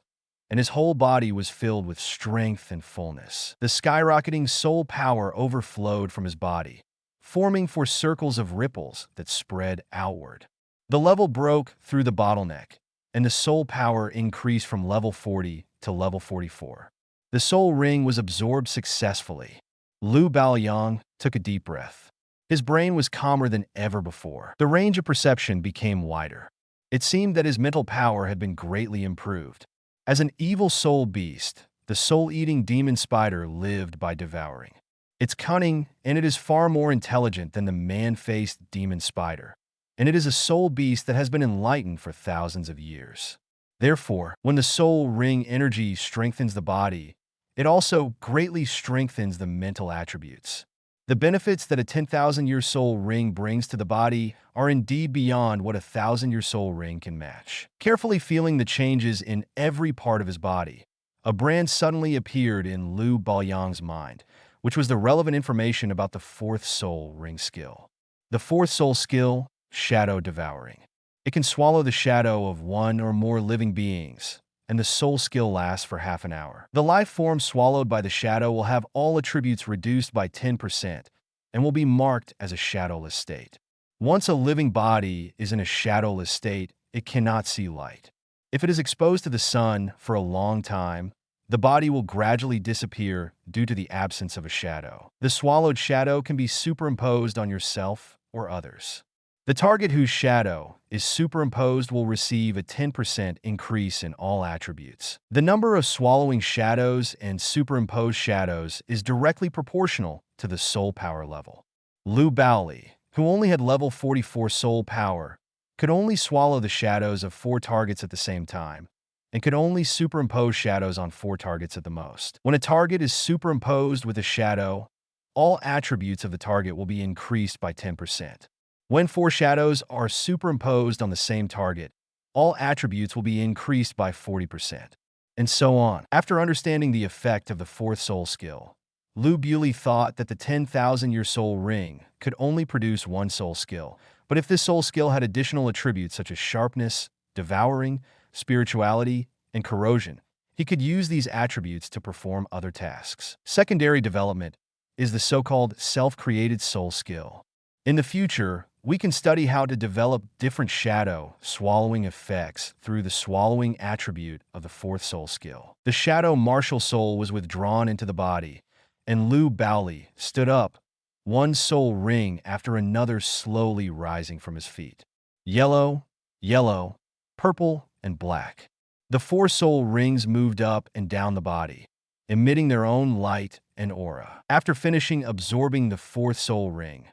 B: and his whole body was filled with strength and fullness. The skyrocketing soul power overflowed from his body, forming four circles of ripples that spread outward. The level broke through the bottleneck, and the soul power increased from level 40 to level 44. The soul ring was absorbed successfully. Lu Haoli took a deep breath. His brain was calmer than ever before. The range of perception became wider. It seemed that his mental power had been greatly improved. As an evil soul beast, the soul-eating demon spider lived by devouring. It's cunning, and it is far more intelligent than the man-faced demon spider. And it is a soul beast that has been enlightened for thousands of years. Therefore, when the soul ring energy strengthens the body, it also greatly strengthens the mental attributes. The benefits that a 10,000-year soul ring brings to the body are indeed beyond what a 1,000-year soul ring can match. Carefully feeling the changes in every part of his body, a brand suddenly appeared in Lu Haoli's mind, which was the relevant information about the fourth soul ring skill. The fourth soul skill, Shadow Devouring. It can swallow the shadow of one or more living beings, and the soul skill lasts for half an hour. The life form swallowed by the shadow will have all attributes reduced by 10% and will be marked as a shadowless state. Once a living body is in a shadowless state, it cannot see light. If it is exposed to the sun for a long time, the body will gradually disappear due to the absence of a shadow. The swallowed shadow can be superimposed on yourself or others. The target whose shadow is superimposed will receive a 10% increase in all attributes. The number of swallowing shadows and superimposed shadows is directly proportional to the soul power level. Lu Haoli, who only had level 44 soul power, could only swallow the shadows of 4 targets at the same time, and could only superimpose shadows on 4 targets at the most. When a target is superimposed with a shadow, all attributes of the target will be increased by 10%. When 4 shadows are superimposed on the same target, all attributes will be increased by 40%, and so on. After understanding the effect of the fourth soul skill, Lu Haoli thought that the 10,000-year soul ring could only produce 1 soul skill, but if this soul skill had additional attributes such as sharpness, devouring, spirituality, and corrosion, he could use these attributes to perform other tasks. Secondary development is the so-called self-created soul skill. In the future, we can study how to develop different shadow swallowing effects through the swallowing attribute of the fourth soul skill. The shadow martial soul was withdrawn into the body, and Lu Haoli stood up, one soul ring after another slowly rising from his feet. Yellow, yellow, purple, and black. The 4 soul rings moved up and down the body, emitting their own light and aura. After finishing absorbing the 4th soul ring,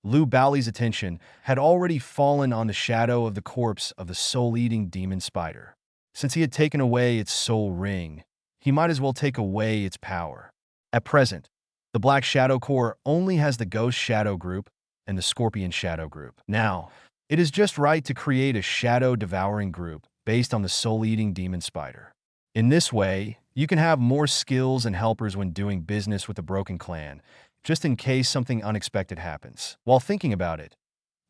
B: Lu Haoli's attention had already fallen on the shadow of the corpse of the soul-eating demon spider. Since he had taken away its soul ring, he might as well take away its power. At present, the Black Shadow Core only has the Ghost Shadow Group and the Scorpion Shadow Group. Now, it is just right to create a Shadow Devouring Group based on the soul-eating demon spider. In this way, you can have more skills and helpers when doing business with the Broken Clan, just in case something unexpected happens. While thinking about it,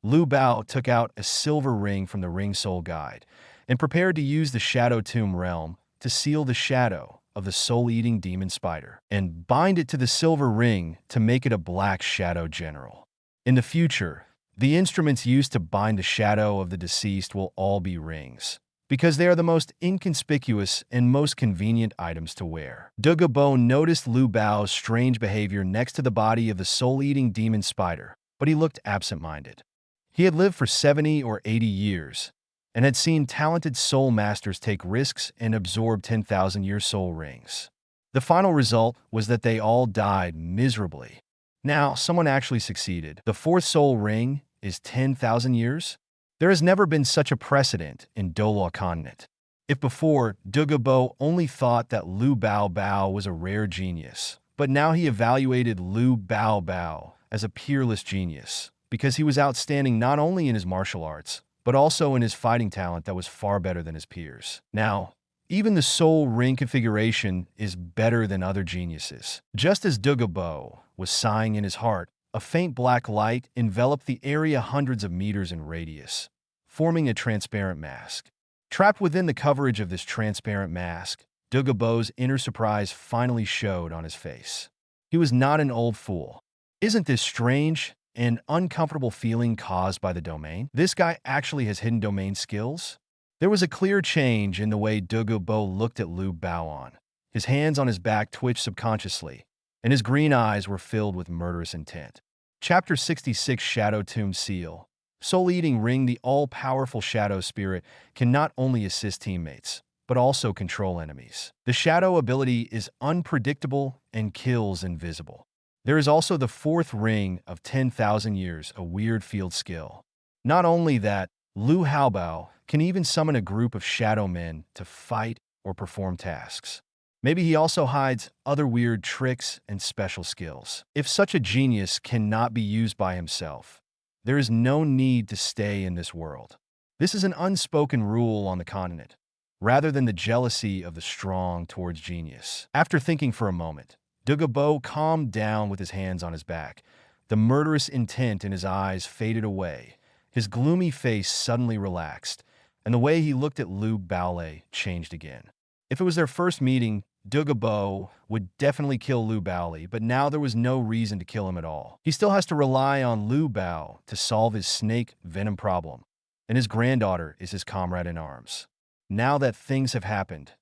B: Lu Haoli took out a silver ring from the Ring Soul Guide and prepared to use the Shadow Tomb Realm to seal the shadow of the soul-eating demon spider and bind it to the silver ring to make it a Black Shadow General. In the future, the instruments used to bind the shadow of the deceased will all be rings, because they are the most inconspicuous and most convenient items to wear. Douluo noticed Lu Haoli's strange behavior next to the body of the soul-eating demon spider, but he looked absent-minded. He had lived for 70 or 80 years, and had seen talented soul masters take risks and absorb 10,000-year soul rings. The final result was that they all died miserably. Now, someone actually succeeded. The 4th soul ring is 10,000 years? There has never been such a precedent in Douluo continent. If before, Douluo only thought that Lu Haoli was a rare genius, but now he evaluated Lu Haoli as a peerless genius, because he was outstanding not only in his martial arts, but also in his fighting talent that was far better than his peers. Now, Even the soul ring configuration is better than other geniuses. Just as Douluo was sighing in his heart, a faint black light enveloped the area hundreds of meters in radius, forming a transparent mask. Trapped within the coverage of this transparent mask, Douluo's inner surprise finally showed on his face. He was not an old fool. Isn't this strange? An uncomfortable feeling caused by the domain? This guy actually has hidden domain skills? There was a clear change in the way Douluo looked at Lu Haoli. His hands on his back twitched subconsciously, and his green eyes were filled with murderous intent. Chapter 66 Shadow Tomb Seal. Soul-Eating Ring. The all-powerful Shadow Spirit can not only assist teammates, but also control enemies. The Shadow ability is unpredictable and kills invisible. There is also the fourth ring of 10,000 years, a weird field skill. Not only that, Lu Haoli can even summon a group of shadow men to fight or perform tasks. Maybe he also hides other weird tricks and special skills. If such a genius cannot be used by himself, there is no need to stay in this world. This is an unspoken rule on the continent, rather than the jealousy of the strong towards genius. After thinking for a moment, Douluo calmed down with his hands on his back. The murderous intent in his eyes faded away. His gloomy face suddenly relaxed, and the way he looked at Lu Haoli changed again. If it was their first meeting, Douluo would definitely kill Lu Haoli, but now there was no reason to kill him at all. He still has to rely on Lu Haoli to solve his snake venom problem, and his granddaughter is his comrade in arms. Now that things have happened,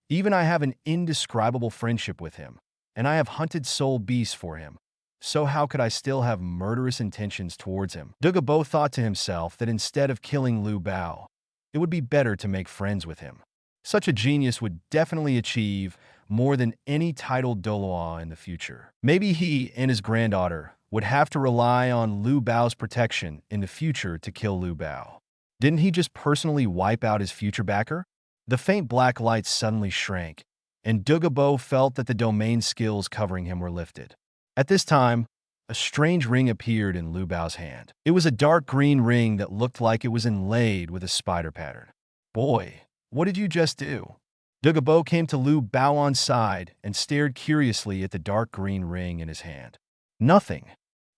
B: even I have an indescribable friendship with him, and I have hunted soul beasts for him. So how could I still have murderous intentions towards him? Douluo thought to himself that instead of killing Lu Haoli, it would be better to make friends with him. Such a genius would definitely achieve more than any titled Douluo in the future. Maybe he and his granddaughter would have to rely on Lu Haoli's protection in the future to kill Lu Haoli. Didn't he just personally wipe out his future backer? The faint black light suddenly shrank, and Douluo felt that the domain skills covering him were lifted. At this time, a strange ring appeared in Lu Haoli's hand. It was a dark green ring that looked like it was inlaid with a spider pattern. Boy, what did you just do? Douluo came to Lu Haoli's side and stared curiously at the dark green ring in his hand. Nothing.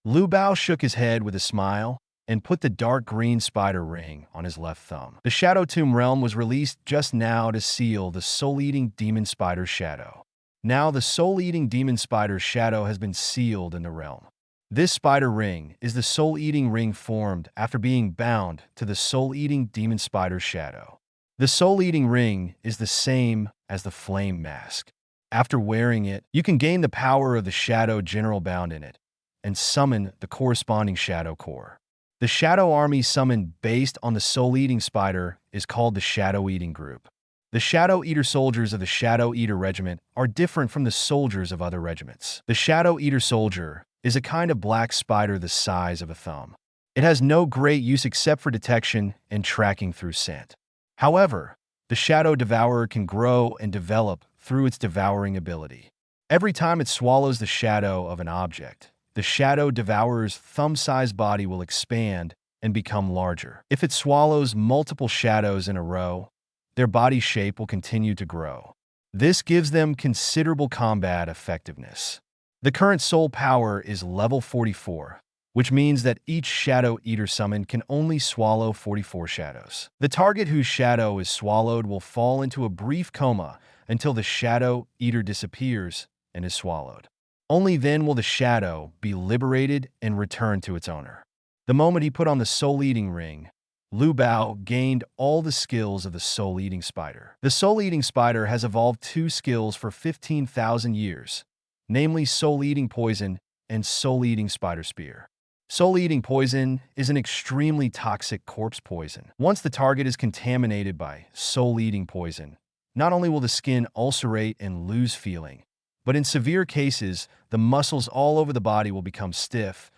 B: Lu Haoli shook his head with a smile and put the dark green spider ring on his left thumb. The Shadow Tomb Realm was released just now to seal the soul-eating demon spider's shadow. Now the soul-eating demon spider's shadow has been sealed in the realm. This spider ring is the soul-eating ring formed after being bound to the soul-eating demon spider's shadow. The soul-eating ring is the same as the flame mask. After wearing it, you can gain the power of the shadow general bound in it and summon the corresponding shadow core. The shadow army summoned based on the soul-eating spider is called the Shadow Eating Group. The Shadow Eater soldiers of the Shadow Eater Regiment are different from the soldiers of other regiments. The Shadow Eater soldier is a kind of black spider the size of a thumb. It has no great use except for detection and tracking through scent. However, the Shadow Devourer can grow and develop through its devouring ability. Every time it swallows the shadow of an object, the Shadow Devourer's thumb-sized body will expand and become larger. If it swallows multiple shadows in a row, their body shape will continue to grow. This gives them considerable combat effectiveness. The current soul power is level 44, which means that each Shadow Eater summon can only swallow 44 shadows. The target whose shadow is swallowed will fall into a brief coma until the Shadow Eater disappears and is swallowed. Only then will the shadow be liberated and returned to its owner. The moment he put on the soul-eating ring, Lu Haoli gained all the skills of the soul-eating spider. The soul-eating spider has evolved two skills for 15,000 years, namely soul-eating poison and soul-eating spider spear. Soul-eating poison is an extremely toxic corpse poison. Once the target is contaminated by soul-eating poison, not only will the skin ulcerate and lose feeling, but in severe cases, the muscles all over the body will become stiff,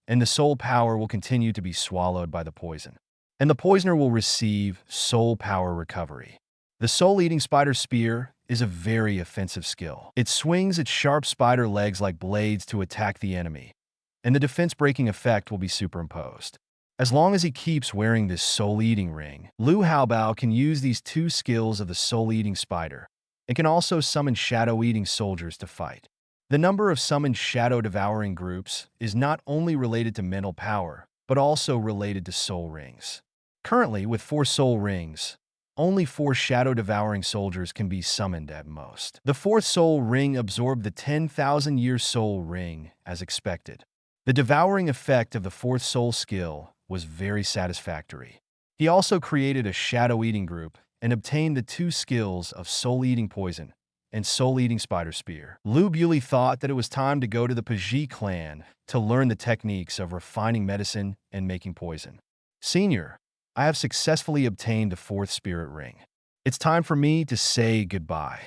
B: and the soul power will continue to be swallowed by the poison. And the poisoner will receive soul power recovery. The soul-eating spider spear is a very offensive skill. It swings its sharp spider legs like blades to attack the enemy, and the defense-breaking effect will be superimposed. As long as he keeps wearing this soul-eating ring, Lu Haoli can use these two skills of the soul-eating spider and can also summon shadow-eating soldiers to fight. The number of summoned shadow-devouring groups is not only related to mental power, but also related to soul rings. Currently, with 4 soul rings, only 4 shadow-devouring soldiers can be summoned at most. The 4th soul ring absorbed the 10,000-year soul ring as expected. The devouring effect of the 4th soul skill was very satisfactory. He also created a shadow-eating group and obtained the 2 skills of soul-eating poison and soul-eating spider spear. Lu Haoli thought that it was time to go to the Paji clan to learn the techniques of refining medicine and making poison. Senior, I have successfully obtained the 4th spirit ring. It's time for me to say goodbye.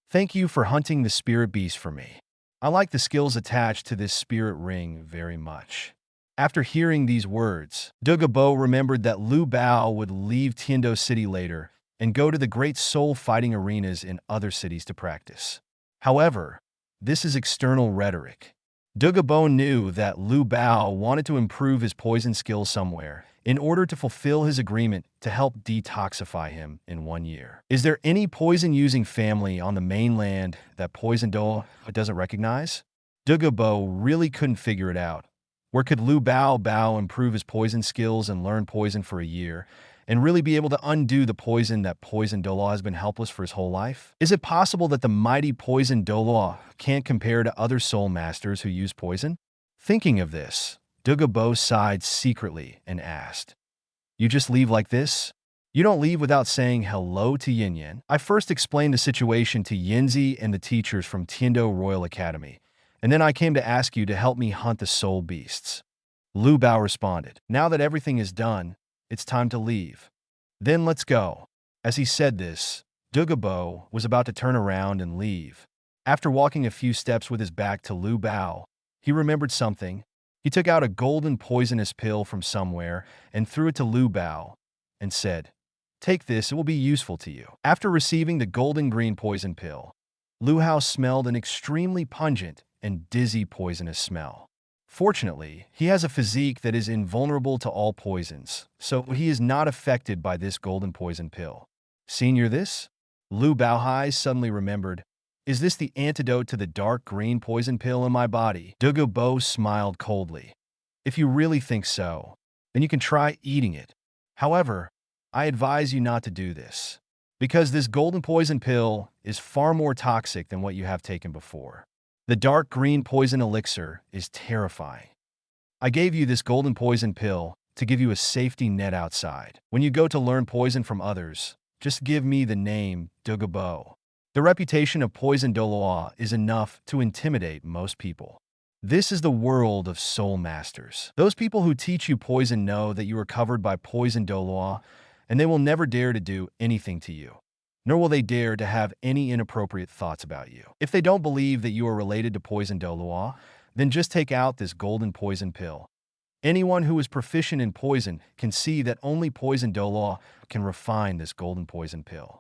B: Thank you for hunting the spirit beast for me. I like the skills attached to this spirit ring very much. After hearing these words, Douluo remembered that Lu Haoli would leave Tiando City later and go to the great soul fighting arenas in other cities to practice. However, this is external rhetoric. Douluo knew that Lu Haoli wanted to improve his poison skills somewhere in order to fulfill his agreement to help detoxify him in 1 year. Is there any poison-using family on the mainland that Poison Douluo doesn't recognize? Douluo really couldn't figure it out. Where could Lu Haoli improve his poison skills and learn poison for a year, and really be able to undo the poison that Poison Douluo has been helpless for his whole life? Is it possible that the mighty Poison Douluo can't compare to other soul masters who use poison? Thinking of this, Douluo sighed secretly and asked, "You just leave like this? You don't leave without saying hello to Yin Yin?" I first explained the situation to Yinzi and the teachers from Tiando Royal Academy, and then I came to ask you to help me hunt the soul beasts. Lu Haoli responded, "Now that everything is done, it's time to leave. Then let's go." As he said this, Douluo was about to turn around and leave. After walking a few steps with his back to Lu Haoli, he remembered something. He took out a golden poisonous pill from somewhere and threw it to Lu Haoli and said, "Take this, it will be useful to you." After receiving the golden green poison pill, Lu Haoli smelled an extremely pungent and dizzy poisonous smell. Fortunately, he has a physique that is invulnerable to all poisons, so he is not affected by this golden poison pill. Senior, this? Lu Haoli suddenly remembered. Is this the antidote to the dark green poison pill in my body? Douluo smiled coldly. If you really think so, then you can try eating it. However, I advise you not to do this, because this golden poison pill is far more toxic than what you have taken before. The dark green poison elixir is terrifying. I gave you this golden poison pill to give you a safety net outside. When you go to learn poison from others, just give me the name Douluo. The reputation of Poison Douluo is enough to intimidate most people. This is the world of soul masters. Those people who teach you poison know that you are covered by Poison Douluo, and they will never dare to do anything to you. Nor will they dare to have any inappropriate thoughts about you. If they don't believe that you are related to Poison Douluo, then just take out this golden poison pill. Anyone who is proficient in poison can see that only Poison Douluo can refine this golden poison pill.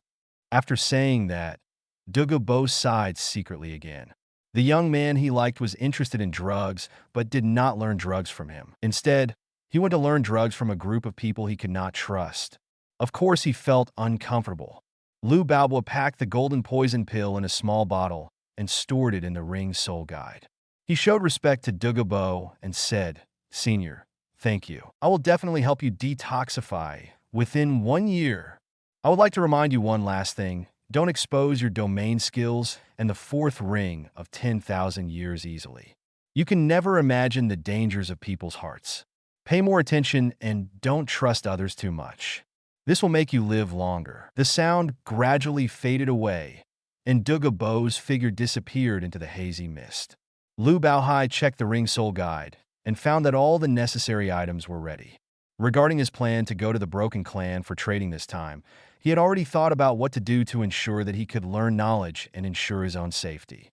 B: After saying that, Douluo sighed secretly again. The young man he liked was interested in drugs, but did not learn drugs from him. Instead, he went to learn drugs from a group of people he could not trust. Of course, he felt uncomfortable. Lu Haoli packed the golden poison pill in a small bottle and stored it in the ring's soul guide. He showed respect to Douluo and said, "Senior, thank you. I will definitely help you detoxify within 1 year. I would like to remind you one last thing. Don't expose your domain skills and the 4th ring of 10,000 years easily. You can never imagine the dangers of people's hearts. Pay more attention and don't trust others too much. This will make you live longer." The sound gradually faded away, and Douluo's figure disappeared into the hazy mist. Lu Haoli checked the ring soul guide and found that all the necessary items were ready. Regarding his plan to go to the Broken Clan for trading this time, he had already thought about what to do to ensure that he could learn knowledge and ensure his own safety.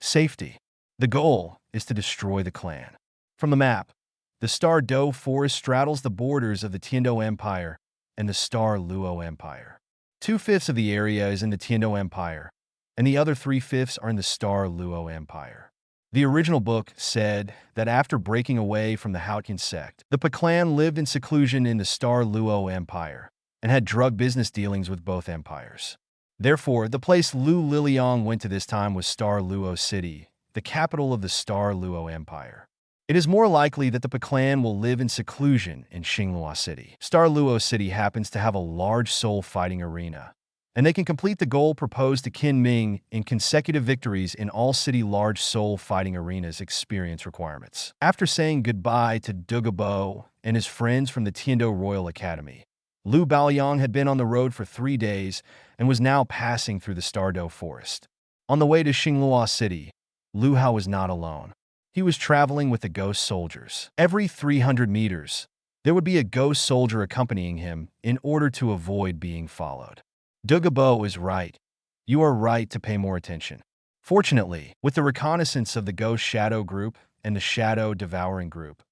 B: The goal is to destroy the clan. From the map, the Star Do Forest straddles the borders of the Tiando Empire and the Star Luo Empire. 2/5 of the area is in the Tiando Empire, and the other 3/5 are in the Star Luo Empire. The original book said that after breaking away from the Hautian sect, the clan lived in seclusion in the Star Luo Empire and had drug business dealings with both empires. Therefore, the place Lu Liliang went to this time was Star Luo City, the capital of the Star Luo Empire. It is more likely that the clan will live in seclusion in Xinghua City. Star Luo City happens to have a large soul fighting arena, and they can complete the goal proposed to Qin Ming in consecutive victories in all city large soul fighting arenas experience requirements. After saying goodbye to Douluo and his friends from the Tiando Royal Academy, Lu Baoyang had been on the road for 3 days and was now passing through the Stardo Forest. On the way to Xinghua City, Lu Hao was not alone. He was traveling with the ghost soldiers. Every 300 meters, there would be a ghost soldier accompanying him in order to avoid being followed. Douluo is right. You are right to pay more attention. Fortunately, with the reconnaissance of the Ghost Shadow Group and the Shadow Devouring Group,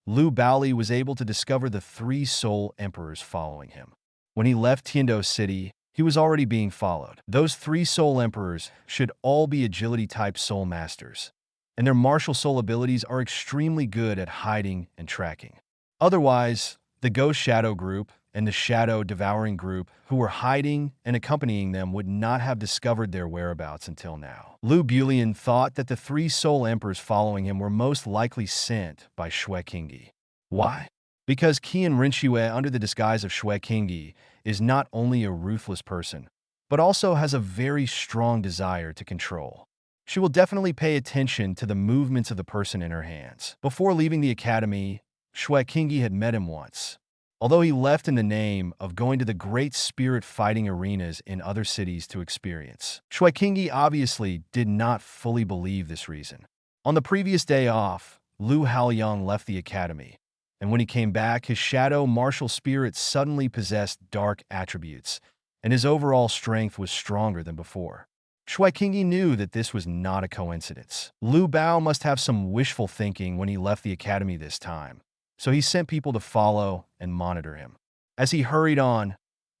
B: Lu Baoli was able to discover the 3 Soul Emperors following him. When he left Tiando City, he was already being followed. Those 3 Soul Emperors should all be agility-type Soul Masters, and their martial soul abilities are extremely good at hiding and tracking. Otherwise, the Ghost Shadow Group and the Shadow Devouring Group who were hiding and accompanying them would not have discovered their whereabouts until now. Lu Bulian thought that the 3 Soul Emperors following him were most likely sent by Shui Qingyi. Why? Because Qian Rinxue, under the disguise of Shui Qingyi, is not only a ruthless person, but also has a very strong desire to control. She will definitely pay attention to the movements of the person in her hands. Before leaving the academy, Shui Qingyi had met him once. Although he left in the name of going to the great spirit fighting arenas in other cities to experience, Shui Qingyi obviously did not fully believe this reason. On the previous day off, Lu Haoliang left the academy, and when he came back, his shadow martial spirit suddenly possessed dark attributes, and his overall strength was stronger than before. Shui Qingyi knew that this was not a coincidence. Lu Bao must have some wishful thinking when he left the academy this time, so he sent people to follow and monitor him. As he hurried on,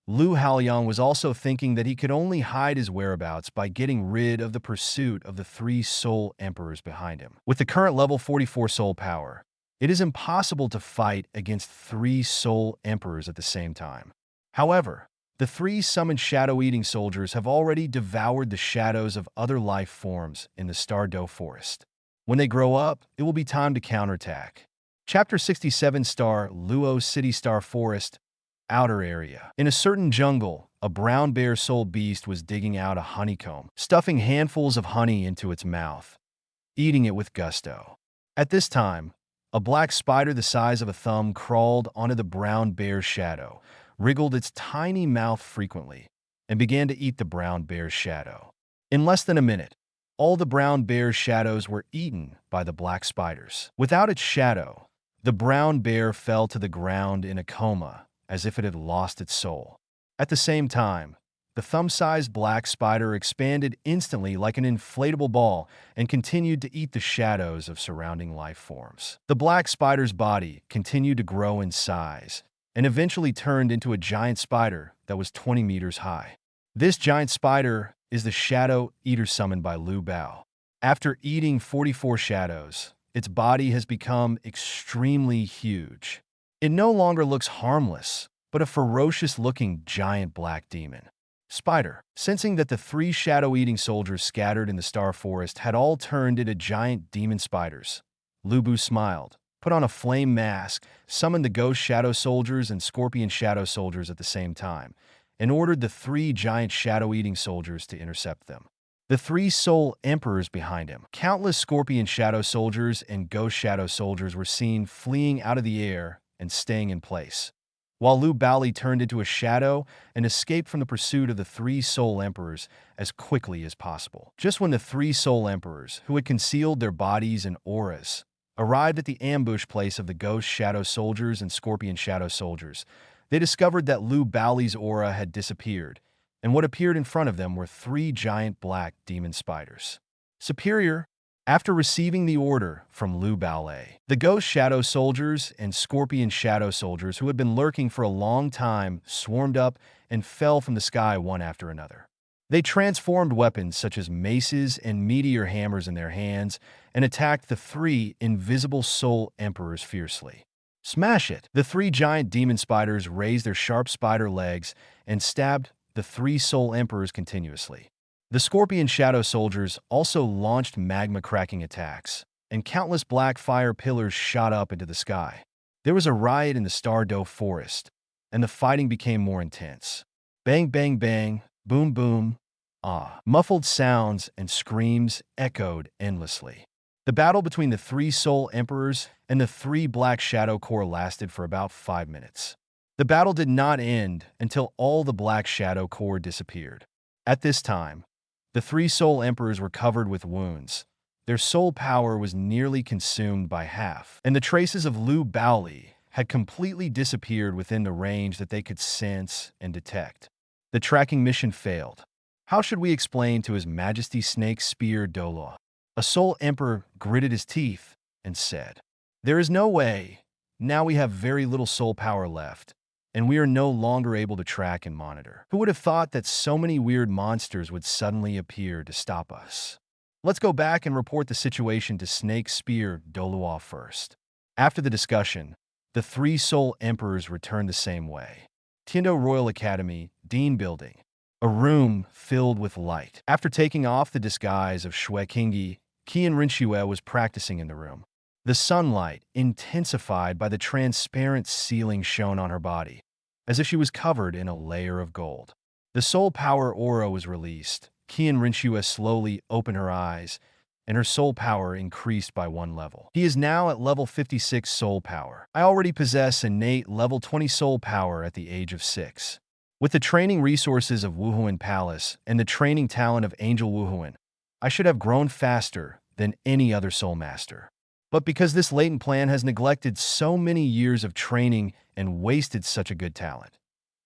B: Lu Haoliang was also thinking that he could only hide his whereabouts by getting rid of the pursuit of the 3 Soul Emperors behind him. With the current level 44 soul power, it is impossible to fight against 3 Soul Emperors at the same time. However, the 3 summoned shadow-eating soldiers have already devoured the shadows of other life forms in the Stardo Forest. When they grow up, it will be time to counterattack. Chapter 67 Star Luo City Star Forest Outer Area. In a certain jungle, a brown bear soul beast was digging out a honeycomb, stuffing handfuls of honey into its mouth, eating it with gusto. At this time, a black spider the size of a thumb crawled onto the brown bear's shadow, wriggled its tiny mouth frequently, and began to eat the brown bear's shadow. In less than a minute, all the brown bear's shadows were eaten by the black spiders. Without its shadow, the brown bear fell to the ground in a coma, as if it had lost its soul. At the same time, the thumb-sized black spider expanded instantly like an inflatable ball and continued to eat the shadows of surrounding life forms. The black spider's body continued to grow in size, and eventually turned into a giant spider that was 20 meters high. This giant spider is the Shadow Eater summoned by Lu Bao. After eating 44 shadows, its body has become extremely huge. It no longer looks harmless, but a ferocious-looking giant black demon. Spider, sensing that the 3 shadow-eating soldiers scattered in the Star Forest had all turned into giant demon spiders, Lu Bu smiled, put on a flame mask, summoned the Ghost Shadow Soldiers and Scorpion Shadow Soldiers at the same time, and ordered the 3 giant shadow-eating soldiers to intercept them. The 3 Soul Emperors behind him, countless Scorpion Shadow Soldiers and Ghost Shadow Soldiers were seen fleeing out of the air and staying in place, while Lu Baoli turned into a shadow and escaped from the pursuit of the 3 Soul Emperors as quickly as possible. Just when the 3 Soul Emperors, who had concealed their bodies and auras, arrived at the ambush place of the Ghost Shadow Soldiers and Scorpion Shadow Soldiers, they discovered that Lu Baoli's aura had disappeared, and what appeared in front of them were 3 giant black demon spiders. Superior, after receiving the order from Lu Baoli, the Ghost Shadow Soldiers and Scorpion Shadow Soldiers who had been lurking for a long time swarmed up and fell from the sky one after another. They transformed weapons such as maces and meteor hammers in their hands and attacked the 3 invisible soul emperors fiercely. Smash it! The 3 giant demon spiders raised their sharp spider legs and stabbed the 3 soul emperors continuously. The scorpion shadow soldiers also launched magma-cracking attacks, and countless black fire pillars shot up into the sky. There was a riot in the Stardow forest, and the fighting became more intense. Bang, bang, bang, boom, boom, ah. Muffled sounds and screams echoed endlessly. The battle between the 3 Soul Emperors and the 3 Black Shadow Corps lasted for about 5 minutes. The battle did not end until all the Black Shadow Corps disappeared. At this time, the 3 Soul Emperors were covered with wounds. Their soul power was nearly consumed by half, and the traces of Lu Haoli had completely disappeared within the range that they could sense and detect. The tracking mission failed. How should we explain to His Majesty Snake Spear Douluo? A Soul Emperor gritted his teeth and said, "There is no way. Now we have very little soul power left, and we are no longer able to track and monitor. Who would have thought that so many weird monsters would suddenly appear to stop us? Let's go back and report the situation to Snake Spear Douluo first." After the discussion, the 3 Soul Emperors returned the same way. Tiando Royal Academy, Dean Building. A room filled with light. After taking off the disguise of Shui Qingyi, Qian Rinxue was practicing in the room. The sunlight, intensified by the transparent ceiling, shone on her body, as if she was covered in a layer of gold. The soul power aura was released. Qian Rinxue slowly opened her eyes, and her soul power increased by 1 level. He is now at level 56 soul power. I already possess innate level 20 soul power at the age of 6. With the training resources of Wuhuan Palace and the training talent of Angel Wuhuan, I should have grown faster than any other soul master. But because this latent plan has neglected so many years of training and wasted such a good talent.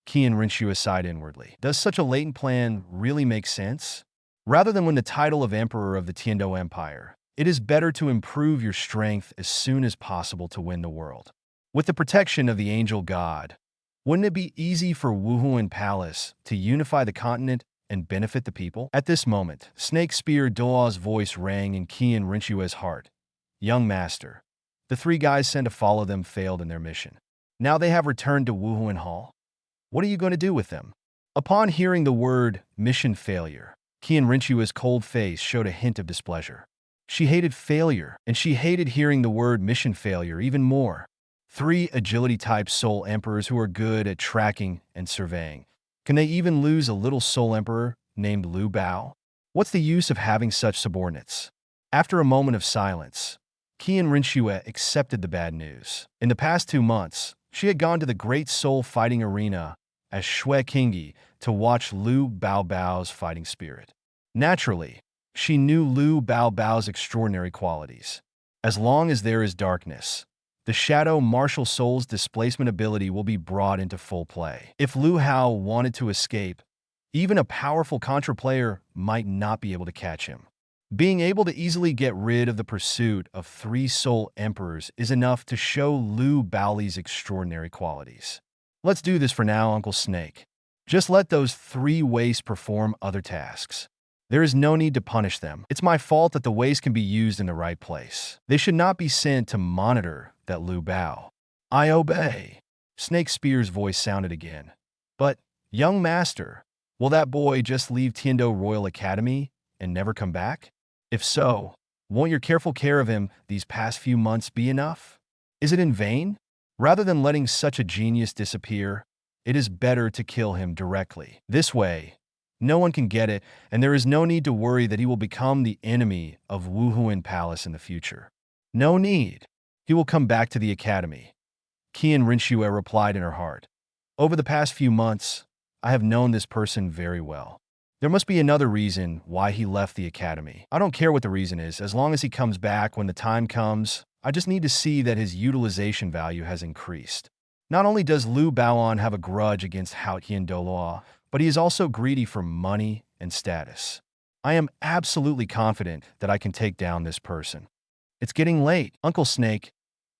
B: Qian Rinxue sighed inwardly. Does such a latent plan really make sense? Rather than win the title of Emperor of the Tiando Empire, it is better to improve your strength as soon as possible to win the world. With the protection of the Angel God, wouldn't it be easy for Wuhuan Palace to unify the continent and benefit the people? At this moment, Snake Spear Douluo's voice rang in Qian Rinxue's heart. Young master, the 3 guys sent to follow them failed in their mission. Now they have returned to Wuhuan Hall. What are you going to do with them? Upon hearing the word mission failure, Qian Rinxue's cold face showed a hint of displeasure. She hated failure, and she hated hearing the word mission failure even more. 3 agility-type soul emperors who are good at tracking and surveying. Can they even lose a little soul emperor named Lu Bao? What's the use of having such subordinates? After a moment of silence, Qian Rinxue accepted the bad news. In the past 2 months, she had gone to the Great Soul Fighting Arena as Shui Qingyi to watch Lu Bao's fighting spirit. Naturally, she knew Lu Bao's extraordinary qualities. As long as there is darkness, the Shadow Martial Soul's displacement ability will be brought into full play. If Lu Hao wanted to escape, even a powerful Contra player might not be able to catch him. Being able to easily get rid of the pursuit of 3 Soul Emperors is enough to show Lu Haoli's extraordinary qualities. Let's do this for now, Uncle Snake. Just let those 3 wastes perform other tasks. There is no need to punish them. It's my fault that the waste can be used in the right place. They should not be sent to monitor that Lu Bao. I obey. Snake Spear's voice sounded again. But, young master, will that boy just leave Tiando Royal Academy and never come back? If so, won't your careful care of him these past few months be enough? Is it in vain? Rather than letting such a genius disappear, it is better to kill him directly. This way, no one can get it, and there is no need to worry that he will become the enemy of Wuhuan Palace in the future. No need. He will come back to the academy. Qian Rinxue replied in her heart. Over the past few months, I have known this person very well. There must be another reason why he left the academy. I don't care what the reason is, as long as he comes back when the time comes. I just need to see that his utilization value has increased. Not only does Lu Baoan have a grudge against Hao Tian Douluo, but he is also greedy for money and status. I am absolutely confident that I can take down this person. It's getting late. Uncle Snake,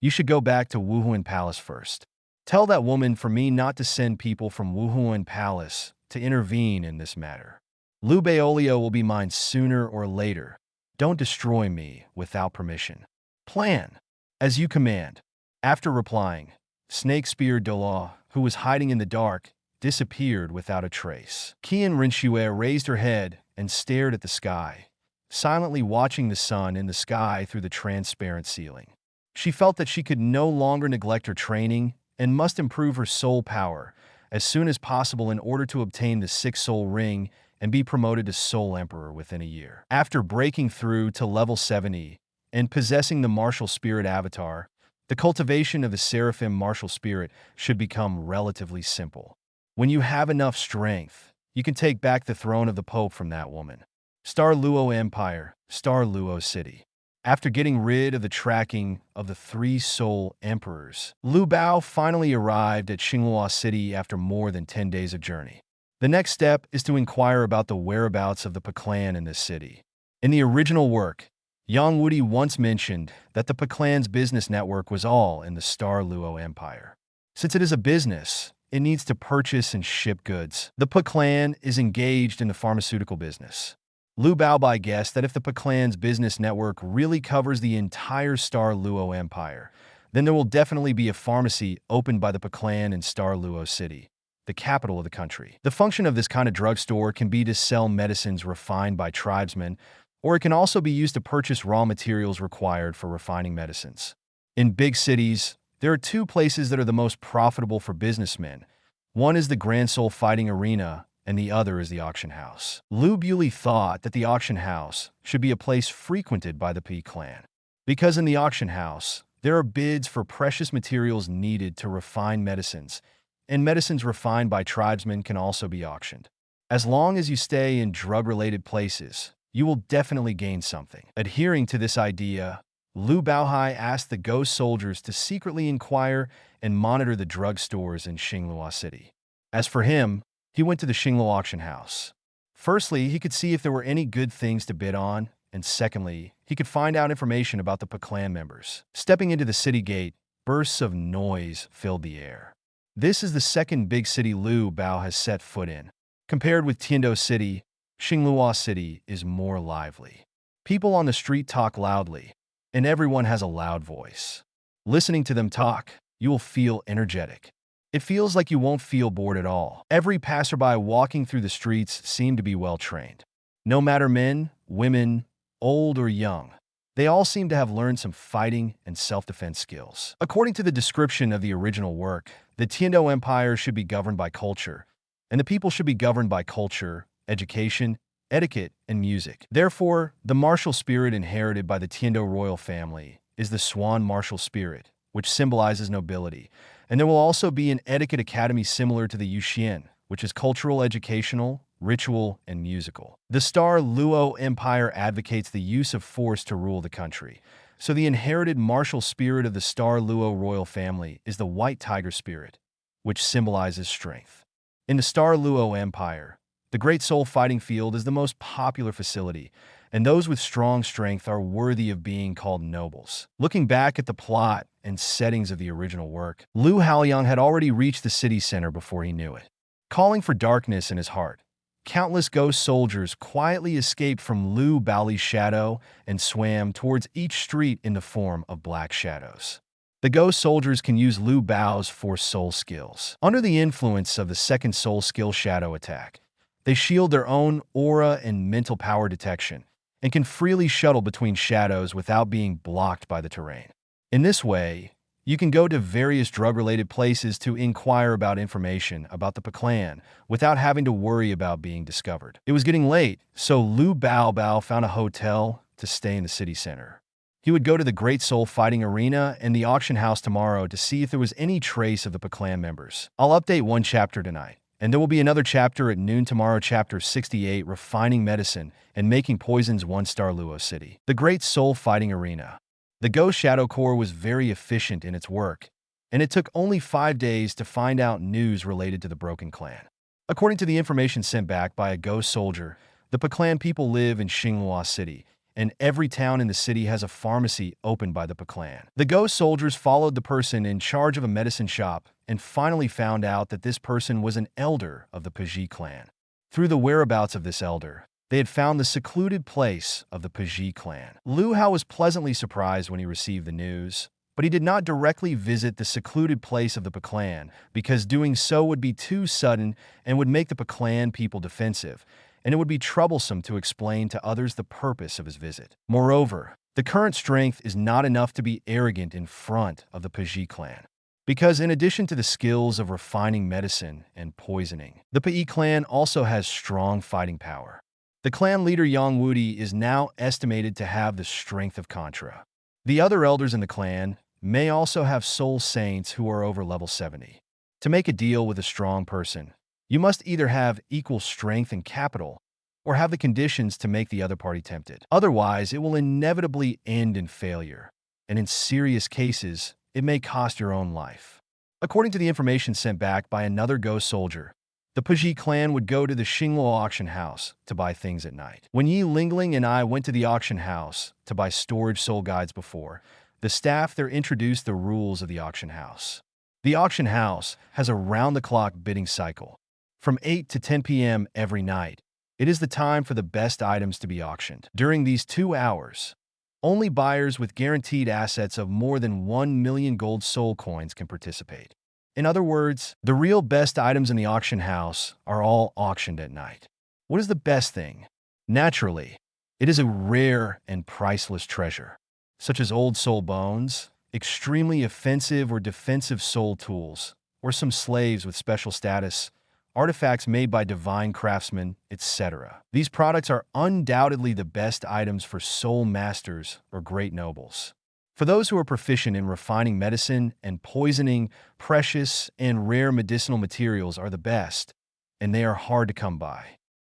B: you should go back to Wuhuan Palace first. Tell that woman for me not to send people from Wuhuan Palace to intervene in this matter. Lu Haoli will be mine sooner or later, Don't destroy me without permission. Plan, as you command. After replying, Snake Spear Douluo, who was hiding in the dark, disappeared without a trace. Qian Rinxue raised her head and stared at the sky, silently watching the sun in the sky through the transparent ceiling. She felt that she could no longer neglect her training and must improve her soul power as soon as possible in order to obtain the 6th soul ring and be promoted to Soul Emperor within a year. After breaking through to level 70 and possessing the martial spirit avatar, the cultivation of the Seraphim martial spirit should become relatively simple. When you have enough strength, you can take back the throne of the Pope from that woman. Star Luo Empire, Star Luo City. After getting rid of the tracking of the 3 soul emperors, Lu Bao finally arrived at Xinghua City after more than 10 days of journey. The next step is to inquire about the whereabouts of the Clan in this city. In the original work, Yang Wudi once mentioned that the Clan's business network was all in the Star Luo Empire. Since it is a business, it needs to purchase and ship goods. The Clan is engaged in the pharmaceutical business. Lu Baobai guessed that if the Clan's business network really covers the entire Star Luo Empire, then there will definitely be a pharmacy opened by the Clan in Star Luo City, the capital of the country. The function of this kind of drugstore can be to sell medicines refined by tribesmen, or it can also be used to purchase raw materials required for refining medicines. In big cities, there are 2 places that are the most profitable for businessmen. One is the Grand Soul Fighting Arena, and the other is the auction house. Lu Bewley thought that the auction house should be a place frequented by the P clan, because in the auction house, there are bids for precious materials needed to refine medicines, and medicines refined by tribesmen can also be auctioned. As long as you stay in drug-related places, you will definitely gain something. Adhering to this idea, Lu Baohai asked the ghost soldiers to secretly inquire and monitor the drug stores in Xinghua City. As for him, he went to the Xinghua auction house. Firstly, he could see if there were any good things to bid on, and secondly, he could find out information about the Clan members. Stepping into the city gate, bursts of noise filled the air. This is the second big city Lu Bao has set foot in. Compared with Tiando City, Xinghua City is more lively. People on the street talk loudly, and everyone has a loud voice. Listening to them talk, you will feel energetic. It feels like you won't feel bored at all. Every passerby walking through the streets seem to be well-trained. No matter men, women, old or young, they all seem to have learned some fighting and self-defense skills. According to the description of the original work, the Tiando Empire should be governed by culture, and the people should be governed by culture, education, etiquette, and music. Therefore, the martial spirit inherited by the Tiando royal family is the Swan martial spirit, which symbolizes nobility. And there will also be an etiquette academy similar to the Yuxian, which is cultural, educational, ritual, and musical. The Star Luo Empire advocates the use of force to rule the country. So the inherited martial spirit of the Star Luo royal family is the White Tiger spirit, which symbolizes strength. In the Star Luo Empire, the Great Soul Fighting Field is the most popular facility, and those with strong strength are worthy of being called nobles. Looking back at the plot and settings of the original work, Lu Haoli had already reached the city center before he knew it. Calling for darkness in his heart, countless ghost soldiers quietly escaped from Lu Bao's shadow and swam towards each street in the form of black shadows. The ghost soldiers can use Lu Bao's 4 soul skills. Under the influence of the 2nd soul skill Shadow Attack, they shield their own aura and mental power detection, and can freely shuttle between shadows without being blocked by the terrain. In this way, you can go to various drug-related places to inquire about information about the Clan without having to worry about being discovered. It was getting late, so Lu Bao found a hotel to stay in the city center. He would go to the Great Soul Fighting Arena and the auction house tomorrow to see if there was any trace of the Clan members. I'll update 1 chapter tonight. And there will be another chapter at noon tomorrow, chapter 68, Refining Medicine and Making Poisons 1-Star Luo City. The Great Soul Fighting Arena. The Ghost Shadow Corps was very efficient in its work, and it took only 5 days to find out news related to the Broken Clan. According to the information sent back by a ghost soldier, the Clan people live in Xinghua City, and every town in the city has a pharmacy opened by the Clan. The ghost soldiers followed the person in charge of a medicine shop and finally found out that this person was an elder of the Pajie clan. Through the whereabouts of this elder, They had found the secluded place of the Pajie clan. Lu Hao was pleasantly surprised when he received the news, but he did not directly visit the secluded place of the clan because doing so would be too sudden and would make the clan people defensive, and it would be troublesome to explain to others the purpose of his visit. Moreover, the current strength is not enough to be arrogant in front of the Pajie clan, because in addition to the skills of refining medicine and poisoning, the Pajie clan also has strong fighting power. The clan leader Yang Wudi is now estimated to have the strength of Contra. The other elders in the clan may also have soul saints who are over level 70. To make a deal with a strong person, you must either have equal strength and capital or have the conditions to make the other party tempted. Otherwise, it will inevitably end in failure, and in serious cases, it may cost your own life. According to the information sent back by another ghost soldier, the Pajie clan would go to the Xingluo auction house to buy things at night. When Yi Lingling and I went to the auction house to buy storage soul guides before, the staff there introduced the rules of the auction house. The auction house has a round-the-clock bidding cycle. From 8 to 10 p.m. every night, it is the time for the best items to be auctioned. During these 2 hours, only buyers with guaranteed assets of more than 1 million gold soul coins can participate. In other words, the real best items in the auction house are all auctioned at night. What is the best thing? Naturally, it is a rare and priceless treasure, such as old soul bones, extremely offensive or defensive soul tools, or some slaves with special status, artifacts made by divine craftsmen, etc. These products are undoubtedly the best items for soul masters or great nobles. For those who are proficient in refining medicine and poisoning, precious and rare medicinal materials are the best, and they are hard to come by.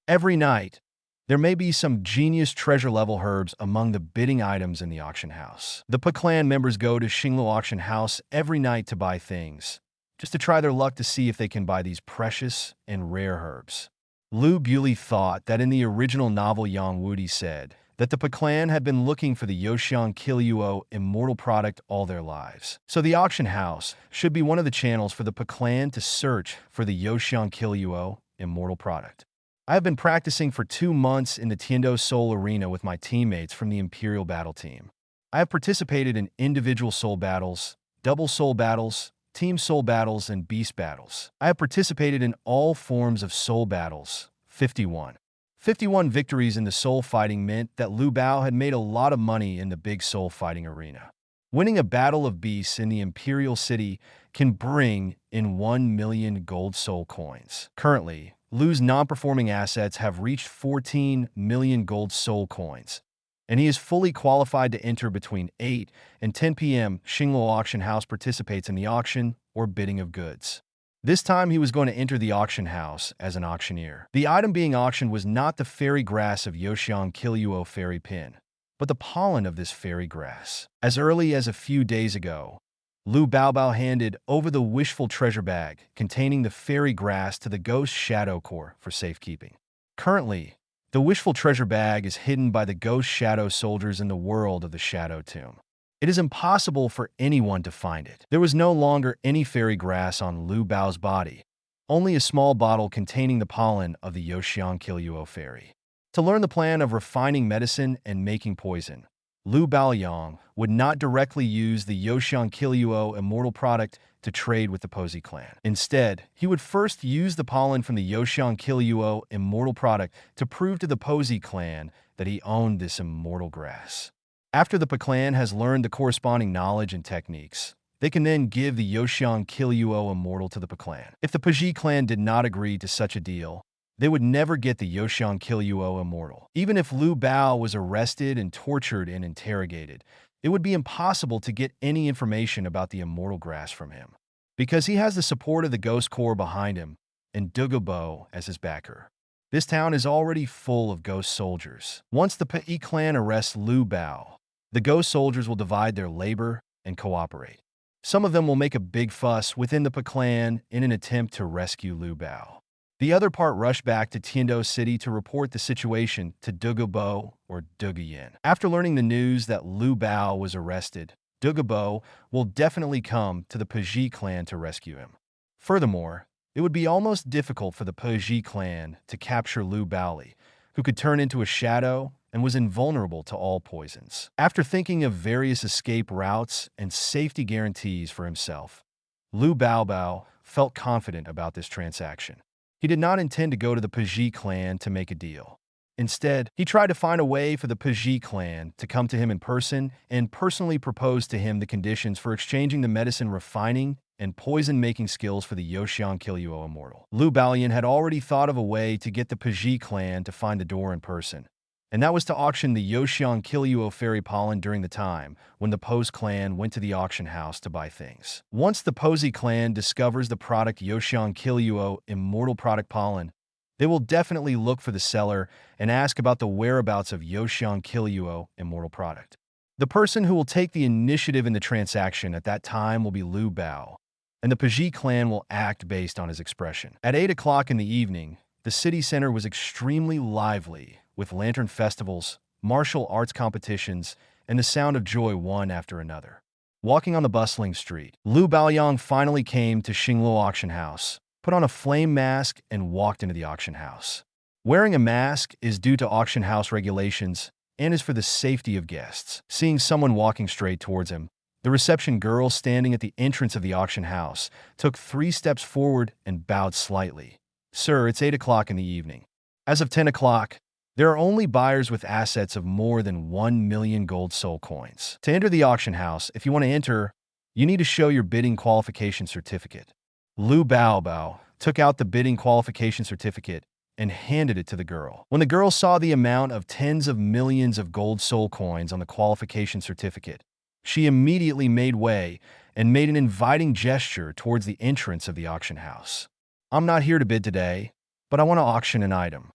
B: Every night, there may be some genius treasure-level herbs among the bidding items in the auction house. The clan members go to Xingluo auction house every night to buy things, just to try their luck to see if they can buy these precious and rare herbs. Lu Haoli thought that in the original novel Yang Wudi said that the clan had been looking for the Yoshian Kiluo immortal product all their lives. So the auction house should be one of the channels for the clan to search for the Yoshian Kiluo immortal product. I have been practicing for 2 months in the Tiando Soul Arena with my teammates from the Imperial Battle Team. I have participated in individual soul battles, double soul battles, team soul battles, and beast battles. I have participated in all forms of soul battles, 51. 51 victories in the soul fighting meant that Lu Bao had made a lot of money in the big soul fighting arena. Winning a battle of beasts in the Imperial City can bring in 1 million gold soul coins. Currently, Lu's non-performing assets have reached 14 million gold soul coins, and he is fully qualified to enter between 8 and 10 p.m. Xingluo Auction House participates in the auction or bidding of goods. This time he was going to enter the auction house as an auctioneer. The item being auctioned was not the fairy grass of Yoshian Kiluo fairy pin, but the pollen of this fairy grass. As early as a few days ago, Lu Baobao handed over the wishful treasure bag containing the fairy grass to the Ghost Shadow Corps for safekeeping. Currently, the wishful treasure bag is hidden by the Ghost Shadow soldiers in the world of the Shadow Tomb. It is impossible for anyone to find it. There was no longer any fairy grass on Lu Bao's body, only a small bottle containing the pollen of the Yoshian Kiluo fairy. To learn the plan of refining medicine and making poison, Lu Baoyang would not directly use the Yoshian Kiluo immortal product to trade with the Pajie clan. Instead, he would first use the pollen from the Yoshian Kiluo immortal product to prove to the Pajie clan that he owned this immortal grass. After the clan has learned the corresponding knowledge and techniques, they can then give the Yoshian Kiluo immortal to the clan. If the Pajie clan did not agree to such a deal, they would never get the Yoshian Kiluo immortal. Even if Lu Bao was arrested and tortured and interrogated, it would be impossible to get any information about the immortal grass from him, because he has the support of the Ghost Corps behind him and Douluo as his backer. This town is already full of ghost soldiers. Once the Pajie clan arrests Lu Bao, the ghost soldiers will divide their labor and cooperate. Some of them will make a big fuss within the clan in an attempt to rescue Lu Bao. The other part rushed back to Tiando City to report the situation to Douluo or Douluo. After learning the news that Lu Bao was arrested, Douluo will definitely come to the Pajie clan to rescue him. Furthermore, it would be almost difficult for the Pajie clan to capture Lu Baoli, who could turn into a shadow and was invulnerable to all poisons. After thinking of various escape routes and safety guarantees for himself, Lu Baobao felt confident about this transaction. He did not intend to go to the Pajie clan to make a deal. Instead, he tried to find a way for the Pajie clan to come to him in person and personally propose to him the conditions for exchanging the medicine refining and poison-making skills for the Yoshian Kiluo Immortal. Lu Baolian had already thought of a way to get the Pajie clan to find the door in person, and that was to auction the Yoshian Kiluo fairy pollen during the time when the Pose clan went to the auction house to buy things. Once the Posey clan discovers the product Yoshian Kiluo Immortal Product Pollen, they will definitely look for the seller and ask about the whereabouts of Yoshian Kiluo Immortal Product. The person who will take the initiative in the transaction at that time will be Lu Bao, and the Pajie clan will act based on his expression. At 8 o'clock in the evening, the city center was extremely lively, with lantern festivals, martial arts competitions, and the sound of joy one after another. Walking on the bustling street, Lu Baoyang finally came to Xingluo Auction House, put on a flame mask, and walked into the auction house. Wearing a mask is due to auction house regulations and is for the safety of guests. Seeing someone walking straight towards him, the reception girl standing at the entrance of the auction house took 3 steps forward and bowed slightly. "Sir, it's 8 o'clock in the evening. As of 10 o'clock, there are only buyers with assets of more than 1 million gold soul coins. To enter the auction house, if you want to enter, you need to show your bidding qualification certificate." Lu Baobao took out the bidding qualification certificate and handed it to the girl. When the girl saw the amount of tens of millions of gold soul coins on the qualification certificate, she immediately made way and made an inviting gesture towards the entrance of the auction house. "I'm not here to bid today, but I want to auction an item."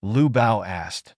B: Lu Bao asked,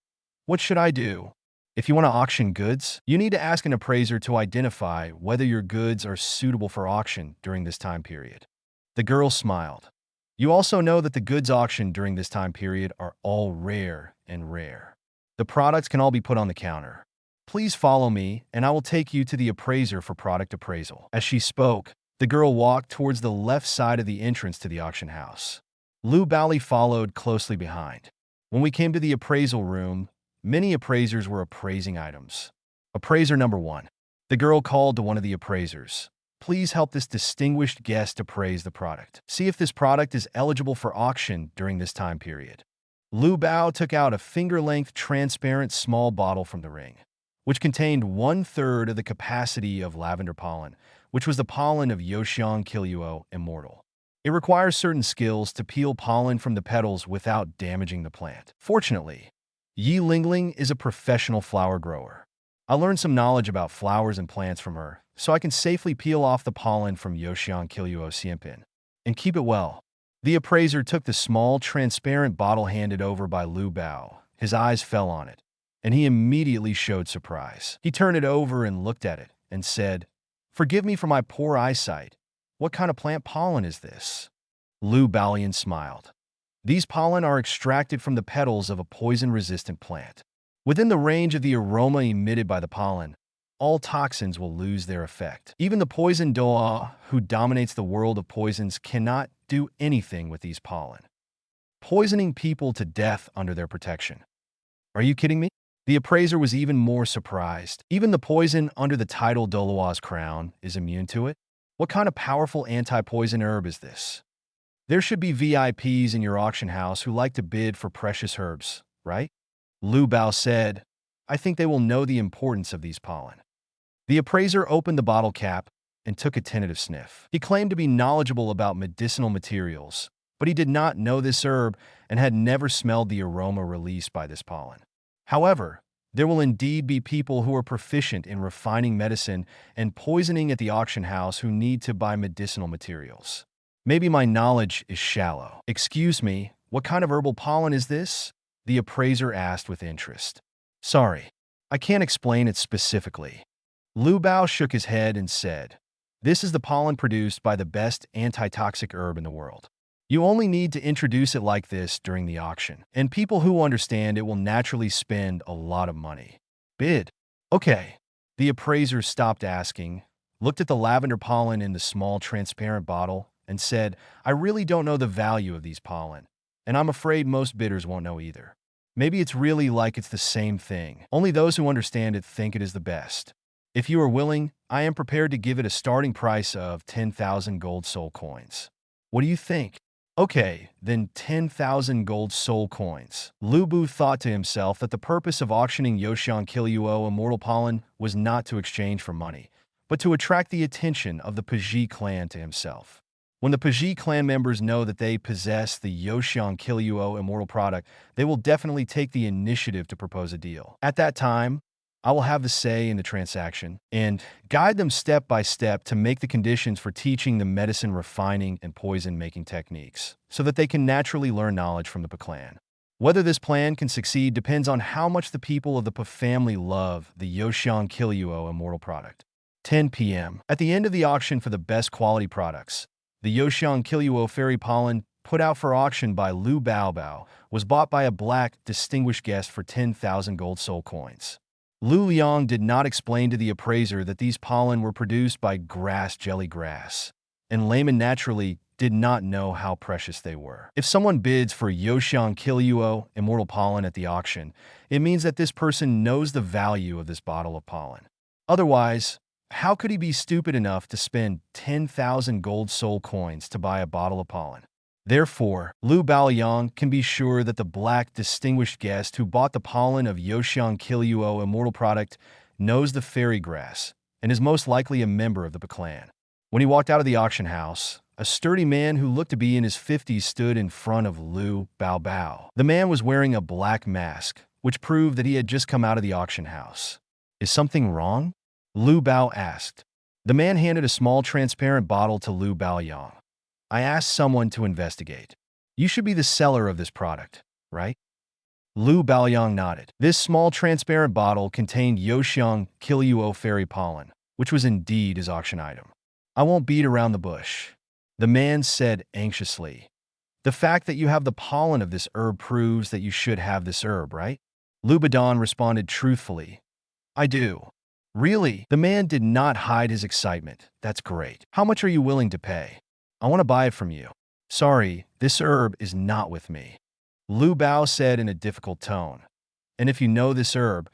B: "What should I do?" "If you want to auction goods, you need to ask an appraiser to identify whether your goods are suitable for auction during this time period." The girl smiled. "You also know that the goods auctioned during this time period are all rare and rare. The products can all be put on the counter. Please follow me, and I will take you to the appraiser for product appraisal." As she spoke, the girl walked towards the left side of the entrance to the auction house. Lu Baoli followed closely behind. When we came to the appraisal room, many appraisers were appraising items. Appraiser number 1. The girl called to one of the appraisers. "Please help this distinguished guest appraise the product. See if this product is eligible for auction during this time period." Lu Bao took out a finger-length transparent small bottle from the ring, which contained 1/3 of the capacity of lavender pollen, which was the pollen of Yoshian Kiluo Immortal. It requires certain skills to peel pollen from the petals without damaging the plant. Fortunately, Yi Lingling is a professional flower grower. I learned some knowledge about flowers and plants from her, so I can safely peel off the pollen from Yoshian Kiluo Xianpin and keep it well. The appraiser took the small, transparent bottle handed over by Lu Bao. His eyes fell on it, and he immediately showed surprise. He turned it over and looked at it and said, "Forgive me for my poor eyesight. What kind of plant pollen is this?" Lu Baolian smiled. "These pollen are extracted from the petals of a poison-resistant plant. Within the range of the aroma emitted by the pollen, all toxins will lose their effect. Even the poison Douluo, who dominates the world of poisons, cannot do anything with these pollen, poisoning people to death under their protection." "Are you kidding me?" The appraiser was even more surprised. "Even the poison under the title Douluo's crown is immune to it? What kind of powerful anti-poison herb is this? There should be VIPs in your auction house who like to bid for precious herbs, right?" Lu Bao said, "I think they will know the importance of these pollen." The appraiser opened the bottle cap and took a tentative sniff. He claimed to be knowledgeable about medicinal materials, but he did not know this herb and had never smelled the aroma released by this pollen. However, there will indeed be people who are proficient in refining medicine and poisoning at the auction house who need to buy medicinal materials. Maybe my knowledge is shallow. "Excuse me, what kind of herbal pollen is this?" the appraiser asked with interest. "Sorry, I can't explain it specifically." Lu Bao shook his head and said, "This is the pollen produced by the best antitoxic herb in the world. You only need to introduce it like this during the auction, and people who understand it will naturally spend a lot of money." "Bid." "Okay." The appraiser stopped asking, looked at the lavender pollen in the small transparent bottle, and said, "I really don't know the value of these pollen, and I'm afraid most bidders won't know either. Maybe it's really like it's the same thing. Only those who understand it think it is the best. If you are willing, I am prepared to give it a starting price of 10,000 gold soul coins. What do you think? Okay, then 10,000 gold soul coins. Lu Bu thought to himself that the purpose of auctioning Yoshan Kiluo Immortal Pollen was not to exchange for money, but to attract the attention of the Paji clan to himself. When the Paji clan members know that they possess the Yoshan Kiluo Immortal product, they will definitely take the initiative to propose a deal. At that time, I will have the say in the transaction and guide them step by step to make the conditions for teaching the medicine refining and poison making techniques so that they can naturally learn knowledge from the Pa clan. Whether this plan can succeed depends on how much the people of the Pa family love the Yoshan Kiluo Immortal product. 10 p.m. At the end of the auction for the best quality products, the Yoshan Kiluo Fairy Pollen put out for auction by Lu Baobao was bought by a black distinguished guest for 10,000 gold soul coins. Lu Liang did not explain to the appraiser that these pollen were produced by grass jelly grass, and layman naturally did not know how precious they were. If someone bids for Yoshan Kiluo Immortal Pollen at the auction, it means that this person knows the value of this bottle of pollen. Otherwise, how could he be stupid enough to spend 10,000 gold soul coins to buy a bottle of pollen? Therefore, Lu Baoyang can be sure that the black distinguished guest who bought the pollen of Yoshan Kiluo Immortal product knows the fairy grass and is most likely a member of the Pa clan. When he walked out of the auction house, a sturdy man who looked to be in his 50s stood in front of Lu Baobao. The man was wearing a black mask, which proved that he had just come out of the auction house. Is something wrong? Lu Bao asked. The man handed a small transparent bottle to Lu Baoyang. I asked someone to investigate. You should be the seller of this product, right? Lu Baoyang nodded. This small transparent bottle contained Yoshan Kiluo Fairy Pollen, which was indeed his auction item. I won't beat around the bush, the man said anxiously. The fact that you have the pollen of this herb proves that you should have this herb, right? Lu Badan responded truthfully. I do. Really? The man did not hide his excitement. That's great. How much are you willing to pay? I want to buy it from you. Sorry, this herb is not with me, Lu Bao said in a difficult tone. And if you know this herb,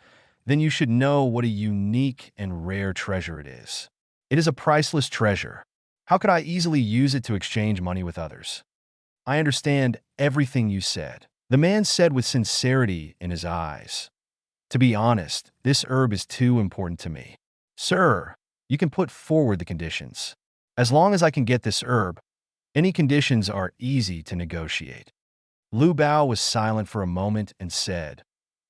B: then you should know what a unique and rare treasure it is. It is a priceless treasure. How could I easily use it to exchange money with others? I understand everything you said, the man said with sincerity in his eyes. To be honest, this herb is too important to me. Sir, you can put forward the conditions. As long as I can get this herb, any conditions are easy to negotiate. Lu Bao was silent for a moment and said,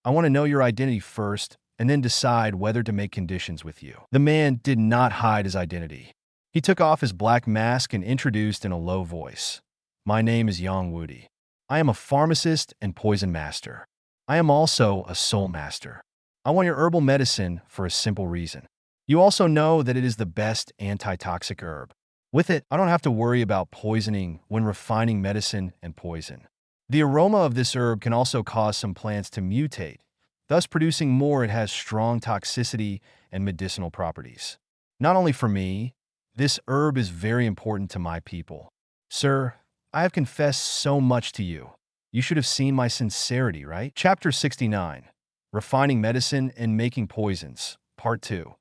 B: I want to know your identity first and then decide whether to make conditions with you. The man did not hide his identity. He took off his black mask and introduced in a low voice. My name is Yang Wudi. I am a pharmacist and poison master. I am also a soul master. I want your herbal medicine for a simple reason. You also know that it is the best antitoxic herb. With it, I don't have to worry about poisoning when refining medicine and poison. The aroma of this herb can also cause some plants to mutate, thus producing more. It has strong toxicity and medicinal properties. Not only for me, this herb is very important to my people. Sir, I have confessed so much to you. You should have seen my sincerity, right? Chapter 69, Refining Medicine and Making Poisons, Part 2.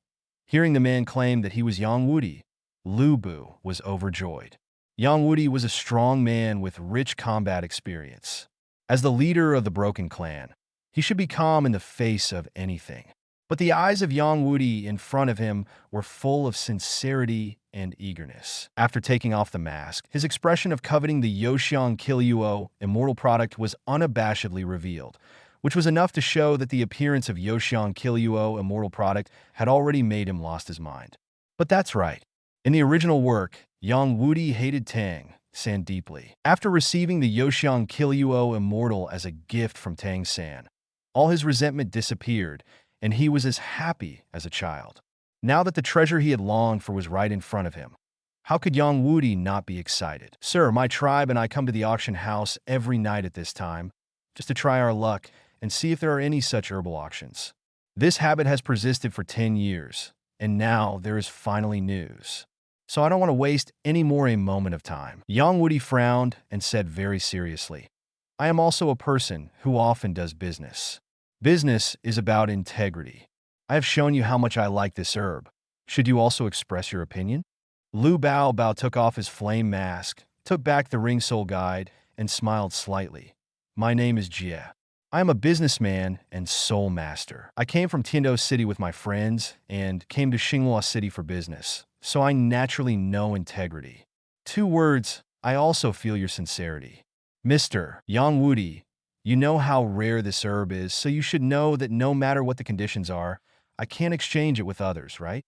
B: Hearing the man claim that he was Yang Wudi, Lu Bu was overjoyed. Yang Wudi was a strong man with rich combat experience. As the leader of the Broken Clan, he should be calm in the face of anything. But the eyes of Yang Wudi in front of him were full of sincerity and eagerness. After taking off the mask, his expression of coveting the Yoshan Kiluo Immortal product was unabashedly revealed, which was enough to show that the appearance of Yoshan Kiluo Immortal product had already made him lost his mind. But that's right. In the original work, Yang Wudi hated Tang San deeply. After receiving the Yoshan Kiluo Immortal as a gift from Tang San, all his resentment disappeared, and he was as happy as a child. Now that the treasure he had longed for was right in front of him, how could Yang Wudi not be excited? Sir, my tribe and I come to the auction house every night at this time, just to try our luck and see if there are any such herbal auctions. This habit has persisted for 10 years, and now there is finally news. So I don't want to waste any more a moment of time. Yang Wudi frowned and said very seriously, I am also a person who often does business. Business is about integrity. I have shown you how much I like this herb. Should you also express your opinion? Lu Bao took off his flame mask, took back the ring soul guide, and smiled slightly. My name is Jie. I am a businessman and soul master. I came from Tiando City with my friends and came to Xinghua City for business, so I naturally know integrity. 2 words, I also feel your sincerity. Mr. Yang Wudi, you know how rare this herb is, so you should know that no matter what the conditions are, I can't exchange it with others, right?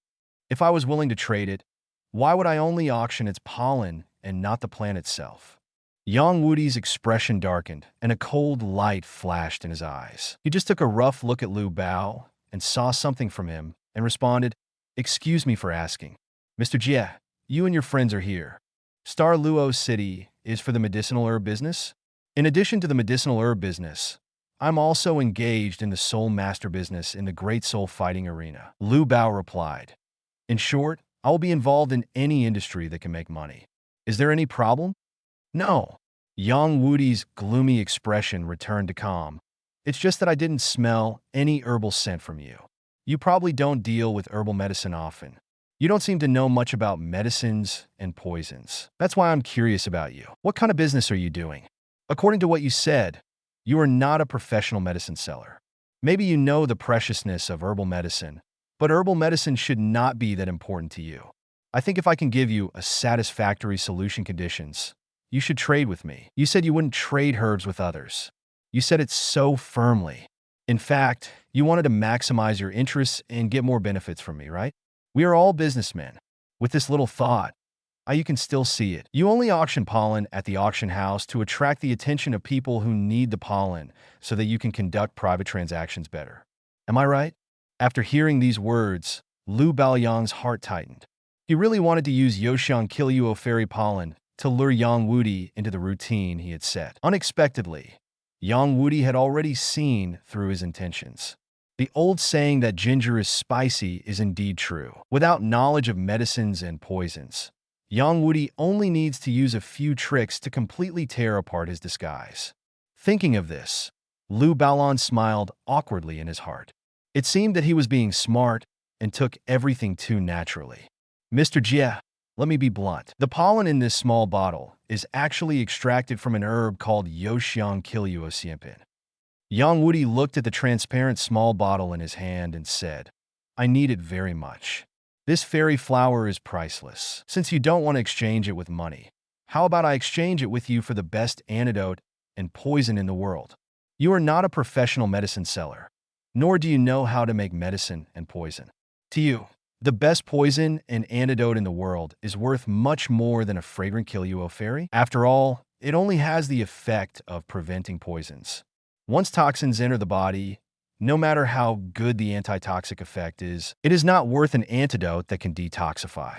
B: If I was willing to trade it, why would I only auction its pollen and not the plant itself? Yang Wudi's expression darkened, and a cold light flashed in his eyes. He just took a rough look at Lu Bao and saw something from him and responded, "Excuse me for asking. Mr. Jie, you and your friends are here. Star Luo City is for the medicinal herb business? In addition to the medicinal herb business, I'm also engaged in the soul master business in the Great Soul Fighting Arena." Lu Bao replied, "In short, I will be involved in any industry that can make money. Is there any problem?" "No." Yang Wudi's gloomy expression returned to calm. "It's just that I didn't smell any herbal scent from you. You probably don't deal with herbal medicine often. You don't seem to know much about medicines and poisons. That's why I'm curious about you. What kind of business are you doing? According to what you said, you are not a professional medicine seller. Maybe you know the preciousness of herbal medicine, but herbal medicine should not be that important to you. I think if I can give you a satisfactory solution conditions, you should trade with me. You said you wouldn't trade herbs with others. You said it so firmly. In fact, you wanted to maximize your interests and get more benefits from me, right? We are all businessmen. With this little thought, you can still see it. You only auction pollen at the auction house to attract the attention of people who need the pollen so that you can conduct private transactions better. Am I right?" After hearing these words, Lu Baoyang's heart tightened. He really wanted to use Yoshiang Kiluo fairy pollen to lure Yang Wudi into the routine he had set. Unexpectedly, Yang Wudi had already seen through his intentions. The old saying that ginger is spicy is indeed true. Without knowledge of medicines and poisons, Yang Wudi only needs to use a few tricks to completely tear apart his disguise. Thinking of this, Lu Baolan smiled awkwardly in his heart. It seemed that he was being smart and took everything too naturally. "Mr. Jie, let me be blunt. The pollen in this small bottle is actually extracted from an herb called Yoshiang Kiluo Xianpin." Yang Wudi looked at the transparent small bottle in his hand and said, "I need it very much. This fairy flower is priceless. Since you don't want to exchange it with money, how about I exchange it with you for the best antidote and poison in the world? You are not a professional medicine seller, nor do you know how to make medicine and poison. To you, the best poison and antidote in the world is worth much more than a fragrant Kiluo fairy. After all, it only has the effect of preventing poisons. Once toxins enter the body, no matter how good the antitoxic effect is, it is not worth an antidote that can detoxify."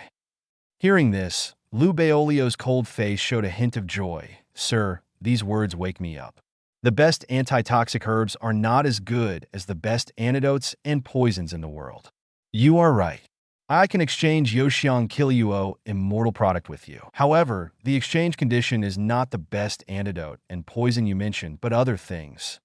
B: Hearing this, Lu Baolio's cold face showed a hint of joy. "Sir, these words wake me up. The best antitoxic herbs are not as good as the best antidotes and poisons in the world. You are right. I can exchange Yoshiang Kiluo Immortal product with you. However, the exchange condition is not the best antidote and poison you mentioned, but other things.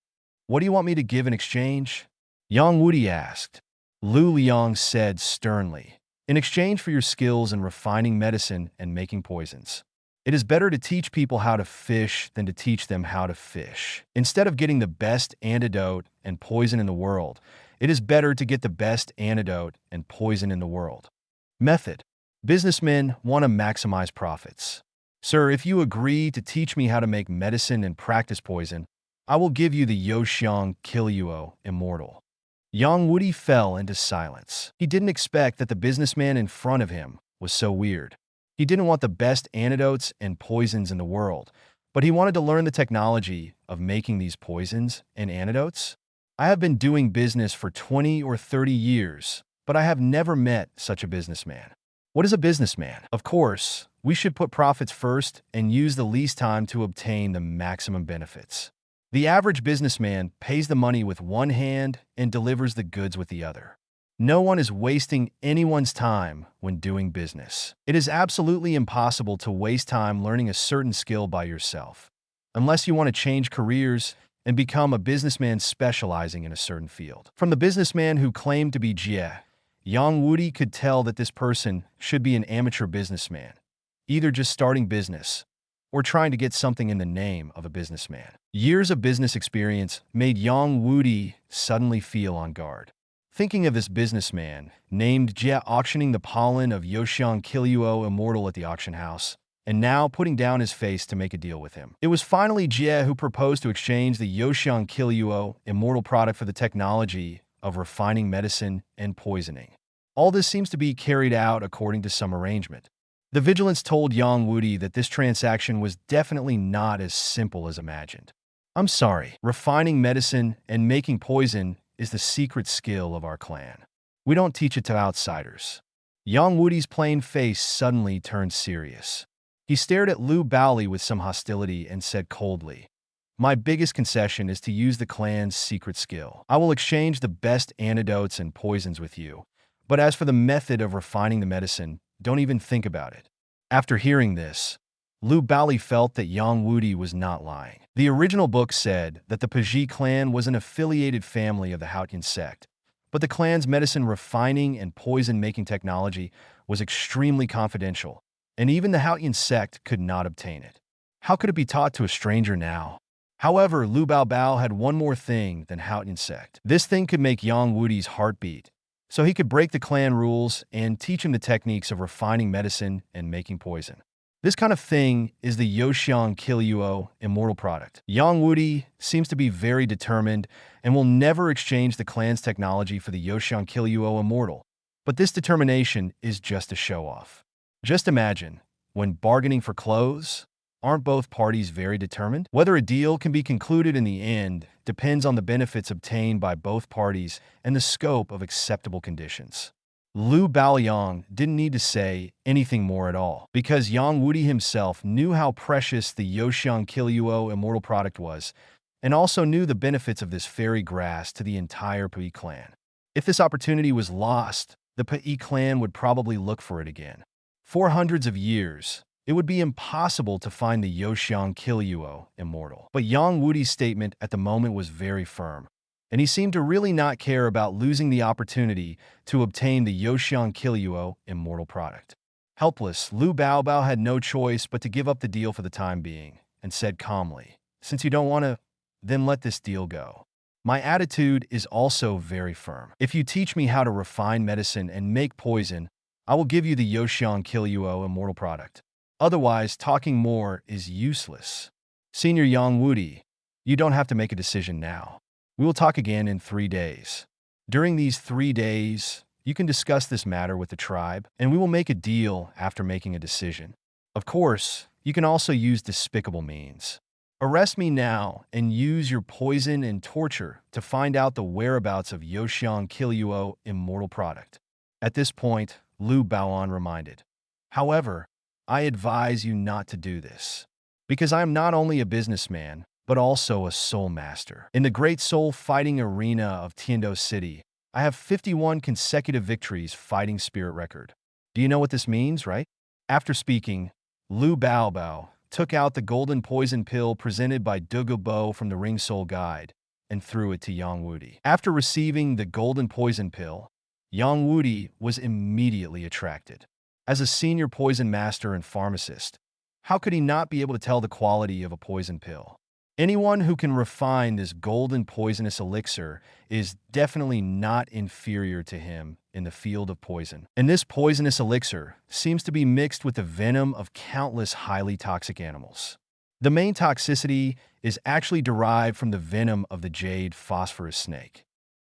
B: What do you want me to give in exchange?" Yang Wudi asked. Lu Liang said sternly, "In exchange for your skills in refining medicine and making poisons, it is better to teach people how to fish than to teach them how to fish. Instead of getting the best antidote and poison in the world, it is better to get the best antidote and poison in the world." Method. Businessmen want to maximize profits. "Sir, if you agree to teach me how to make medicine and practice poison, I will give you the Yoshiang Kiluo Immortal." Yang Wudi fell into silence. He didn't expect that the businessman in front of him was so weird. He didn't want the best antidotes and poisons in the world, but he wanted to learn the technology of making these poisons and antidotes. "I have been doing business for 20 or 30 years, but I have never met such a businessman." What is a businessman? Of course, we should put profits first and use the least time to obtain the maximum benefits. The average businessman pays the money with one hand and delivers the goods with the other. No one is wasting anyone's time when doing business. It is absolutely impossible to waste time learning a certain skill by yourself. unless you want to change careers and become a businessman specializing in a certain field. From the businessman who claimed to be Jie, Yang Wudi could tell that this person should be an amateur businessman, either just starting business or trying to get something in the name of a businessman. Years of business experience made Yang Wudi suddenly feel on guard. Thinking of this businessman, named Jie, auctioning the pollen of Yoshiang Kiluo Immortal at the auction house, and now putting down his face to make a deal with him. It was finally Jie who proposed to exchange the Yoshiang Kiluo Immortal product for the technology of refining medicine and poisoning. All this seems to be carried out according to some arrangement. The vigilance told Yang Wudi that this transaction was definitely not as simple as imagined. I'm sorry, refining medicine and making poison is the secret skill of our clan. We don't teach it to outsiders. Yang Wudi's plain face suddenly turned serious. He stared at Lu Haoli with some hostility and said coldly, "My biggest concession is to use the clan's secret skill. I will exchange the best antidotes and poisons with you, but as for the method of refining the medicine, don't even think about it." After hearing this, Lu Haoli felt that Yang Wudi was not lying. The original book said that the Paji clan was an affiliated family of the Haotian sect, but the clan's medicine refining and poison-making technology was extremely confidential, and even the Haotian sect could not obtain it. How could it be taught to a stranger now? However, Lu Bao had one more thing than Haotian sect. This thing could make Yang Wudi's heart beat, so he could break the clan rules and teach him the techniques of refining medicine and making poison. This kind of thing is the Yoshiang Kiluo Immortal product. Yang Wudi seems to be very determined and will never exchange the clan's technology for the Yoshiang Kiluo Immortal. But this determination is just a show-off. Just imagine, when bargaining for clothes, aren't both parties very determined? Whether a deal can be concluded in the end depends on the benefits obtained by both parties and the scope of acceptable conditions. Lu Baoyang didn't need to say anything more at all, because Yang Wudi himself knew how precious the Yoshiang Kiluo Immortal product was, and also knew the benefits of this fairy grass to the entire Pai clan. If this opportunity was lost, the Pai clan would probably look for it again. For hundreds of years, it would be impossible to find the Yoshiang Kiluo Immortal. But Yang Wudi's statement at the moment was very firm, and he seemed to really not care about losing the opportunity to obtain the Yoshiang Kiluo Immortal product. Helpless, Lu Bao had no choice but to give up the deal for the time being, and said calmly, "Since you don't want to, then let this deal go. My attitude is also very firm. If you teach me how to refine medicine and make poison, I will give you the Yoshiang Kiluo Immortal product. Otherwise, talking more is useless." Senior Yang Wudi, you don't have to make a decision now. We will talk again in 3 days. During these 3 days, you can discuss this matter with the tribe, and we will make a deal after making a decision. Of course, you can also use despicable means. Arrest me now and use your poison and torture to find out the whereabouts of Yoshiang Kiluo Immortal product. At this point, Lu Baoan reminded, "However, I advise you not to do this, because I am not only a businessman, but also a soul master. In the great soul fighting arena of Tiando City, I have 51 consecutive victories fighting spirit record. Do you know what this means, right?" After speaking, Lu Bao took out the golden poison pill presented by Douluo from the Ring Soul Guide and threw it to Yang Wudi. After receiving the golden poison pill, Yang Wudi was immediately attracted. As a senior poison master and pharmacist, how could he not be able to tell the quality of a poison pill? Anyone who can refine this golden poisonous elixir is definitely not inferior to him in the field of poison. And this poisonous elixir seems to be mixed with the venom of countless highly toxic animals. The main toxicity is actually derived from the venom of the jade phosphorus snake.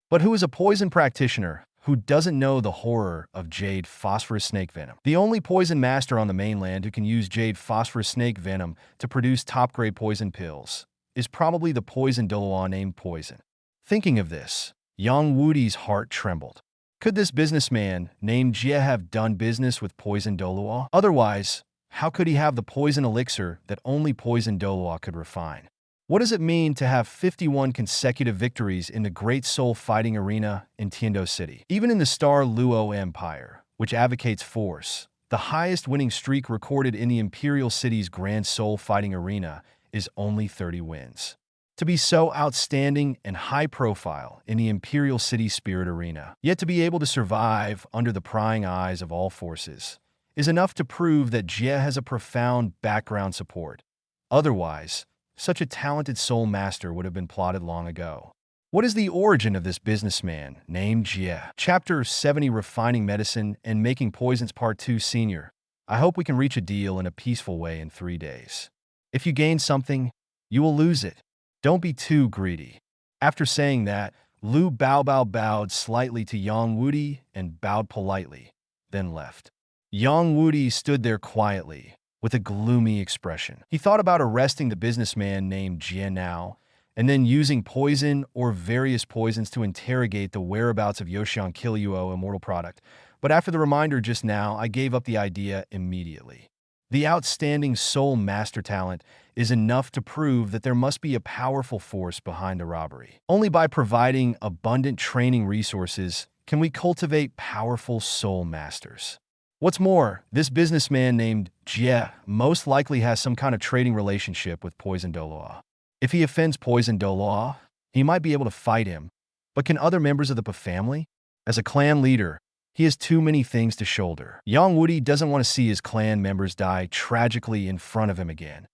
B: But who is a poison practitioner who doesn't know the horror of jade phosphorus snake venom? The only poison master on the mainland who can use jade phosphorus snake venom to produce top-grade poison pills is probably the poison Douluo named Poison. Thinking of this, Yang Wudi's heart trembled. Could this businessman named Jie have done business with poison Douluo? Otherwise, how could he have the poison elixir that only poison Douluo could refine? What does it mean to have 51 consecutive victories in the Great Soul Fighting Arena in Tiando City? Even in the Star Luo Empire, which advocates force, the highest winning streak recorded in the Imperial City's Grand Soul Fighting Arena is only 30 wins. To be so outstanding and high-profile in the Imperial City Spirit Arena, yet to be able to survive under the prying eyes of all forces, is enough to prove that Jie has a profound background support. Otherwise, such a talented soul master would have been plotted long ago. What is the origin of this businessman named Jie? Chapter 70, Refining Medicine and Making Poisons Part 2. Senior, I hope we can reach a deal in a peaceful way in 3 days. If you gain something, you will lose it. Don't be too greedy. After saying that, Lu bowed slightly to Yang Wudi and bowed politely, then left. Yang Wudi stood there quietly, with a gloomy expression. He thought about arresting the businessman named Jie now, and then using poison or various poisons to interrogate the whereabouts of Yoshian Kilyuo Immortal Product, but after the reminder just now, I gave up the idea immediately. The outstanding soul master talent is enough to prove that there must be a powerful force behind the robbery. Only by providing abundant training resources can we cultivate powerful soul masters. What's more, this businessman named Jie most likely has some kind of trading relationship with Poison Douluo. If he offends Poison Douluo, he might be able to fight him, but can other members of the Pa family? As a clan leader, he has too many things to shoulder. Yang Wudi doesn't want to see his clan members die tragically in front of him again,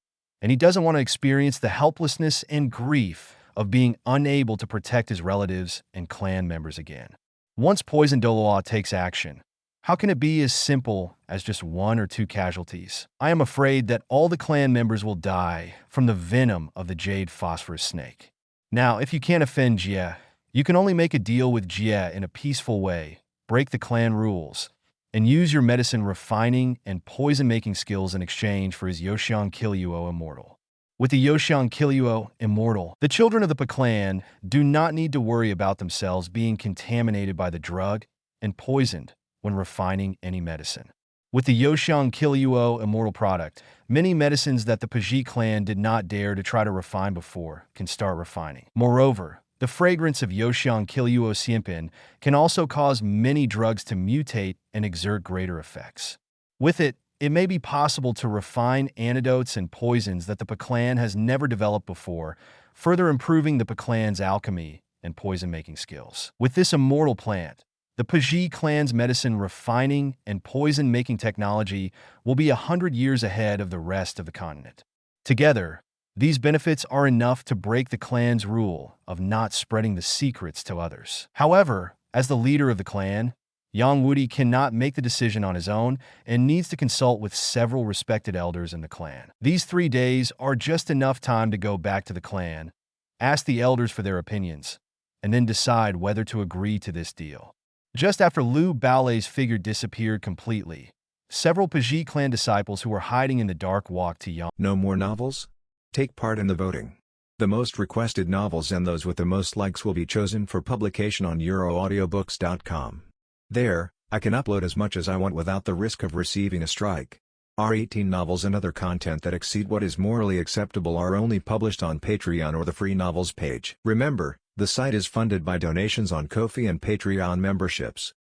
B: and he doesn't want to experience the helplessness and grief of being unable to protect his relatives and clan members again. Once Poison Douluo takes action, how can it be as simple as just 1 or 2 casualties? I am afraid that all the clan members will die from the venom of the Jade Phosphorus Snake. Now, if you can't offend Jie, you can only make a deal with Jie in a peaceful way, break the clan rules, and use your medicine refining and poison-making skills in exchange for his Yoshian Kilyuo Immortal. With the Yoshian Kilyuo Immortal, the children of the Pa clan do not need to worry about themselves being contaminated by the drug and poisoned when refining any medicine. With the Yoshian Kilyuo Immortal product, many medicines that the Paji clan did not dare to try to refine before can start refining. Moreover, the fragrance of Yoshian Kilyuo Xianpin can also cause many drugs to mutate and exert greater effects. With it, it may be possible to refine antidotes and poisons that the Pa clan has never developed before, further improving the Pa clan's alchemy and poison-making skills. With this immortal plant, the Paji clan's medicine refining and poison-making technology will be 100 years ahead of the rest of the continent. Together, these benefits are enough to break the clan's rule of not spreading the secrets to others. However, as the leader of the clan, Yang Wudi cannot make the decision on his own and needs to consult with several respected elders in the clan. These 3 days are just enough time to go back to the clan, ask the elders for their opinions, and then decide whether to agree to this deal. Just after Lu Haoli's figure disappeared completely, several Paji clan disciples who were hiding in the dark walked to Yang.
A: No more novels? Take part in the voting. The most requested novels and those with the most likes will be chosen for publication on euroaudiobooks.com. There, I can upload as much as I want without the risk of receiving a strike. Our 18 novels and other content that exceed what is morally acceptable are only published on Patreon or the free novels page. Remember, the site is funded by donations on Ko-fi and Patreon memberships.